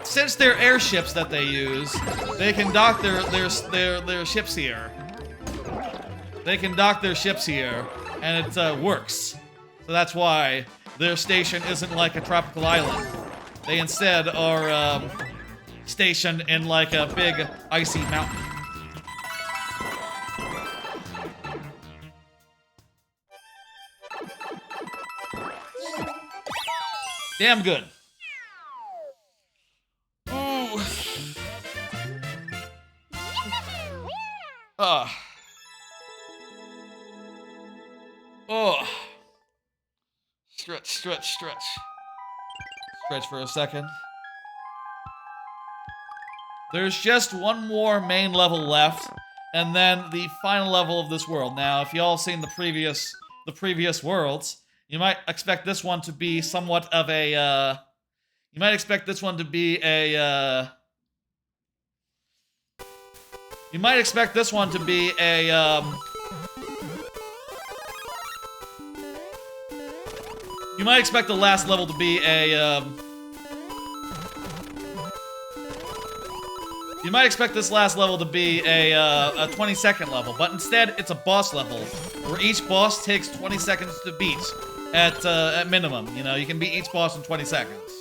[SPEAKER 1] Since they're airships that they use, they can dock their ships here. They can dock their ships here, and it works. So that's why their station isn't like a tropical island. They instead are stationed in like a big icy mountain. Damn good. Ooh. Oh. Stretch, stretch, stretch. Stretch for a second. There's just one more main level left, and then the final level of this world. Now, if y'all seen the previous worlds, you might expect this one to be somewhat of a, you might expect this one to be a, you might expect this one to be a, you might expect the last level to be a, you might expect this last level to be a 20-second level, but instead it's a boss level, where each boss takes 20 seconds to beat at minimum. You know, you can beat each boss in 20 seconds,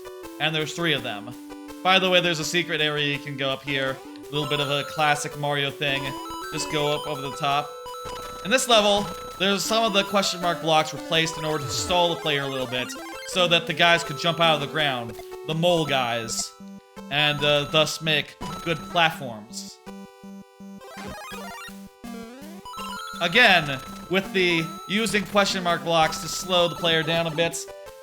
[SPEAKER 1] and there's 3 of them. By the way, there's a secret area you can go up here, a little bit of a classic Mario thing, just go up over the top. In this level, there's some of the question mark blocks were placed in order to stall the player a little bit, so that the guys could jump out of the ground, the mole guys, and thus make good platforms. Again, with the using question mark blocks to slow the player down a bit,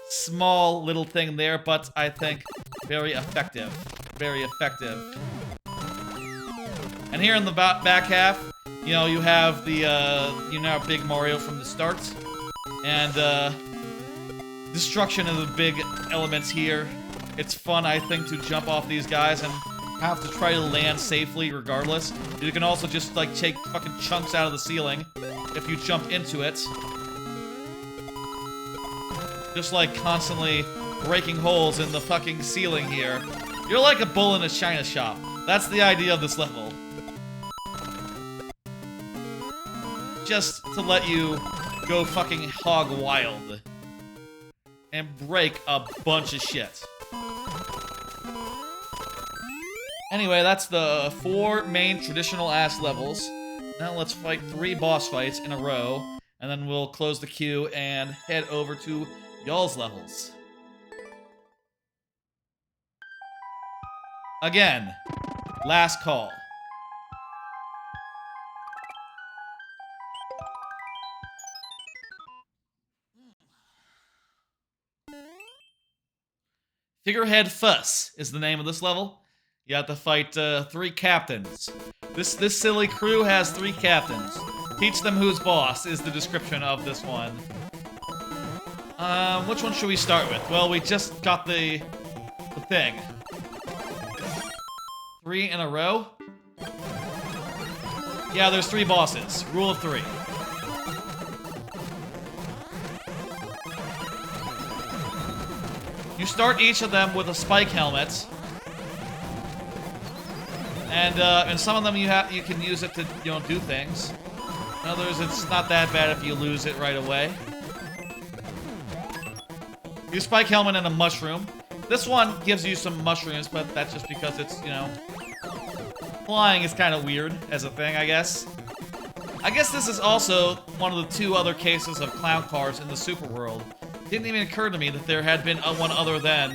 [SPEAKER 1] small little thing there, but I think very effective. Very effective. And here in the back half, you know, you have the, you know, Big Mario from the start. And, destruction of the big elements here. It's fun, I think, to jump off these guys and have to try to land safely regardless. You can also just, like, take fucking chunks out of the ceiling if you jump into it. Just, like, constantly breaking holes in the fucking ceiling here. You're like a bull in a china shop. That's the idea of this level. Just to let you go fucking hog wild. And break a bunch of shit. Anyway, that's the 4 main traditional-ass levels. Now let's fight 3 boss fights in a row, and then we'll close the queue and head over to y'all's levels. Again, last call. Figurehead Fuss is the name of this level. You have to fight 3 captains. This silly crew has 3 captains. Teach them who's boss is the description of this one. Which one should we start with? Well, we just got the thing. 3 in a row? Yeah, there's 3 bosses. Rule of 3. You start each of them with a spike helmet, and some of them you can use it to, you know, do things. In others, it's not that bad if you lose it right away. Use spike helmet and a mushroom. This one gives you some mushrooms, but that's just because it's, you know, flying is kind of weird as a thing, I guess. I guess this is also one of the 2 other cases of clown cars in the Super World. Didn't even occur to me that there had been one other than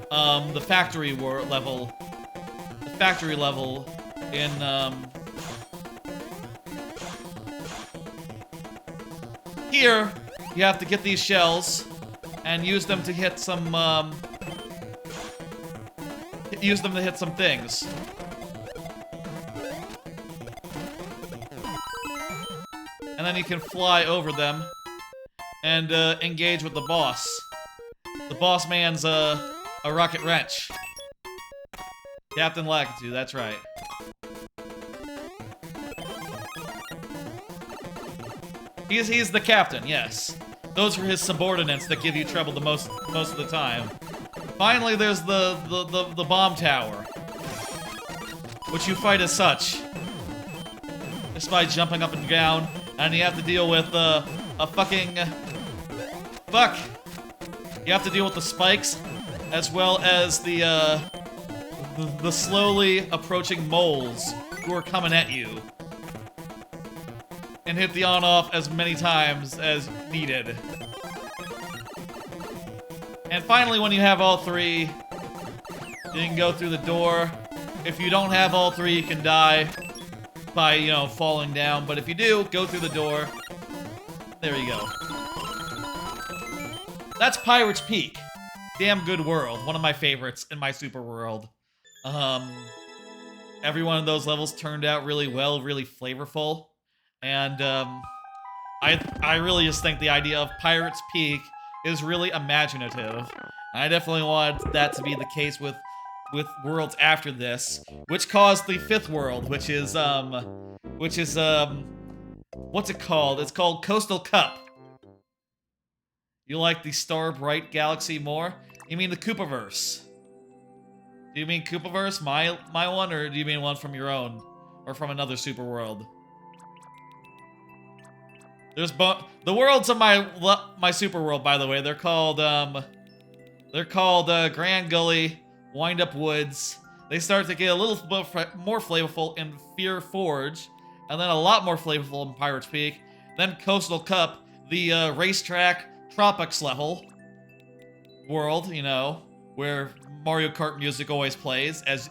[SPEAKER 1] the factory level. The factory level in here. You have to get these shells and use them to hit some things. And then you can fly over them and engage with the boss. The boss man's a rocket wrench. Captain Lakitu, that's right. He's the captain, yes. Those are his subordinates that give you trouble the most of the time. Finally, there's the bomb tower, which you fight as such. Just by jumping up and down, and you have to deal with a fucking... Fuck! You have to deal with the spikes, as well as the slowly approaching moles who are coming at you. And hit the on-off as many times as needed. And finally, when you have all 3, you can go through the door. If you don't have all 3, you can die by, you know, falling down. But if you do, go through the door. There you go. That's Pirate's Peak. Damn good world. One of my favorites in my Super World. Every one of those levels turned out really well, really flavorful. And, I really just think the idea of Pirate's Peak is really imaginative. I definitely want that to be the case with worlds after this, which caused the 5th world, which is, what's it called? It's called Coastal Cup. You like the Star Bright Galaxy more? You mean the Koopaverse? Do you mean Koopaverse, my one, or do you mean one from your own? Or from another super world? There's the worlds of my super world, by the way. They're called Grand Gully, Wind Up Woods. They start to get a little bit more flavorful in Fear Forge, and then a lot more flavorful in Pirate's Peak. Then Coastal Cup, the racetrack Tropics level world, you know, where Mario Kart music always plays, as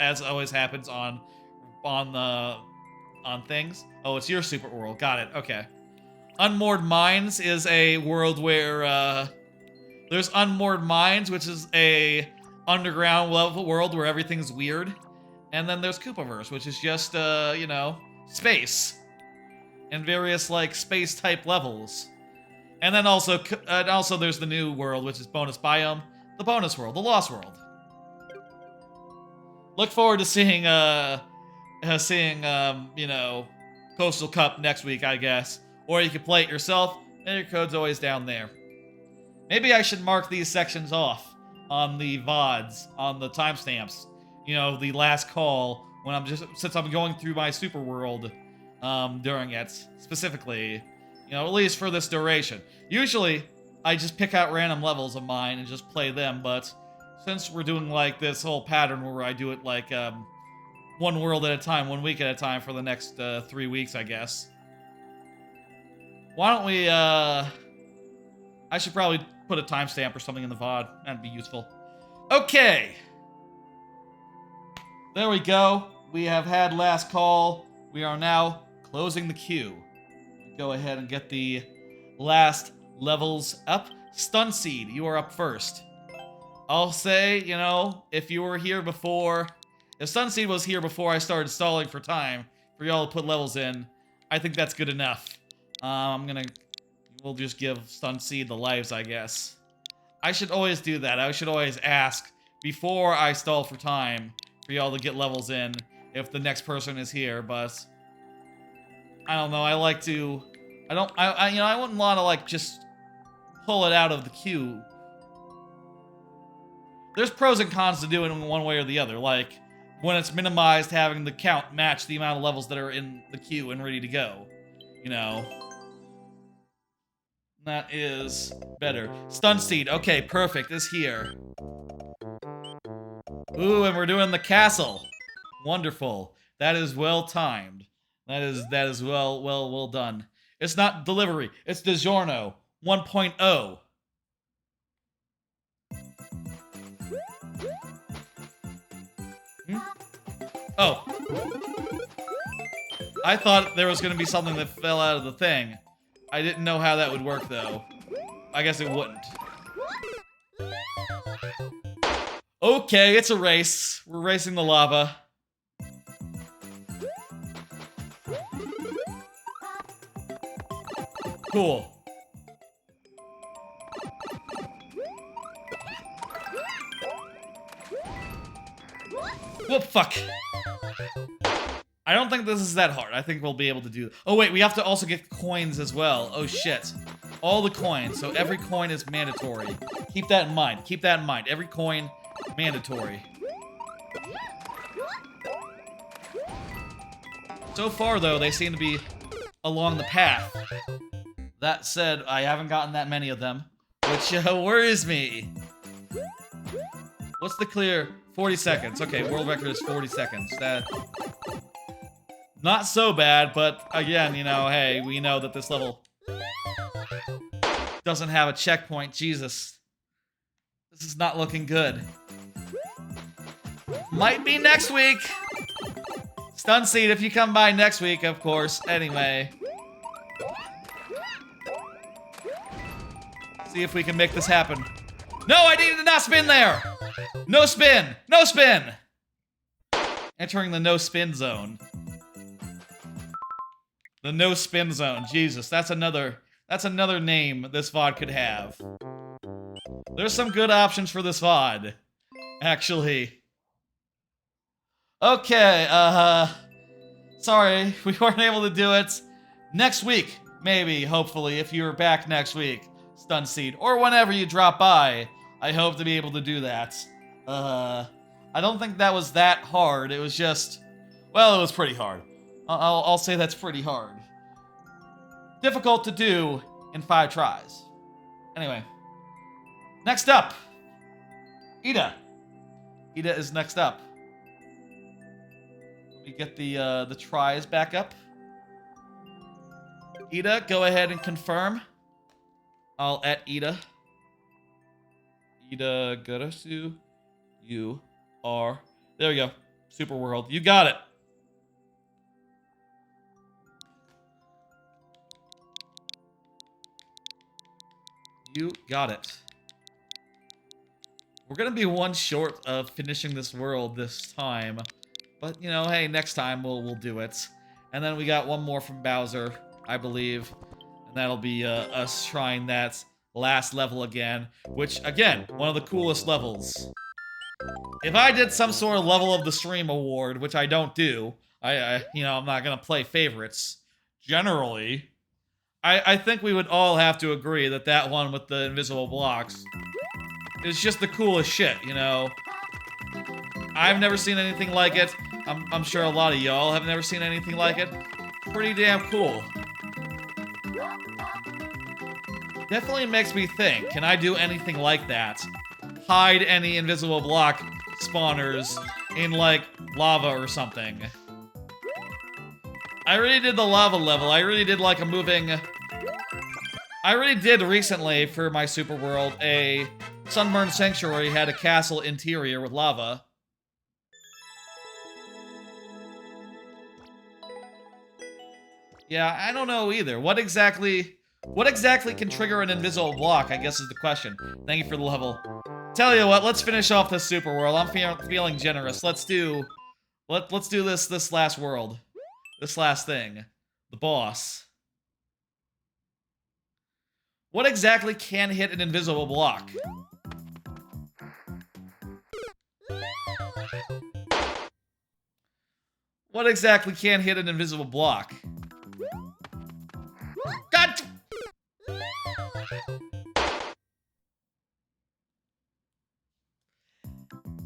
[SPEAKER 1] always happens on things. Oh, it's your super world. Got it. Okay. Unmoored Mines is a world where There's Unmoored Mines, which is a underground level world where everything's weird. And then there's Koopaverse, which is just, you know, space. And various, like, space-type levels. And then also there's the new world, which is Bonus Biome, the Bonus World, the Lost World. Look forward to seeing, you know, Coastal Cup next week, I guess. Or you can play it yourself, and your code's always down there. Maybe I should mark these sections off on the VODs, on the timestamps. You know, the last call, when since I'm going through my super world during it, specifically. You know, at least for this duration. Usually, I just pick out random levels of mine and just play them, but since we're doing, like, this whole pattern where I do it, like, one world at a time, 1 week at a time for the next 3 weeks, I guess. Why don't we, I should probably put a timestamp or something in the VOD. That'd be useful. Okay! There we go. We have had last call. We are now closing the queue. Go ahead and get the last levels up. Stunseed, you are up first. I'll say, you know, if you were here before... If Stunseed was here before I started stalling for time, for y'all to put levels in, I think that's good enough. We'll just give Stunseed the lives, I guess. I should always do that. I should always ask, before I stall for time, for y'all to get levels in, if the next person is here, but... I don't know, I like to... you know, I wouldn't want to, like, just pull it out of the queue. There's pros and cons to doing it one way or the other. Like, when it's minimized, having the count match the amount of levels that are in the queue and ready to go. You know. That is better. Stunseed, okay, perfect, is here. Ooh, and we're doing the castle. Wonderful. That is well timed. That is well done. It's not delivery, it's DiGiorno 1.0. Oh. I thought there was going to be something that fell out of the thing. I didn't know how that would work, though. I guess it wouldn't. Okay, it's a race. We're racing the lava. Cool. Well, fuck. I don't think this is that hard. I think we'll be able to do... Oh, wait, we have to also get coins as well. Oh, shit. All the coins. So every coin is mandatory. Keep that in mind. Keep that in mind. Every coin, mandatory. So far, though, they seem to be along the path. That said, I haven't gotten that many of them, which worries me. What's the clear? 40 seconds. Okay, world record is 40 seconds. That... Not so bad, but again, you know, hey, we know that this level doesn't have a checkpoint. Jesus. This is not looking good. Might be next week. Stunseed, if you come by next week, of course. Anyway. See if we can make this happen. No, I needed to not spin there! No spin! No spin! Entering the no spin zone. The no spin zone. Jesus, that's another name this VOD could have. There's some good options for this VOD, actually. Okay, sorry, we weren't able to do it. Next week, maybe, hopefully, if you're back next week, Stunseed, or whenever you drop by, I hope to be able to do that. I don't think that was that hard. It was just, well, it was pretty hard. I'll say that's pretty hard. Difficult to do in 5 tries. Anyway. Next up. Ida. Ida is next up. Let me get the tries back up. Ida, go ahead and confirm. I'll at Ida. Ida Garasu. You are... There we go. Super World. You got it. You got it. We're gonna be one short of finishing this world this time. But, you know, hey, next time we'll do it. And then we got one more from Bowser, I believe. And that'll be us trying that last level again. Which, again, one of the coolest levels. If I did some sort of level of the stream award, which I don't do, you know, I'm not gonna play favorites. Generally, I think we would all have to agree that that one with the invisible blocks is just the coolest shit, you know? I've never seen anything like it. I'm sure a lot of y'all have never seen anything like it. Pretty damn cool. Definitely makes me think, can I do anything like that? Hide any invisible block spawners in, like, lava or something. I already did the lava level. I already did, like, a moving... I already did recently, for my Super World, a Sunburned Sanctuary had a castle interior with lava. Yeah, I don't know either. What exactly can trigger an invisible block, I guess is the question. Thank you for the level. Tell you what, let's finish off this Super World. I'm feeling generous. Let's do this last world. This last thing. The boss. What exactly can hit an invisible block? What exactly can hit an invisible block? God!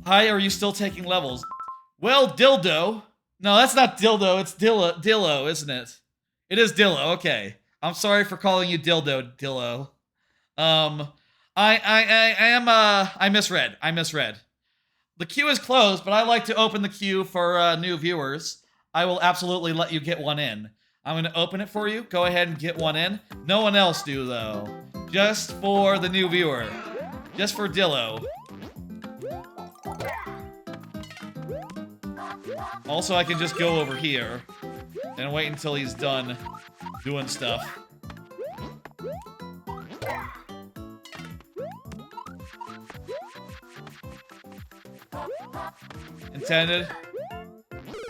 [SPEAKER 1] Hi, are you still taking levels? Well, Dildo. No, that's not Dildo, it's Dillo, isn't it? It is Dillo, okay. I'm sorry for calling you Dildo, Dillo. I misread. I misread. The queue is closed, but I like to open the queue for new viewers. I will absolutely let you get one in. I'm gonna open it for you. Go ahead and get one in. No one else do, though. Just for the new viewer. Just for Dillo. Also, I can just go over here and wait until he's done doing stuff. Intended.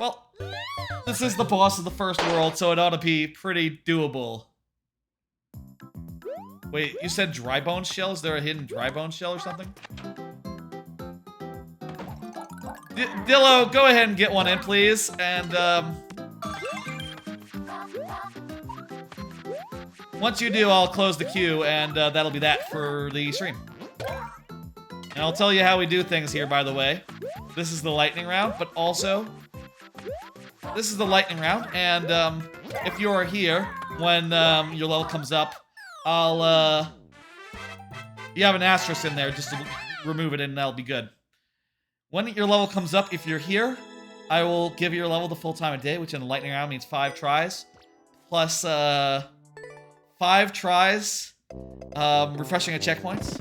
[SPEAKER 1] Well, this is the boss of the first world, so it ought to be pretty doable. Wait, you said dry bone shell? Is there a hidden dry bone shell or something? Dillo, go ahead and get one in, please. And, once you do, I'll close the queue, and that'll be that for the stream. And I'll tell you how we do things here, by the way. This is the lightning round, but also... This is the lightning round, and, if you are here when, your level comes up, I'll, you have an asterisk in there, just to remove it, and that'll be good. When your level comes up, if you're here, I will give your level the full time of day, which in the lightning round means 5 tries. Plus, 5 tries, refreshing at checkpoints.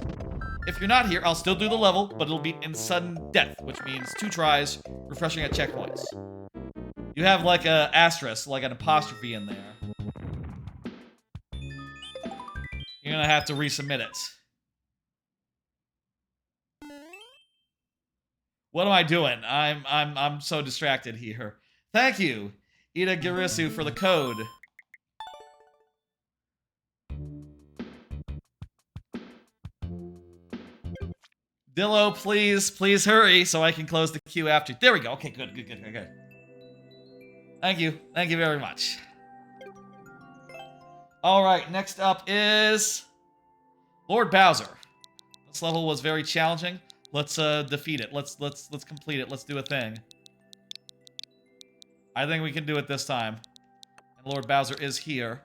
[SPEAKER 1] If you're not here, I'll still do the level, but it'll be in sudden death, which means 2 tries, refreshing at checkpoints. You have like a asterisk, like an apostrophe in there. You're gonna have to resubmit it. What am I doing? I'm so distracted here. Thank you, Ida Girisu, for the code. Dillo, please hurry so I can close the queue after. There we go. Okay, good. Thank you very much. All right, next up is Lord Bowser. This level was very challenging. Let's defeat it. Let's complete it. Let's do a thing. I think we can do it this time. And Lord Bowser is here.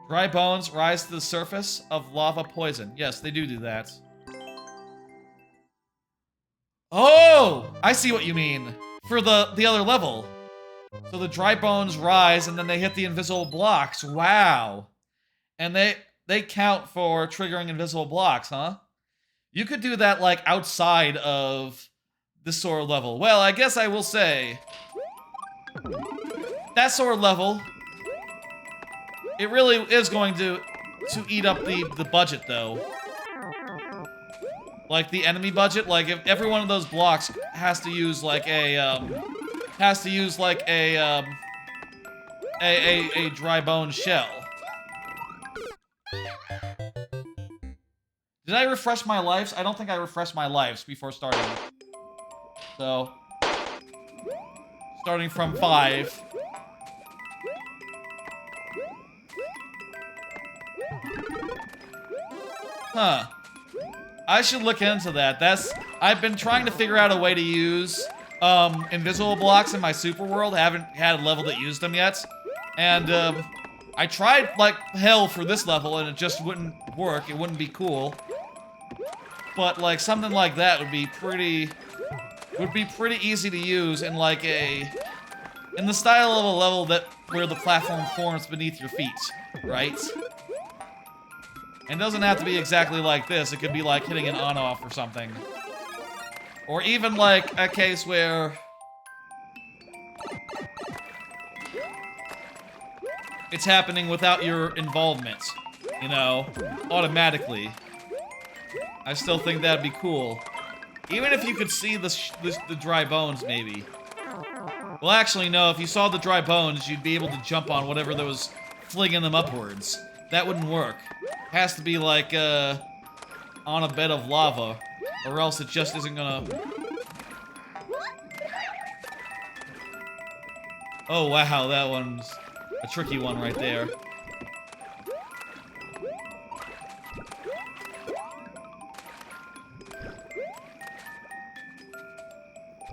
[SPEAKER 1] Dry bones rise to the surface of lava poison. Yes, they do that. Oh! I see what you mean. For the other level. So the dry bones rise and then they hit the invisible blocks. Wow. And they count for triggering invisible blocks, huh? You could do that, like, outside of this sort of level. Well, I guess I will say... that sort of level... it really is going to eat up the budget, though. Like the enemy budget, like if every one of those blocks has to use like a dry bone shell. Did I refresh my lives? I don't think I refreshed my lives before starting. So, starting from 5. Huh. I should look into that. I've been trying to figure out a way to use invisible blocks in my super world. I haven't had a level that used them yet. And I tried like hell for this level and it just wouldn't work. It wouldn't be cool. But like something like that would be pretty easy to use in like in the style of a level where the platform forms beneath your feet, right? And it doesn't have to be exactly like this. It could be like hitting an on-off or something. Or even like a case where it's happening without your involvement, you know, automatically. I still think that'd be cool. Even if you could see the dry bones, maybe. Well, actually, no. If you saw the dry bones, you'd be able to jump on whatever that was flinging them upwards. That wouldn't work. Has to be like on a bed of lava, or else it just isn't gonna. Oh wow, that one's a tricky one right there.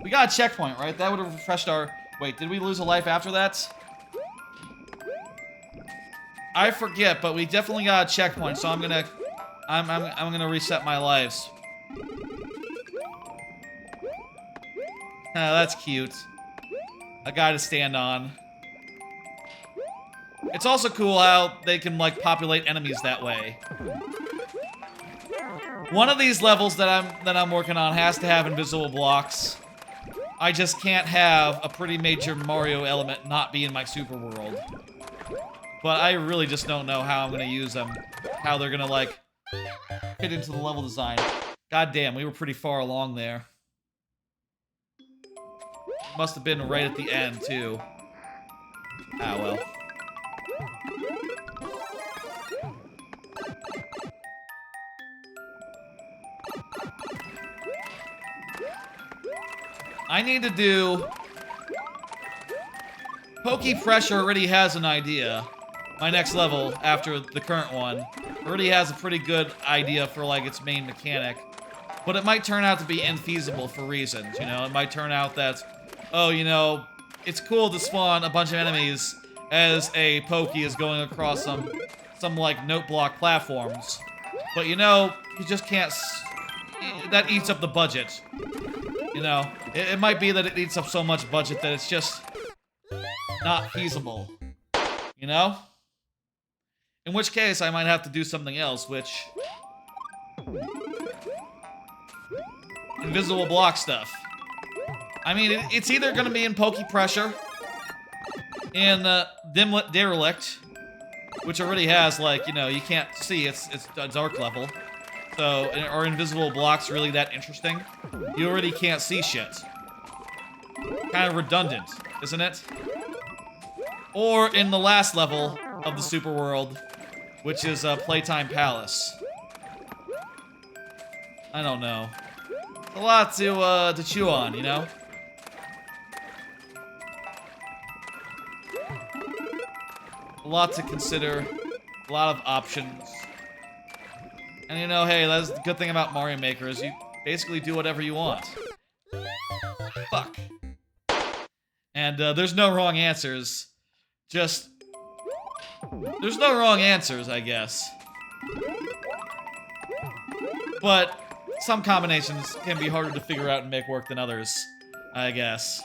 [SPEAKER 1] We got a checkpoint, right? That would have refreshed our. Wait, did we lose a life after that? I forget, but we definitely got a checkpoint, so I'm gonna reset my lives. That's cute. A guy to stand on. It's also cool how they can like populate enemies that way. One of these levels that I'm working on has to have invisible blocks. I just can't have a pretty major Mario element not be in my super world. But I really just don't know how I'm gonna use them. How they're gonna, like, fit into the level design. God damn, we were pretty far along there. Must have been right at the end, too. Ah, well. I need to do... Pokey Pressure already has an idea. My next level, after the current one, already has a pretty good idea for, like, its main mechanic. But it might turn out to be infeasible for reasons, you know? It might turn out that, oh, you know, it's cool to spawn a bunch of enemies as a Pokey is going across some like, note block platforms. But, you know, you just can't... That eats up the budget. You know? It might be that it eats up so much budget that it's just not feasible. You know? In which case, I might have to do something else, which... Invisible block stuff. I mean, it's either going to be in Pokey Pressure, in Dimlet Derelict, which already has, like, you know, you can't see, it's a dark level. So, are invisible blocks really that interesting? You already can't see shit. Kind of redundant, isn't it? Or in the last level of the Super World, which is Playtime Palace. I don't know. A lot to chew on, you know? A lot to consider. A lot of options. And you know, hey, that's the good thing about Mario Maker is you basically do whatever you want. Fuck. And there's no wrong answers. Just... There's no wrong answers, I guess. But some combinations can be harder to figure out and make work than others, I guess.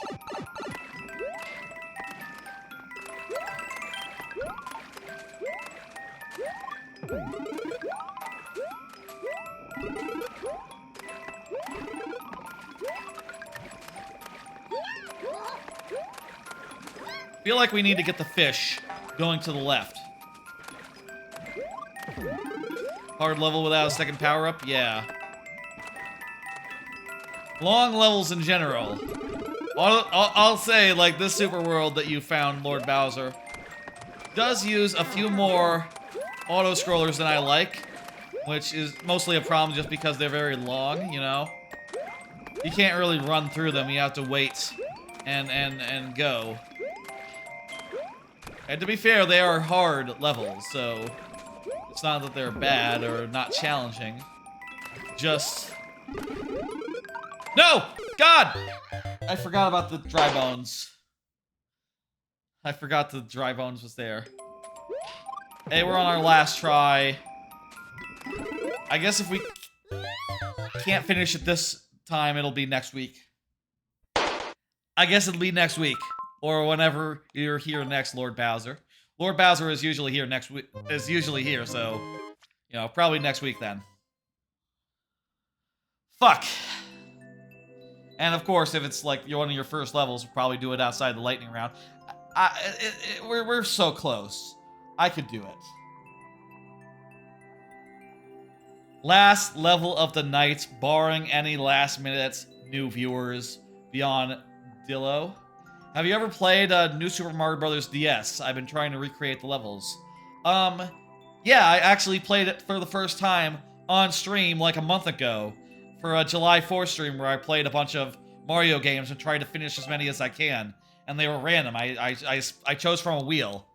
[SPEAKER 1] Feel like we need to get the fish going to the left. Hard level without a second power-up? Yeah. Long levels in general. I'll say, like, this super world that you found, Lord Bowser, does use a few more auto-scrollers than I like, which is mostly a problem just because they're very long, you know? You can't really run through them, you have to wait and go. And to be fair, they are hard levels, so it's not that they're bad or not challenging. Just... No! God! I forgot about the dry bones. I forgot the dry bones was there. Hey, we're on our last try. I guess if we can't finish it this time, it'll be next week. I guess it'll be next week. Or whenever you're here next, Lord Bowser. Lord Bowser is usually here next week. Is usually here, so... You know, probably next week then. Fuck. And of course, if it's like one of your first levels, we'll probably do it outside the lightning round. We're so close. I could do it. Last level of the night, barring any last-minute new viewers beyond Dillo. Have you ever played New Super Mario Bros. DS? I've been trying to recreate the levels. Yeah, I actually played it for the first time on stream like a month ago for a July 4th stream where I played a bunch of Mario games and tried to finish as many as I can. And they were random. I chose from a wheel.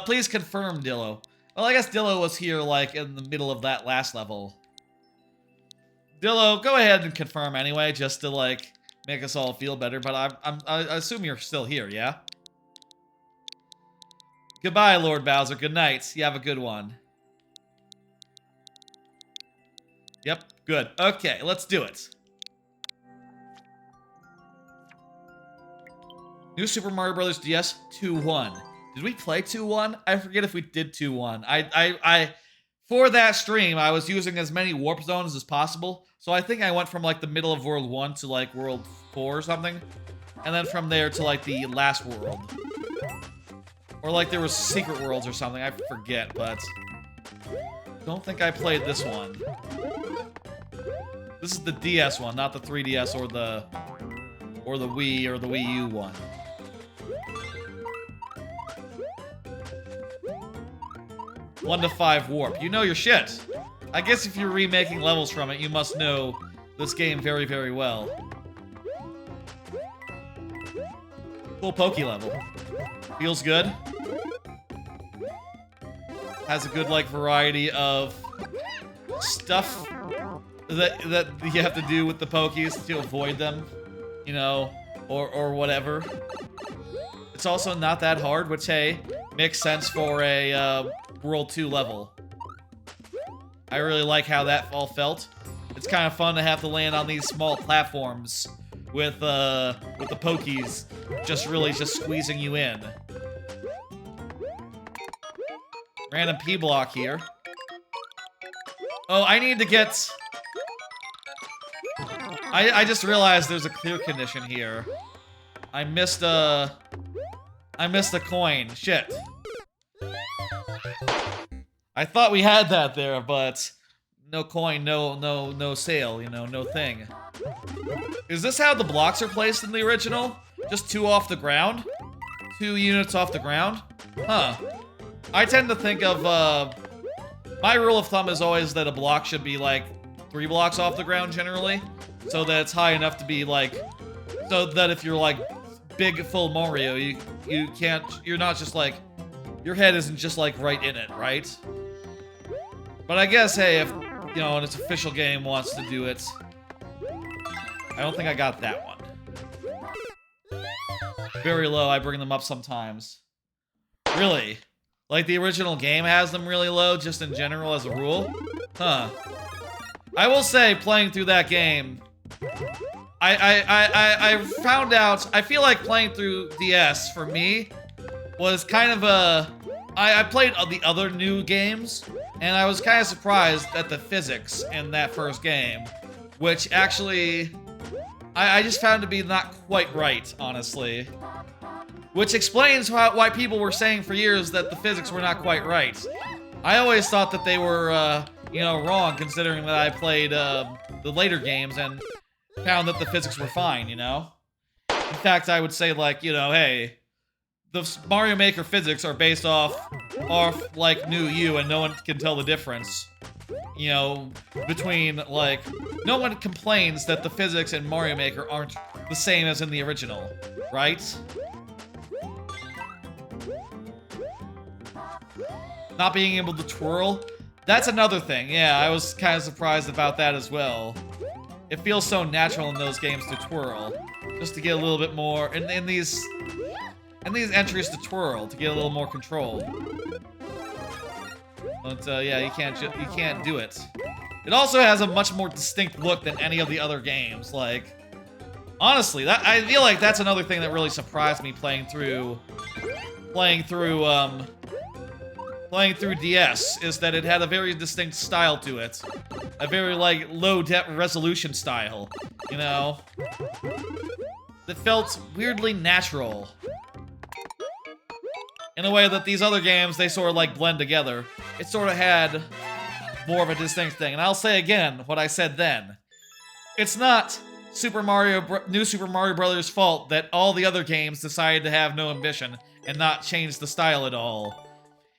[SPEAKER 1] Please confirm, Dillo. Well, I guess Dillo was here, like, in the middle of that last level. Dillo, go ahead and confirm anyway, just to, like, make us all feel better. But I assume you're still here, yeah? Goodbye, Lord Bowser. Good night. You have a good one. Yep, good. Okay, let's do it. New Super Mario Bros. DS 2-1. Did we play 2-1? I forget if we did 2-1. For that stream, I was using as many warp zones as possible. So I think I went from, like, the middle of World 1 to, like, World 4 or something. And then from there to, like, the last world. Or, like, there was secret worlds or something. I forget, but... don't think I played this one. This is the DS one, not the 3DS or the Wii or the Wii U one. One to 5 warp. You know your shit. I guess if you're remaking levels from it, you must know this game very, very well. Cool Pokey level. Feels good. Has a good, like, variety of stuff that you have to do with the Pokies to avoid them, you know, or whatever. It's also not that hard, which, hey, makes sense for a World 2 level. I really like how that all felt. It's kind of fun to have to land on these small platforms with the Pokies just squeezing you in. Random P block here. Oh, I need to get... I just realized there's a clear condition here. I missed a coin. Shit. I thought we had that there, but no coin, no sale, you know, no thing. Is this how the blocks are placed in the original? Just 2 off the ground? 2 units off the ground? Huh. I tend to think of, my rule of thumb is always that a block should be, like, 3 blocks off the ground, generally. So that it's high enough to be, like, so that if you're, like, big, full Mario, you can't, you're not just, like, your head isn't just, like, right in it, right? But I guess, hey, if, you know, an official game wants to do it, I don't think I got that one. Very low, I bring them up sometimes. Really? Like, the original game has them really low, just in general, as a rule? Huh. I will say, playing through that game, I found out, I feel like playing through DS, for me, was kind of a... I played the other new games, and I was kind of surprised at the physics in that first game, which actually, I just found to be not quite right, honestly. Which explains why people were saying for years that the physics were not quite right. I always thought that they were you know, wrong considering that I played the later games and found that the physics were fine, you know? In fact, I would say, like, you know, hey, the Mario Maker physics are based off like, New U, and no one can tell the difference. You know, between, like, no one complains that the physics in Mario Maker aren't the same as in the original, right? Not being able to twirl, that's another thing. Yeah, I was kind of surprised about that as well. It feels so natural in those games to twirl, just to get a little bit more, in these entries to twirl, to get a little more control. But yeah, you can't do it. It also has a much more distinct look than any of the other games. Like, honestly, I feel like that's another thing that really surprised me playing through DS, is that it had a very distinct style to it. A very, like, low-depth resolution style, you know? That felt weirdly natural. In a way that these other games, they sort of, like, blend together. It sort of had more of a distinct thing. And I'll say again what I said then. It's not New Super Mario Bros.' fault that all the other games decided to have no ambition and not change the style at all.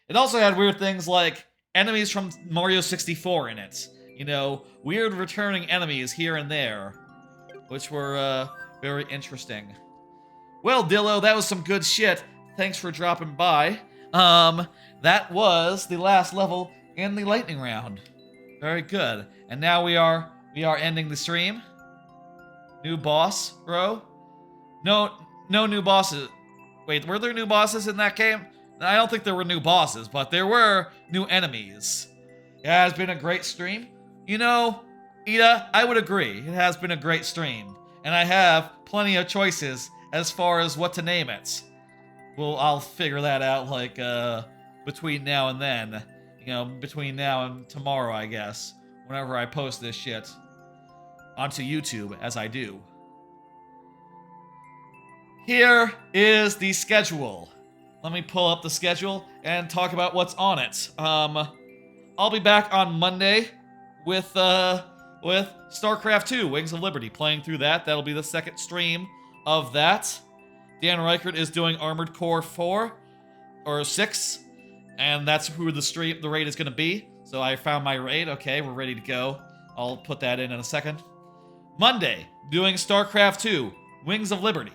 [SPEAKER 1] It also had weird things like enemies from Mario 64 in it. You know, weird returning enemies here and there, which were very interesting. Well, Dillo, that was some good shit. Thanks for dropping by. That was the last level in the lightning round. Very good. And now we are ending the stream. New boss, bro? No new bosses. Wait, were there new bosses in that game? I don't think there were new bosses, but there were new enemies. It has been a great stream. You know, Ida, I would agree. It has been a great stream. And I have plenty of choices as far as what to name it. Well, I'll figure that out, like, between now and then. You know, between now and tomorrow, I guess. Whenever I post this shit onto YouTube, as I do. Here is the schedule. Let me pull up the schedule and talk about what's on it. I'll be back on Monday with StarCraft 2, Wings of Liberty, playing through that. That'll be the second stream of that. Dan Reichert is doing Armored Core 4 or 6, and that's who the raid is going to be. So I found my raid. Okay, we're ready to go. I'll put that in a second. Monday, doing StarCraft 2, Wings of Liberty.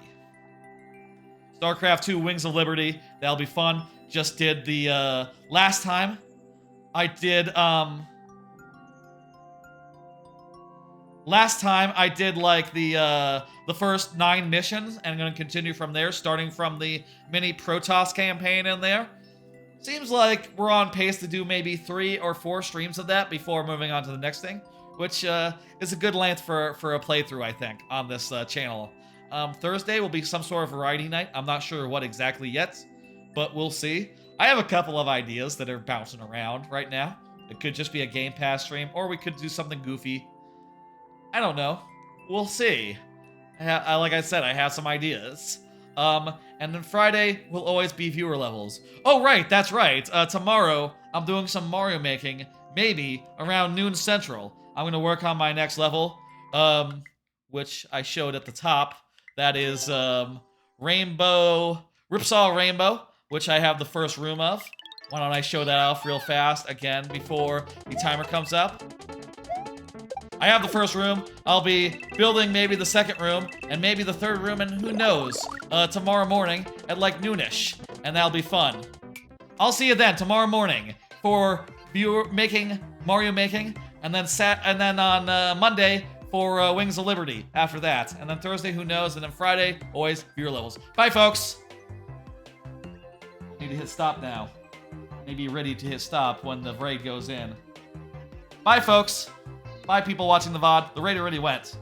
[SPEAKER 1] StarCraft 2, Wings of Liberty. That'll be fun. Just did the last time I did like the first 9 missions, and I'm going to continue from there, starting from the mini Protoss campaign in there. Seems like we're on pace to do maybe 3 or 4 streams of that before moving on to the next thing, which is a good length for a playthrough, I think, on this channel. Thursday will be some sort of variety night. I'm not sure what exactly yet, but we'll see. I have a couple of ideas that are bouncing around right now. It could just be a Game Pass stream, or we could do something goofy. I don't know. We'll see. Like I said, I have some ideas. And then Friday will always be viewer levels. Oh, right, that's right. Tomorrow, I'm doing some Mario making, maybe around noon central. I'm going to work on my next level, which I showed at the top. That is Ripsaw Rainbow, which I have the first room of. Why don't I show that off real fast again before the timer comes up? I have the first room. I'll be building maybe the second room, and maybe the third room, and who knows, tomorrow morning at like noonish, and that'll be fun. I'll see you then tomorrow morning for Mario making, and then on Monday for Wings of Liberty after that, and then Thursday, who knows, and then Friday, always viewer levels. Bye, folks. Need to hit stop now. Maybe ready to hit stop when the raid goes in. Bye, folks. Bye, people watching the VOD. The raid already went.